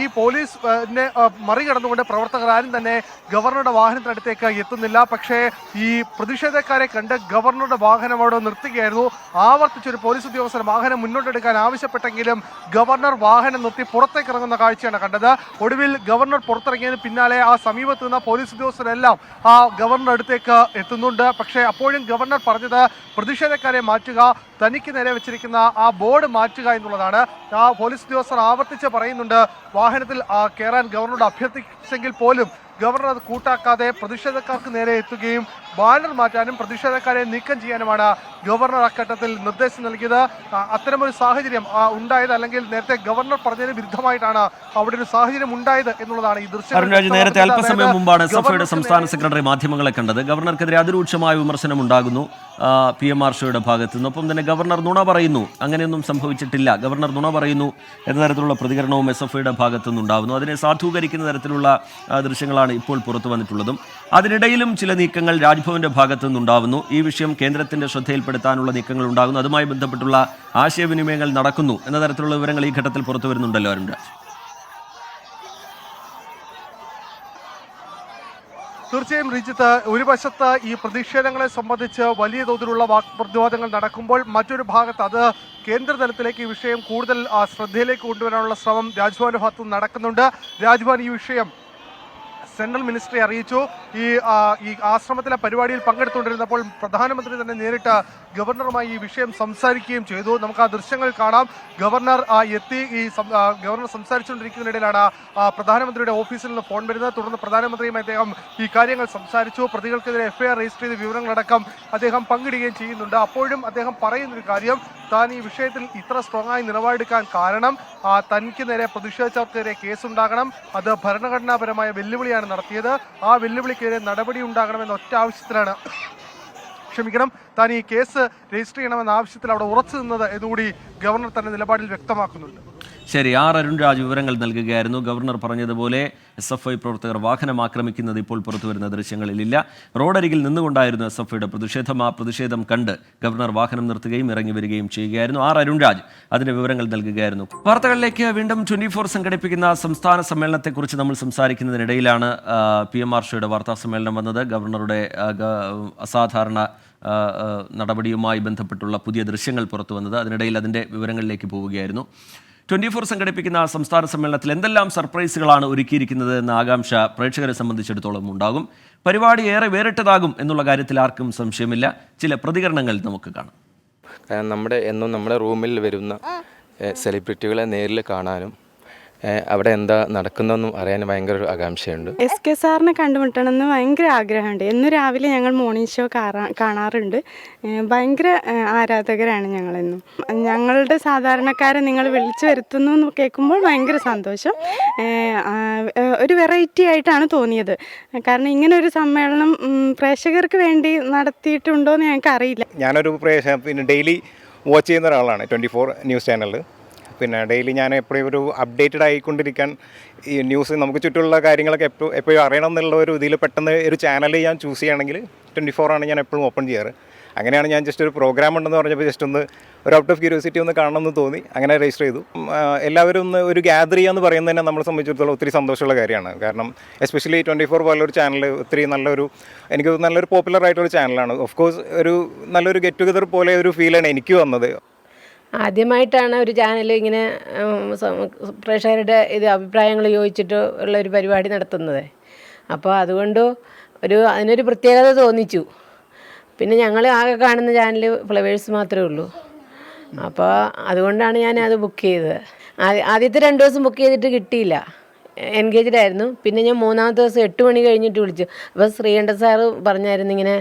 ഈ പോലീസിനെ മറികടന്നുകൊണ്ട് പ്രവർത്തകർ ആരും തന്നെ ഗവർണറുടെ വാഹനത്തിനടുത്തേക്ക് എത്തുന്നില്ല. പക്ഷേ ഈ പ്രതിഷേധക്കാരെ കണ്ട് ഗവർണറുടെ വാഹനം അവിടെ നിർത്തുകയായിരുന്നു. ആവർത്തിച്ചൊരു പോലീസ് ഉദ്യോഗസ്ഥർ വാഹനം മുന്നോട്ടെടുക്കാൻ ആവശ്യപ്പെട്ടെങ്കിലും ഗവർണർ വാഹനം നിർത്തി പുറത്തേക്ക് ഇറങ്ങുന്ന കാഴ്ചയാണ് കണ്ടത്. ഒടുവിൽ ഗവർണർ പുറത്തിറങ്ങിയതിന് പിന്നാലെ ആ സമീപത്ത് നിന്ന പോലീസ് ഉദ്യോഗസ്ഥരെല്ലാം ആ ഗവർണറുടെ അടുത്തേക്ക് എത്തുന്നുണ്ട്. പക്ഷേ അപ്പോഴും ഗവർണർ പറഞ്ഞത് പ്രതിഷേധക്കാരെ മാറ്റുക, തനിക്ക് നേരെ വെച്ചിരിക്കുന്ന ആ ബോർഡ് മാറ്റുക എന്നുള്ളതാണ്. ആ പോലീസ് ഉദ്യോഗസ്ഥർ ആവർത്തിച്ച് പറയുന്നുണ്ട്. വാഹനത്തിൽ കയറാൻ ഗവർണറോട് അഭ്യർത്ഥിച്ചെങ്കിൽ പോലും ഗവർണർ അത് കൂട്ടാക്കാതെ പ്രതിഷേധക്കാർക്ക് നേരെ എത്തുകയും ബാനർ മാറ്റാനും പ്രതിഷേധക്കാരെ നീക്കം ചെയ്യാനുമാണ് ഗവർണർ അക്കാര്യത്തിൽ നിർദ്ദേശം നൽകിയത്. അത്തരമൊരു സാഹചര്യം ഉണ്ടായത്, അല്ലെങ്കിൽ നേരത്തെ ഗവർണർ പറഞ്ഞതിന് വിരുദ്ധമായിട്ടാണ് അവിടെ ഒരു സാഹചര്യം ഉണ്ടായത് എന്നുള്ളതാണ് ഈ ദൃശ്യം. നേരത്തെ അല്പസമയം മുമ്പാണ് SFIയുടെ സംസ്ഥാന സെക്രട്ടറി മാധ്യമങ്ങളെ കണ്ടത്. ഗവർണർക്കെതിരെ അതിരൂക്ഷമായ വിമർശനം ഉണ്ടാകുന്നു PMR ഷോയുടെ ഭാഗത്തു നിന്ന്. ഒപ്പം തന്നെ ഗവർണർ നുണ പറയുന്നു, അങ്ങനെയൊന്നും സംഭവിച്ചിട്ടില്ല, ഗവർണർ നുണ പറയുന്നു എന്ന തരത്തിലുള്ള പ്രതികരണവും SFIയുടെ ഭാഗത്തു നിന്നുണ്ടാകുന്നു. അതിനെ സാധൂകരിക്കുന്ന തരത്തിലുള്ള ദൃശ്യങ്ങളാണ് ഇപ്പോൾ പുറത്തു വന്നിട്ടുള്ളതും. അതിനിടയിലും ചില നീക്കങ്ങൾ രാജ്ഭവന്റെ ഭാഗത്തു നിന്നുണ്ടാകുന്നു. ഈ വിഷയം കേന്ദ്രത്തിന്റെ ശ്രദ്ധയിൽപ്പെടുത്താനുള്ള നീക്കങ്ങൾ ഉണ്ടാകുന്നു. അതുമായി ബന്ധപ്പെട്ടുള്ള ആശയവിനിമയങ്ങൾ നടക്കുന്നു എന്ന തരത്തിലുള്ള വിവരങ്ങൾ ഈ ഘട്ടത്തിൽ പുറത്തു വരുന്നുണ്ടല്ലോ അരുൺരാജ്. തീർച്ചയായും റിജിത്ത്, ഒരു വശത്ത് ഈ പ്രതിഷേധങ്ങളെ സംബന്ധിച്ച് വലിയ തോതിലുള്ള വാക്പ്രതിവാദങ്ങൾ നടക്കുമ്പോൾ മറ്റൊരു ഭാഗത്ത് അത് കേന്ദ്ര തലത്തിലേക്ക് ഈ വിഷയം കൂടുതൽ ശ്രദ്ധയിലേക്ക് കൊണ്ടുവരാനുള്ള ശ്രമം രാജ്ഭവന്റെ ഭാഗത്ത് നടക്കുന്നുണ്ട്. രാജ്ഭവൻ ഈ വിഷയം സെൻട്രൽ മിനിസ്ട്രി അറിയിച്ചു. ഈ ആശ്രമത്തിലെ പരിപാടിയിൽ പങ്കെടുത്തുകൊണ്ടിരുന്നപ്പോൾ പ്രധാനമന്ത്രി തന്നെ നേരിട്ട് ഗവർണറുമായി ഈ വിഷയം സംസാരിക്കുകയും ചെയ്തു. നമുക്ക് ആ ദൃശ്യങ്ങൾ കാണാം. ഗവർണർ എത്തി. ഗവർണർ സംസാരിച്ചുകൊണ്ടിരിക്കുന്നതിനിടയിലാണ് പ്രധാനമന്ത്രിയുടെ ഓഫീസിൽ നിന്ന് ഫോൺ വരുന്നത്. തുടർന്ന് പ്രധാനമന്ത്രിയുമായി അദ്ദേഹം ഈ കാര്യങ്ങൾ സംസാരിച്ചു. പ്രതികൾക്കെതിരെ FIR രജിസ്റ്റർ ചെയ്ത വിവരങ്ങളടക്കം അദ്ദേഹം പങ്കിടുകയും ചെയ്യുന്നുണ്ട്. അപ്പോഴും അദ്ദേഹം പറയുന്നൊരു കാര്യം, താൻ ഈ വിഷയത്തിൽ ഇത്ര സ്ട്രോങ് ആയി നിലപാടെടുക്കാൻ കാരണം തനിക്ക് നേരെ പ്രതിഷേധിച്ചവർക്കെതിരെ കേസുണ്ടാകണം, അത് ഭരണഘടനാപരമായ വെല്ലുവിളിയാണ് നടത്തിയത്, ആ വെല്ലുവിളിക്കെതിരെ നടപടി ഉണ്ടാകണമെന്ന ഒറ്റ ആവശ്യത്തിലാണ് താൻ ഈ കേസ് രജിസ്റ്റർ ചെയ്യണമെന്ന ആവശ്യത്തിൽ അവിടെ ഉറച്ചു നിന്നത് എന്നുകൂടി ഗവർണർ തന്റെ നിലപാടിൽ വ്യക്തമാക്കുന്നുണ്ട്. ശരി, ആർ അരുൺരാജ് വിവരങ്ങൾ നൽകുകയായിരുന്നു. ഗവർണർ പറഞ്ഞതുപോലെ SFI പ്രവർത്തകർ വാഹനം ആക്രമിക്കുന്നത് ഇപ്പോൾ പുറത്തുവരുന്ന ദൃശ്യങ്ങളിലില്ല. റോഡരികിൽ നിന്നുകൊണ്ടായിരുന്നു SFIയുടെ പ്രതിഷേധം. ആ പ്രതിഷേധം കണ്ട് ഗവർണർ വാഹനം നിർത്തുകയും ഇറങ്ങി വരികയും ചെയ്യുകയായിരുന്നു. ആർ അരുൺരാജ് അതിന്റെ വിവരങ്ങൾ നൽകുകയായിരുന്നു. വാർത്തകളിലേക്ക് വീണ്ടും 24 സംഘടിപ്പിക്കുന്ന സംസ്ഥാന സമ്മേളനത്തെക്കുറിച്ച് നമ്മൾ സംസാരിക്കുന്നതിനിടയിലാണ് PMR ഷോയുടെ വാർത്താ സമ്മേളനം വന്നത്. ഗവർണറുടെ അസാധാരണ നടപടിയുമായി ബന്ധപ്പെട്ടുള്ള പുതിയ ദൃശ്യങ്ങൾ പുറത്തു വന്നത്. അതിനിടയിൽ അതിൻ്റെ വിവരങ്ങളിലേക്ക് പോവുകയായിരുന്നു. 24 സംഘടിപ്പിക്കുന്ന സംസ്ഥാന സമ്മേളനത്തിൽ എന്തെല്ലാം സർപ്രൈസുകളാണ് ഒരുക്കിയിരിക്കുന്നത് എന്ന ആകാംക്ഷ പ്രേക്ഷകരെ സംബന്ധിച്ചിടത്തോളം ഉണ്ടാകും. പരിപാടി ഏറെ വേറിട്ടതാകും എന്നുള്ള കാര്യത്തിൽ ആർക്കും സംശയമില്ല. ചില പ്രതികരണങ്ങൾ നമുക്ക് കാണാം. കാരണം നമ്മുടെ റൂമിൽ വരുന്ന സെലിബ്രിറ്റികളെ നേരിൽ കാണാനും അവിടെ എന്താ നടക്കുന്നതെന്നും അറിയാൻ ഭയങ്കര ഒരു ആകാംക്ഷയുണ്ട്. SK സാറിനെ കണ്ടുമുട്ടണമെന്ന് ഭയങ്കര ആഗ്രഹമുണ്ട്. എന്നും രാവിലെ ഞങ്ങൾ മോർണിംഗ് ഷോ കാണാറുണ്ട്. ഭയങ്കര ആരാധകരാണ് ഞങ്ങളെന്നും. ഞങ്ങളുടെ സാധാരണക്കാരെ നിങ്ങൾ വിളിച്ചു വരുത്തുന്നു എന്ന് കേൾക്കുമ്പോൾ ഭയങ്കര സന്തോഷം. ഒരു വെറൈറ്റി ആയിട്ടാണ് തോന്നിയത്. കാരണം ഇങ്ങനെ ഒരു സമ്മേളനം പ്രേക്ഷകർക്ക് വേണ്ടി നടത്തിയിട്ടുണ്ടോ എന്ന് ഞങ്ങൾക്ക് അറിയില്ല. ഞാനൊരു പിന്നെ ഡെയിലി വാച്ച് ചെയ്യുന്ന ഒരാളാണ് 24 ന്യൂസ് ചാനലിൽ. പിന്നെ ഡെയിലി ഞാൻ എപ്പോഴും ഒരു അപ്ഡേറ്റഡ് ആയിക്കൊണ്ടിരിക്കാൻ ഈ ന്യൂസ് നമുക്ക് ചുറ്റുമുള്ള കാര്യങ്ങളൊക്കെ എപ്പോഴും അറിയണം എന്നുള്ള ഒരു ഇതിൽ പെട്ടെന്ന് ഒരു ചാനൽ ഞാൻ ചൂസ് ചെയ്യുകയാണെങ്കിൽ 24 ആണ് ഞാൻ എപ്പോഴും ഓപ്പൺ ചെയ്യാറ്. അങ്ങനെയാണ് ഞാൻ ജസ്റ്റ് ഒരു പ്രോഗ്രാം ഉണ്ടെന്ന് പറഞ്ഞപ്പോൾ ജസ്റ്റ് ഒന്ന് ഒരു ഔട്ട് ഓഫ് ക്യൂരിയോസിറ്റി ഒന്ന് കാണണമെന്ന് തോന്നി അങ്ങനെ രജിസ്റ്റർ ചെയ്തു. എല്ലാവരും ഒന്ന് ഒരു ഗ്യാദർ ചെയ്യാന്ന് പറയുന്നത് തന്നെ നമ്മളെ സംബന്ധിച്ചിടത്തോളം ഒത്തിരി സന്തോഷമുള്ള കാര്യമാണ്. കാരണം എസ്പെഷ്യലി 24 പോലൊരു ചാനൽ ഒത്തിരി എനിക്ക് നല്ലൊരു പോപ്പുലർ ആയിട്ടൊരു ചാനലാണ്. ഓഫ് കോഴ്സ് നല്ലൊരു ഗെറ്റ് ടുഗദർ പോലെ ഒരു ഫീലാണ് എനിക്ക് വന്നത്. ആദ്യമായിട്ടാണ് ഒരു ചാനൽ ഇങ്ങനെ പ്രേക്ഷകരുടെ അഭിപ്രായങ്ങൾ ചോദിച്ചിട്ട് ഉള്ള ഒരു പരിപാടി നടത്തുന്നത്. അപ്പോൾ അതുകൊണ്ട് അതിനൊരു പ്രത്യേകത തോന്നിച്ചു. പിന്നെ ഞങ്ങൾ ആകെ കാണുന്ന ചാനൽ ഫ്ലവേഴ്സ് മാത്രമേ ഉള്ളൂ. അപ്പോൾ അതുകൊണ്ടാണ് ഞാൻ അത് ബുക്ക് ചെയ്തത്. ആദ്യത്തെ 2 ദിവസം ബുക്ക് ചെയ്തിട്ട് കിട്ടിയില്ല, എൻഗേജ്ഡ് ആയിരുന്നു. പിന്നെ ഞാൻ 3-ാമത്തെ ദിവസം 8 മണി കഴിഞ്ഞിട്ട് വിളിച്ചു. അപ്പോൾ ശ്രീകണ്ഠൻ സാറ് പറഞ്ഞായിരുന്നു ഇങ്ങനെ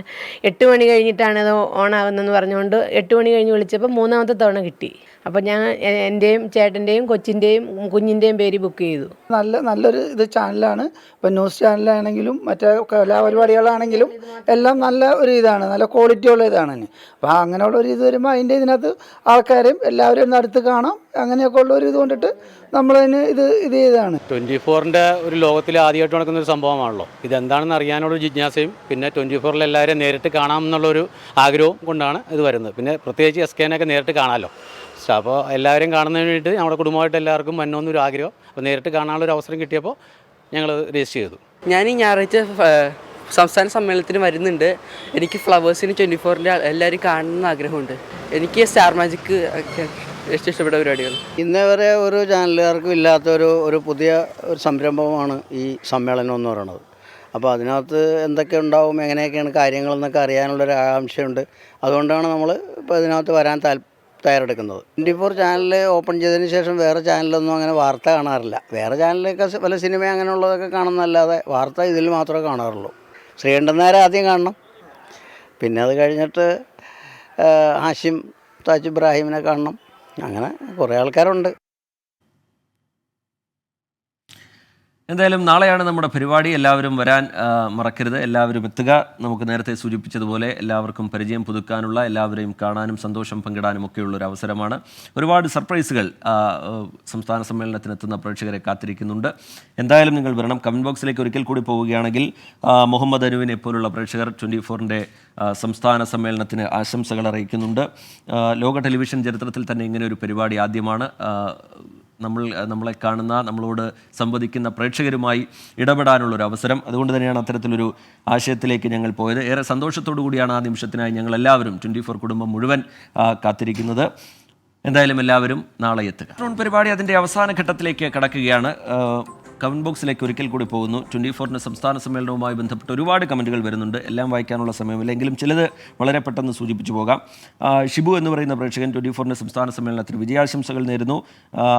8 മണി കഴിഞ്ഞിട്ടാണ് അത് ഓൺ ആകുന്നതെന്ന് പറഞ്ഞുകൊണ്ട് 8 മണി കഴിഞ്ഞ് വിളിച്ചപ്പോൾ 3-ാമത്തെ തവണ കിട്ടി. അപ്പോൾ ഞാൻ എൻ്റെയും ചേട്ടൻ്റെയും കൊച്ചിൻ്റെയും കുഞ്ഞിൻ്റെയും പേര് ബുക്ക് ചെയ്തു. നല്ലൊരു ചാനലാണ്. ഇപ്പോൾ ന്യൂസ് ചാനലാണെങ്കിലും മറ്റേ കലാപരിപാടികളാണെങ്കിലും എല്ലാം നല്ല ഒരു ഇതാണ്, നല്ല ക്വാളിറ്റി ഉള്ള ഇതാണ്. അപ്പോൾ അങ്ങനെയുള്ള ഒരു ഇത് വരുമ്പോൾ അതിൻ്റെ ഇതിനകത്ത് ആൾക്കാരെയും എല്ലാവരും ഒന്ന് അടുത്ത് കാണാം. അങ്ങനെയൊക്കെ ഉള്ള ഒരു ഇത് കൊണ്ടിട്ട് നമ്മളതിന് ഇത് ചെയ്താണ്. 24ൻ്റെ ഒരു ലോകത്തിൽ ആദ്യമായിട്ട് നടക്കുന്ന ഒരു സംഭവമാണല്ലോ. ഇതെന്താണെന്ന് അറിയാനുള്ളൊരു ജിജ്ഞാസയും പിന്നെ 24 എല്ലാവരെയും നേരിട്ട് കാണാമെന്നുള്ളൊരു ആഗ്രഹവും കൊണ്ടാണ് ഇത് വരുന്നത്. പിന്നെ പ്രത്യേകിച്ച് SKനൊക്കെ നേരിട്ട് കാണാമല്ലോ. അപ്പോൾ എല്ലാവരെയും കാണുന്നതിന് വേണ്ടിയിട്ട് നമ്മുടെ കുടുംബമായിട്ട് എല്ലാവർക്കും വന്നൊന്നൊരു ആഗ്രഹം. അപ്പോൾ നേരിട്ട് കാണാനുള്ളൊരു അവസരം കിട്ടിയപ്പോൾ ഞങ്ങൾ രജിസ്റ്റർ ചെയ്തു. ഞാൻ ഈ ഞായറാഴ്ച സംസ്ഥാന സമ്മേളനത്തിന് വരുന്നുണ്ട്. എനിക്ക് ഫ്ലവേഴ്സിന് 24ൻ്റെ എല്ലാവരും കാണണമെന്ന് ആഗ്രഹമുണ്ട്. എനിക്ക് സ്റ്റാർ മാജിക് ഒക്കെ ഏറ്റവും ഇഷ്ടപ്പെട്ട പരിപാടികൾ. ഇന്നേ വരെ ഒരു ചാനലുകാർക്കും ഇല്ലാത്ത ഒരു പുതിയ ഒരു സംരംഭമാണ് ഈ സമ്മേളനം എന്ന് പറയുന്നത്. അപ്പോൾ അതിനകത്ത് എന്തൊക്കെ ഉണ്ടാവും, എങ്ങനെയൊക്കെയാണ് കാര്യങ്ങളെന്നൊക്കെ അറിയാനുള്ളൊരു ആകാംക്ഷയുണ്ട്. അതുകൊണ്ടാണ് നമ്മൾ ഇപ്പോൾ ഇതിനകത്ത് വരാൻ തയ്യാറെടുക്കുന്നത്. 24 ചാനൽ ഓപ്പൺ ചെയ്തതിന് ശേഷം വേറെ ചാനലൊന്നും അങ്ങനെ വാർത്ത കാണാറില്ല. വേറെ ചാനലിലൊക്കെ വല്ല സിനിമ അങ്ങനെയുള്ളതൊക്കെ കാണുന്നതല്ലാതെ വാർത്ത ഇതിൽ മാത്രമേ കാണാറുള്ളൂ. ശ്രീകണ്ഠൻ നായരെ ആദ്യം കാണണം, പിന്നെ അത് കഴിഞ്ഞിട്ട് ഹാഷിം താജ് ഇബ്രാഹിമിനെ കാണണം. അങ്ങനെ കുറേ ആൾക്കാരുണ്ട്. എന്തായാലും നാളെയാണ് നമ്മുടെ പരിപാടി. എല്ലാവരും വരാൻ മറക്കരുത്, എല്ലാവരും എത്തുക. നമുക്ക് നേരത്തെ സൂചിപ്പിച്ചതുപോലെ എല്ലാവർക്കും പരിചയം പുതുക്കാനുള്ള, എല്ലാവരെയും കാണാനും സന്തോഷം പങ്കിടാനും ഒക്കെയുള്ളൊരു അവസരമാണ്. ഒരുപാട് സർപ്രൈസുകൾ സംസ്ഥാന സമ്മേളനത്തിനെത്തുന്ന പ്രേക്ഷകരെ കാത്തിരിക്കുന്നുണ്ട്. എന്തായാലും നിങ്ങൾ വരണം. കമൻറ്റ് ബോക്സിലേക്ക് ഒരിക്കൽ കൂടി പോവുകയാണെങ്കിൽ മുഹമ്മദ് അനുവിനെ പോലുള്ള പ്രേക്ഷകർ 24ൻ്റെ സംസ്ഥാന സമ്മേളനത്തിന് ആശംസകൾ അറിയിക്കുന്നുണ്ട്. ലോക ടെലിവിഷൻ ചരിത്രത്തിൽ തന്നെ ഇങ്ങനെ ഒരു പരിപാടി ആദ്യമാണ്. നമ്മളെ കാണുന്ന, നമ്മളോട് സംവദിക്കുന്ന പ്രേക്ഷകരുമായി ഇടപെടാനുള്ളൊരു അവസരം. അതുകൊണ്ട് തന്നെയാണ് അത്തരത്തിലൊരു ആശയത്തിലേക്ക് ഞങ്ങൾ പോയത്. ഏറെ സന്തോഷത്തോടു കൂടിയാണ് ആ നിമിഷത്തിനായി ഞങ്ങൾ എല്ലാവരും 24 കുടുംബം മുഴുവൻ കാത്തിരിക്കുന്നത്. എന്തായാലും എല്ലാവരും നാളെ എത്തുക. പരിപാടി അതിൻ്റെ അവസാന ഘട്ടത്തിലേക്ക് കടക്കുകയാണ്. കമൻറ്റ് ബോക്സിലേക്ക് ഒരിക്കൽ കൂടി പോകുന്നു. 24ൻ്റെ സംസ്ഥാന സമ്മേളനവുമായി ബന്ധപ്പെട്ട് ഒരുപാട് കമൻറ്റുകൾ വരുന്നുണ്ട്. എല്ലാം വായിക്കാനുള്ള സമയമില്ല, എങ്കിലും ചിലത് വളരെ പെട്ടെന്ന് സൂചിപ്പിച്ചു പോകാം. ഷിബു എന്ന് പറയുന്ന പ്രേക്ഷകൻ 24ൻ്റെ സംസ്ഥാന സമ്മേളനത്തിന് വിജയാശംസകൾ നേരുന്നു.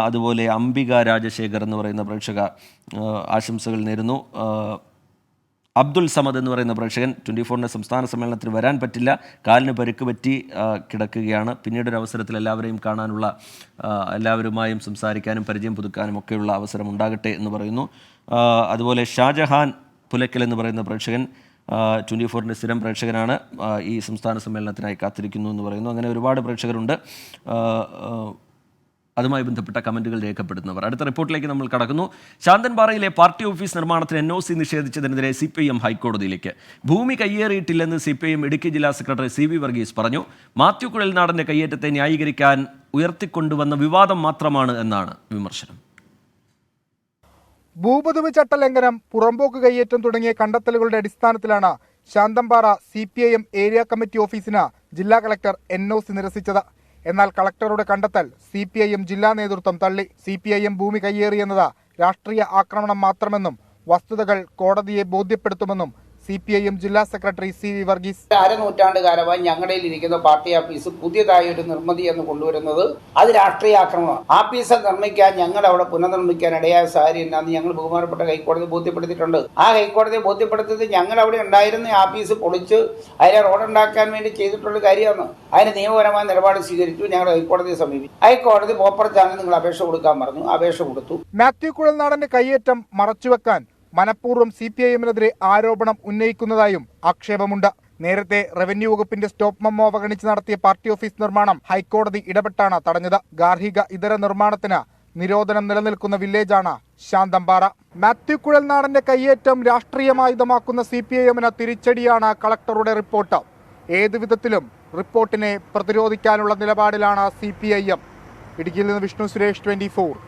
അതുപോലെ അംബിക രാജശേഖർ എന്ന് പറയുന്ന പ്രേക്ഷക ആശംസകൾ നേരുന്നു. അബ്ദുൽ സമദ് എന്ന് പറയുന്ന പ്രേക്ഷകൻ 24ൻ്റെ സംസ്ഥാന സമ്മേളനത്തിന് വരാൻ പറ്റില്ല, കാലിന് പരിക്ക് പറ്റി കിടക്കുകയാണ്. പിന്നീടൊരു അവസരത്തിൽ എല്ലാവരെയും കാണാനുള്ള, എല്ലാവരുമായും സംസാരിക്കാനും പരിചയം പുതുക്കാനും ഒക്കെയുള്ള അവസരം ഉണ്ടാകട്ടെ എന്ന് പറയുന്നു. അതുപോലെ ഷാജഹാൻ പുലക്കൽ എന്ന് പറയുന്ന പ്രേക്ഷകൻ 24ൻ്റെ സ്ഥിരം പ്രേക്ഷകനാണ്, ഈ സംസ്ഥാന സമ്മേളനത്തിനായി കാത്തിരിക്കുന്നു എന്ന് പറയുന്നു. അങ്ങനെ ഒരുപാട് പ്രേക്ഷകരുണ്ട്. അതുമായി ബന്ധപ്പെട്ട കമന്റുകൾ രേഖപ്പെടുത്തുന്നവർ. അടുത്ത റിപ്പോർട്ടിലേക്ക് നമ്മൾ കടക്കുന്നു. ശാന്തൻപാറയിലെ പാർട്ടി ഓഫീസ് നിർമ്മാണത്തിന് NOC നിഷേധിച്ചതിനെതിരെ CPIM ഹൈക്കോടതിയിലേക്ക്. ഭൂമി കയ്യേറിയിട്ടില്ലെന്ന് CPIM ഇടുക്കി ജില്ലാ സെക്രട്ടറി CV വർഗീസ് പറഞ്ഞു. മാത്യു കുഴൽനാടന്റെ കയ്യേറ്റത്തെ ന്യായീകരിക്കാൻ ഉയർത്തിക്കൊണ്ടുവന്ന വിവാദം മാത്രമാണ് എന്നാണ് വിമർശനം. ഭൂപതിവ് ചട്ടലംഘനം, പുറമ്പോക്ക് കയ്യേറ്റം തുടങ്ങിയ കണ്ടെത്തലുകളുടെ അടിസ്ഥാനത്തിലാണ് ശാന്തൻപാറ CPIM ഏരിയ കമ്മിറ്റി ഓഫീസിന് ജില്ലാ കളക്ടർ NOC നിരസിച്ചത്. എന്നാൽ കളക്ടറുടെ കണ്ടെത്തൽ CPIM ജില്ലാ നേതൃത്വം തള്ളി. CPIM ഭൂമി കയ്യേറിയെന്നത് രാഷ്ട്രീയ ആക്രമണം മാത്രമെന്നും വസ്തുതകൾ കോടതിയെ ബോധ്യപ്പെടുത്തുമെന്നും CPIM ജില്ലാ സെക്രട്ടറി CV വർഗീസ്. അരനൂറ്റാണ്ട് കാലമായി ഞങ്ങളുടെ ഇരിക്കുന്ന പാർട്ടി ഓഫീസ് പുതിയതായി ഒരു നിർമ്മിതി എന്ന് കൊണ്ടുവരുന്നത് അത് രാഷ്ട്രീയ ആക്രമണമാണ്. ആഫീസ് നിർമ്മിക്കാൻ ഞങ്ങൾ അവിടെ പുനർനിർമ്മിക്കാൻ ഇടയായ സാഹചര്യം എന്നാന്ന് ഞങ്ങൾ ബഹുമാനപ്പെട്ട ഹൈക്കോടതി ബോധ്യപ്പെടുത്തിയിട്ടുണ്ട്. ആ ഹൈക്കോടതിയെ ബോധ്യപ്പെടുത്തിയത് ഞങ്ങൾ അവിടെ ഉണ്ടായിരുന്ന ആഫീസ് പൊളിച്ച് അതിനെ റോഡുണ്ടാക്കാൻ വേണ്ടി ചെയ്തിട്ടുള്ള കാര്യമാണ്. അതിന് നിയമപരമായ നിലപാട് സ്വീകരിച്ചു. ഞങ്ങൾ ഹൈക്കോടതിയെ സമീപിച്ചു. ഹൈക്കോടതി പോപ്പർച്ചാണ് നിങ്ങൾ അപേക്ഷ കൊടുക്കാൻ പറഞ്ഞു. അപേക്ഷ കൊടുത്തു. മാത്യു കുഴൽനാടന്റെ കയ്യേറ്റം മറച്ചുവെക്കാൻ മനഃപൂർവ്വം CPIMനെതിരെ ആരോപണം ഉന്നയിക്കുന്നതായും ആക്ഷേപമുണ്ട്. നേരത്തെ റവന്യൂ വകുപ്പിന്റെ സ്റ്റോപ്പ് മെമ്മോ അവഗണിച്ച് നടത്തിയ പാർട്ടി ഓഫീസ് നിർമ്മാണം ഹൈക്കോടതി ഇടപെട്ടാണ് തടഞ്ഞത്. ഗാർഹിക ഇതര നിർമ്മാണത്തിന് നിരോധനം നിലനിൽക്കുന്ന വില്ലേജാണ് ശാന്തൻപാറ. മാത്യു കുഴൽനാടന്റെ കയ്യേറ്റം രാഷ്ട്രീയമായുധമാക്കുന്ന CPIMന് തിരിച്ചടിയാണ് കളക്ടറുടെ റിപ്പോർട്ട്. ഏതുവിധത്തിലും റിപ്പോർട്ടിനെ പ്രതിരോധിക്കാനുള്ള നിലപാടിലാണ് CPIM. ഇടുക്കിയിൽ നിന്ന് വിഷ്ണു സുരേഷ്, 24.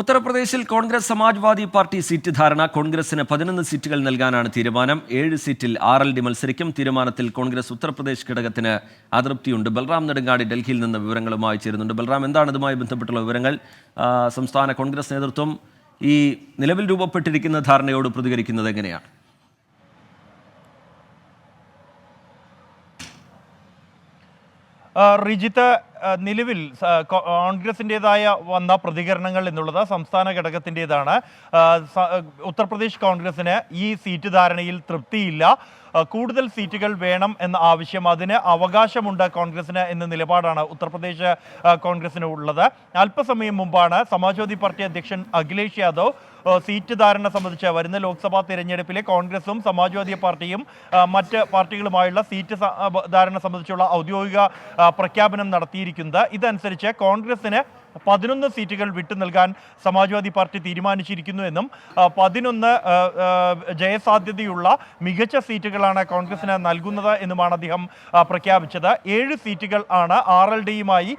ഉത്തർപ്രദേശിൽ കോൺഗ്രസ് സമാജ്വാദി പാർട്ടി സീറ്റ് ധാരണ. കോൺഗ്രസിന് 11 സീറ്റുകൾ നൽകാനാണ് തീരുമാനം. 7 സീറ്റിൽ RLD മത്സരിക്കും. തീരുമാനത്തിൽ കോൺഗ്രസ് ഉത്തർപ്രദേശ് ഘടകത്തിന് അതൃപ്തിയുണ്ട്. ബൽറാം നെടുങ്ങാടി ഡൽഹിയിൽ നിന്ന് വിവരങ്ങളുമായി ചേരുന്നുണ്ട്. ബൽറാം, എന്താണ് ഇതുമായി ബന്ധപ്പെട്ടുള്ള വിവരങ്ങൾ? സംസ്ഥാന കോൺഗ്രസ് നേതൃത്വം ഈ നിലവിൽ രൂപപ്പെട്ടിരിക്കുന്ന ധാരണയോട് പ്രതികരിക്കുന്നത് എങ്ങനെയാണ്? റിജിത്ത്, നിലവിൽ കോൺഗ്രസിൻ്റെതായ വന്ന പ്രതികരണങ്ങൾ എന്നുള്ളത് സംസ്ഥാന ഘടകത്തിൻ്റെതാണ്. ഉത്തർപ്രദേശ് കോൺഗ്രസിന് ഈ സീറ്റ് ധാരണയിൽ തൃപ്തിയില്ല. കൂടുതൽ സീറ്റുകൾ വേണം എന്ന ആവശ്യം, അതിന് അവകാശമുണ്ട് കോൺഗ്രസിന് എന്ന നിലപാടാണ് ഉത്തർപ്രദേശ് കോൺഗ്രസിന് ഉള്ളത്. അല്പസമയം മുമ്പാണ് സമാജ്വാദി പാർട്ടി അധ്യക്ഷൻ അഖിലേഷ് യാദവ് സീറ്റ് ധാരണ സംബന്ധിച്ച് വരുന്ന ലോക്സഭാ തെരഞ്ഞെടുപ്പിലെ കോൺഗ്രസും സമാജ്വാദി പാർട്ടിയും മറ്റ് പാർട്ടികളുമായുള്ള സീറ്റ് ധാരണ സംബന്ധിച്ചുള്ള ഔദ്യോഗിക പ്രഖ്യാപനം നടത്തിയിരിക്കുന്നത്. ഇതനുസരിച്ച് കോൺഗ്രസിന് 11 സീറ്റുകൾ വിട്ടു നൽകാൻ സമാജ്വാദി പാർട്ടി തീരുമാനിച്ചിരിക്കുന്നു എന്നും 11 ജയസാധ്യതയുള്ള മികച്ച സീറ്റുകളാണ് കോൺഗ്രസിന് നൽകുന്നത് എന്നുമാണ് അദ്ദേഹം പ്രഖ്യാപിച്ചത്. 7 സീറ്റുകൾ ആണ് RLDയുമായി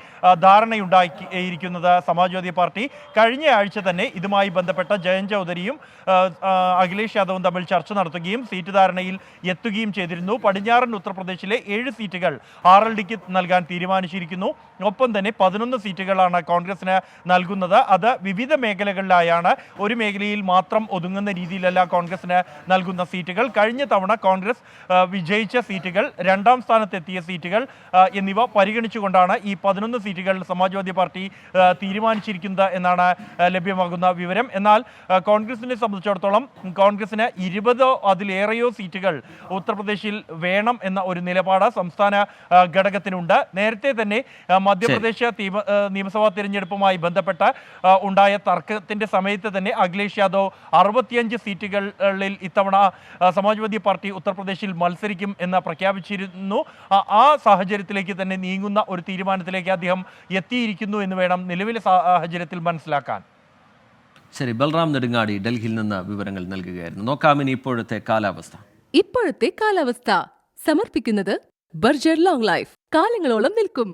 ധാരണയുണ്ടാക്കിയിരിക്കുന്നത് സമാജ്വാദി പാർട്ടി. കഴിഞ്ഞ ആഴ്ച തന്നെ ഇതുമായി ബന്ധപ്പെട്ട ജയന്ത് ചൗധരിയും അഖിലേഷ് യാദവും തമ്മിൽ ചർച്ച നടത്തുകയും സീറ്റ് ധാരണയിൽ എത്തുകയും ചെയ്തിരുന്നു. പടിഞ്ഞാറൻ ഉത്തർപ്രദേശിലെ 7 സീറ്റുകൾ RLDക്ക് നൽകാൻ തീരുമാനിച്ചിരിക്കുന്നു. ഒപ്പം തന്നെ 11 സീറ്റുകളാണ് കോൺഗ്രസിന് നൽകുന്നത്. അത് വിവിധ മേഖലകളിലായാണ്. ഒരു മേഖലയിൽ മാത്രം ഒതുങ്ങുന്ന രീതിയിലല്ല കോൺഗ്രസിന് നൽകുന്ന സീറ്റുകൾ. കഴിഞ്ഞ തവണ കോൺഗ്രസ് വിജയിച്ച സീറ്റുകൾ, 2ാം സ്ഥാനത്തെത്തിയ സീറ്റുകൾ എന്നിവ പരിഗണിച്ചുകൊണ്ടാണ് ഈ 11 സീറ്റുകൾ സമാജ്വാദി പാർട്ടി തീരുമാനിച്ചിരിക്കുന്നത് എന്നാണ് ലഭ്യമാകുന്ന വിവരം. എന്നാൽ കോൺഗ്രസിനെ സംബന്ധിച്ചിടത്തോളം കോൺഗ്രസിന് 20 അതിലേറെയോ സീറ്റുകൾ ഉത്തർപ്രദേശിൽ വേണം എന്ന ഒരു നിലപാട് സംസ്ഥാന ഘടകത്തിനുണ്ട്. നേരത്തെ തന്നെ മധ്യപ്രദേശ് നിയമസഭാ തിരഞ്ഞെടുപ്പുമായി ബന്ധപ്പെട്ട് ഉണ്ടായ തർക്കത്തിന്റെ സമയത്ത് തന്നെ അഖിലേഷ് യാദവ് 65 സീറ്റുകളിൽ ഇത്തവണ സമാജ്വാദി പാർട്ടി ഉത്തർപ്രദേശിൽ മത്സരിക്കും എന്ന് പ്രഖ്യാപിച്ചിരുന്നു. ആ സാഹചര്യത്തിലേക്ക് തന്നെ നീങ്ങുന്ന ഒരു തീരുമാനത്തിലേക്ക് അദ്ദേഹം എത്തിയിരിക്കുന്നു എന്ന് വേണം നിലവിലെ സാഹചര്യത്തിൽ മനസ്സിലാക്കാൻ. ശരി, ബൽറാം നെടുങ്ങാടി ഡൽഹിയിൽ നിന്ന് വിവരങ്ങൾ നൽകുകയായിരുന്നു. നോക്കാം ഇനി ഇപ്പോഴത്തെ കാലാവസ്ഥ സമർപ്പിക്കുന്നത് ബർജർ ലോങ് ലൈഫ്. കാലങ്ങളോളം നിൽക്കും.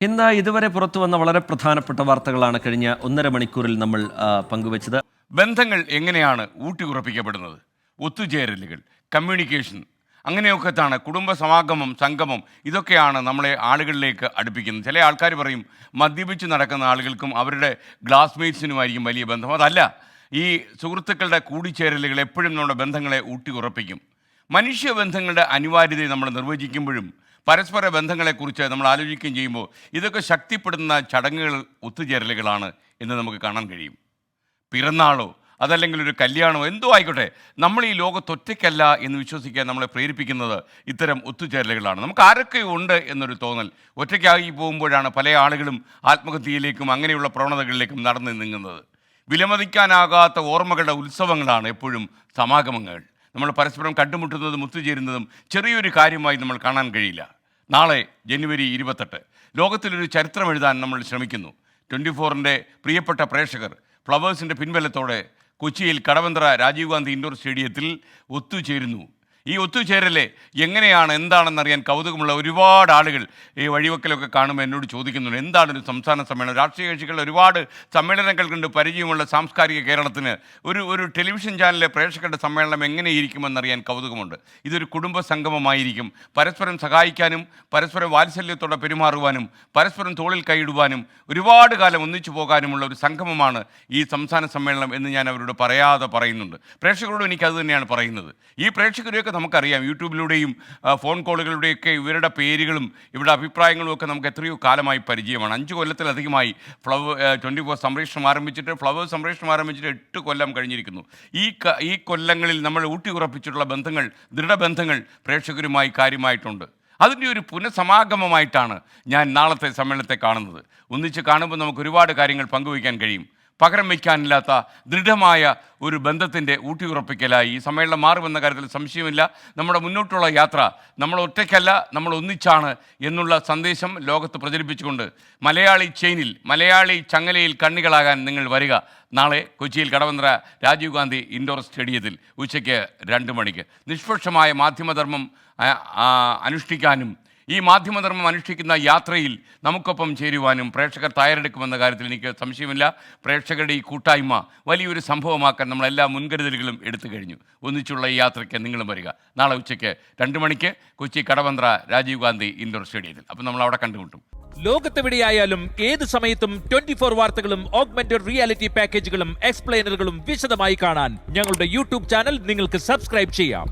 ഇന്ന് ഇതുവരെ പുറത്തു വന്ന വളരെ പ്രധാനപ്പെട്ട വാർത്തകളാണ് കഴിഞ്ഞ 1.5 മണിക്കൂറിൽ നമ്മൾ പങ്കുവച്ചത്. ബന്ധങ്ങൾ എങ്ങനെയാണ് ഊട്ടിയുറപ്പിക്കപ്പെടുന്നത്? ഒത്തുചേരലുകൾ, കമ്മ്യൂണിക്കേഷൻ, അങ്ങനെയൊക്കെത്താണ് കുടുംബ സമാഗമം, സംഗമം, ഇതൊക്കെയാണ് നമ്മളെ ആളുകളിലേക്ക് അടുപ്പിക്കുന്നത്. ചില ആൾക്കാർ പറയും മദ്യപിച്ച് നടക്കുന്ന ആളുകൾക്കും അവരുടെ ക്ലാസ്മേറ്റ്സിനുമായിരിക്കും വലിയ ബന്ധം. അതല്ല, ഈ സുഹൃത്തുക്കളുടെ കൂടിച്ചേരലുകൾ എപ്പോഴും നമ്മുടെ ബന്ധങ്ങളെ ഊട്ടി ഉറപ്പിക്കും. മനുഷ്യബന്ധങ്ങളുടെ അനിവാര്യതയെ നമ്മൾ നിർവചിക്കുമ്പോഴും പരസ്പര ബന്ധങ്ങളെക്കുറിച്ച് നമ്മൾ ആലോചിക്കുകയും ചെയ്യുമ്പോൾ ഇതൊക്കെ ശക്തിപ്പെടുത്തുന്ന ചടങ്ങുകൾ, ഒത്തുചേരലുകളാണ് എന്ന് നമുക്ക് കാണാൻ കഴിയും. പിറന്നാളോ അതല്ലെങ്കിൽ ഒരു കല്യാണമോ എന്തോ ആയിക്കോട്ടെ, നമ്മൾ ഈ ലോകത്തൊറ്റയ്ക്കല്ല എന്ന് വിശ്വസിക്കാൻ നമ്മളെ പ്രേരിപ്പിക്കുന്നത് ഇത്തരം ഒത്തുചേരലുകളാണ്. നമുക്ക് ആരൊക്കെ ഉണ്ട് എന്നൊരു തോന്നൽ. ഒറ്റയ്ക്കായി പോകുമ്പോഴാണ് പല ആളുകളും ആത്മഹത്യയിലേക്കും അങ്ങനെയുള്ള പ്രവണതകളിലേക്കും നടന്നു നീങ്ങുന്നത്. വിലമതിക്കാനാകാത്ത ഓർമ്മകളുടെ ഉത്സവങ്ങളാണ് എപ്പോഴും സമാഗമങ്ങൾ. നമ്മൾ പരസ്പരം കണ്ടുമുട്ടുന്നതും ഒത്തുചേരുന്നതും ചെറിയൊരു കാര്യമായി നമ്മൾ കാണാൻ കഴിയില്ല. നാളെ ജനുവരി 28 ലോകത്തിലൊരു ചരിത്രം എഴുതാൻ നമ്മൾ ശ്രമിക്കുന്നു. 24ൻ്റെ പ്രിയപ്പെട്ട പ്രേക്ഷകർ ഫ്ലവേഴ്സിൻ്റെ പിൻബലത്തോടെ കൊച്ചിയിൽ കടവന്ത്ര രാജീവ് ഗാന്ധി ഇൻഡോർ സ്റ്റേഡിയത്തിൽ ഒത്തുചേരുന്നു. ഈ ഒത്തുചേരലെ എങ്ങനെയാണ്, എന്താണെന്നറിയാൻ കൗതുകമുള്ള ഒരുപാട് ആളുകൾ ഈ വഴിവെക്കലൊക്കെ കാണുമ്പോൾ എന്നോട് ചോദിക്കുന്നുണ്ട്, എന്താണൊരു സംസ്ഥാന സമ്മേളനം? രാഷ്ട്രീയ കക്ഷികളുടെ ഒരുപാട് സമ്മേളനങ്ങൾ കണ്ട് പരിചയമുള്ള സാംസ്കാരിക കേരളത്തിന് ഒരു ടെലിവിഷൻ ചാനലിലെ പ്രേക്ഷകരുടെ സമ്മേളനം എങ്ങനെയിരിക്കുമെന്നറിയാൻ കൗതുകമുണ്ട്. ഇതൊരു കുടുംബ സംഗമമായിരിക്കും. പരസ്പരം സഹായിക്കാനും പരസ്പരം വാത്സല്യത്തോടെ പെരുമാറുവാനും പരസ്പരം തോളിൽ കൈയിടുവാനും ഒരുപാട് കാലം ഒന്നിച്ചു പോകാനുമുള്ള ഒരു സംഗമമാണ് ഈ സംസ്ഥാന സമ്മേളനം എന്ന് ഞാൻ അവരോട് പറയാതെ പറയുന്നുണ്ട്. പ്രേക്ഷകരോട് എനിക്കത് തന്നെയാണ് പറയുന്നത്. ഈ പ്രേക്ഷകരെയൊക്കെ നമുക്കറിയാം, യൂട്യൂബിലൂടെയും ഫോൺ കോളുകളുടെയൊക്കെ ഇവരുടെ പേരുകളും ഇവരുടെ അഭിപ്രായങ്ങളും ഒക്കെ നമുക്ക് എത്രയോ കാലമായി പരിചയമാണ്. 5 കൊല്ലത്തിലധികമായി 24 സംപ്രേഷണം ആരംഭിച്ചിട്ട്, ഫ്ലവേഴ്സ് സംപ്രേഷണം ആരംഭിച്ചിട്ട് 8 കൊല്ലം കഴിഞ്ഞിരിക്കുന്നു. ഈ കൊല്ലങ്ങളിൽ നമ്മൾ ഊട്ടി ഉറപ്പിച്ചിട്ടുള്ള ബന്ധങ്ങൾ, ദൃഢബന്ധങ്ങൾ പ്രേക്ഷകരുമായി കാര്യമായിട്ടുണ്ട്. അതിൻ്റെ ഒരു പുനഃസമാഗമമായിട്ടാണ് ഞാൻ നാളത്തെ സമ്മേളനത്തെ കാണുന്നത്. ഒന്നിച്ച് കാണുമ്പോൾ നമുക്ക് ഒരുപാട് കാര്യങ്ങൾ പങ്കുവയ്ക്കാൻ കഴിയും. പകരം വയ്ക്കാനില്ലാത്ത ദൃഢമായ ഒരു ബന്ധത്തിൻ്റെ ഊട്ടിയുറപ്പിക്കലായി ഈ സമ്മേളനം മാറുമെന്ന കാര്യത്തിൽ സംശയമില്ല. നമ്മുടെ മുന്നോട്ടുള്ള യാത്ര നമ്മൾ ഒറ്റയ്ക്കല്ല, നമ്മൾ ഒന്നിച്ചാണ് എന്നുള്ള സന്ദേശം ലോകത്ത് പ്രചരിപ്പിച്ചുകൊണ്ട് മലയാളി ചെയിനിൽ, മലയാളി ചങ്ങലയിൽ കണ്ണികളാകാൻ നിങ്ങൾ വരിക. നാളെ കൊച്ചിയിൽ കടവന്ത്ര രാജീവ് ഗാന്ധി ഇൻഡോർ സ്റ്റേഡിയത്തിൽ ഉച്ചയ്ക്ക് 2 മണിക്ക് നിഷ്പക്ഷമായ മാധ്യമധർമ്മം അനുഷ്ഠിക്കാനും ഈ മാധ്യമധർമ്മം അനുഷ്ഠിക്കുന്ന യാത്രയിൽ നമുക്കൊപ്പം ചേരുവാനും പ്രേക്ഷകർ തയ്യാറെടുക്കുമെന്ന കാര്യത്തിൽ എനിക്ക് സംശയമില്ല. പ്രേക്ഷകരുടെ ഈ കൂട്ടായ്മ വലിയൊരു സംഭവമാക്കാൻ നമ്മളെല്ലാ മുൻകരുതലുകളും എടുത്തു കഴിഞ്ഞു. ഒന്നിച്ചുള്ള ഈ യാത്രയ്ക്ക് നിങ്ങളും വരിക. നാളെ ഉച്ചയ്ക്ക് 2 മണിക്ക് കൊച്ചി കടവന്ത്ര രാജീവ് ഗാന്ധി ഇൻഡോർ സ്റ്റേഡിയത്തിൽ. അപ്പം നമ്മൾ അവിടെ കണ്ടുമുട്ടും. ലോകത്തെവിടെയായാലും ഏത് സമയത്തും 24 വാർത്തകളും ഓഗ്മെന്റഡ് റിയാലിറ്റി പാക്കേജുകളും എക്സ്പ്ലെയിനറുകളും വിശദമായി കാണാൻ ഞങ്ങളുടെ യൂട്യൂബ് ചാനൽ നിങ്ങൾക്ക് സബ്സ്ക്രൈബ് ചെയ്യാം.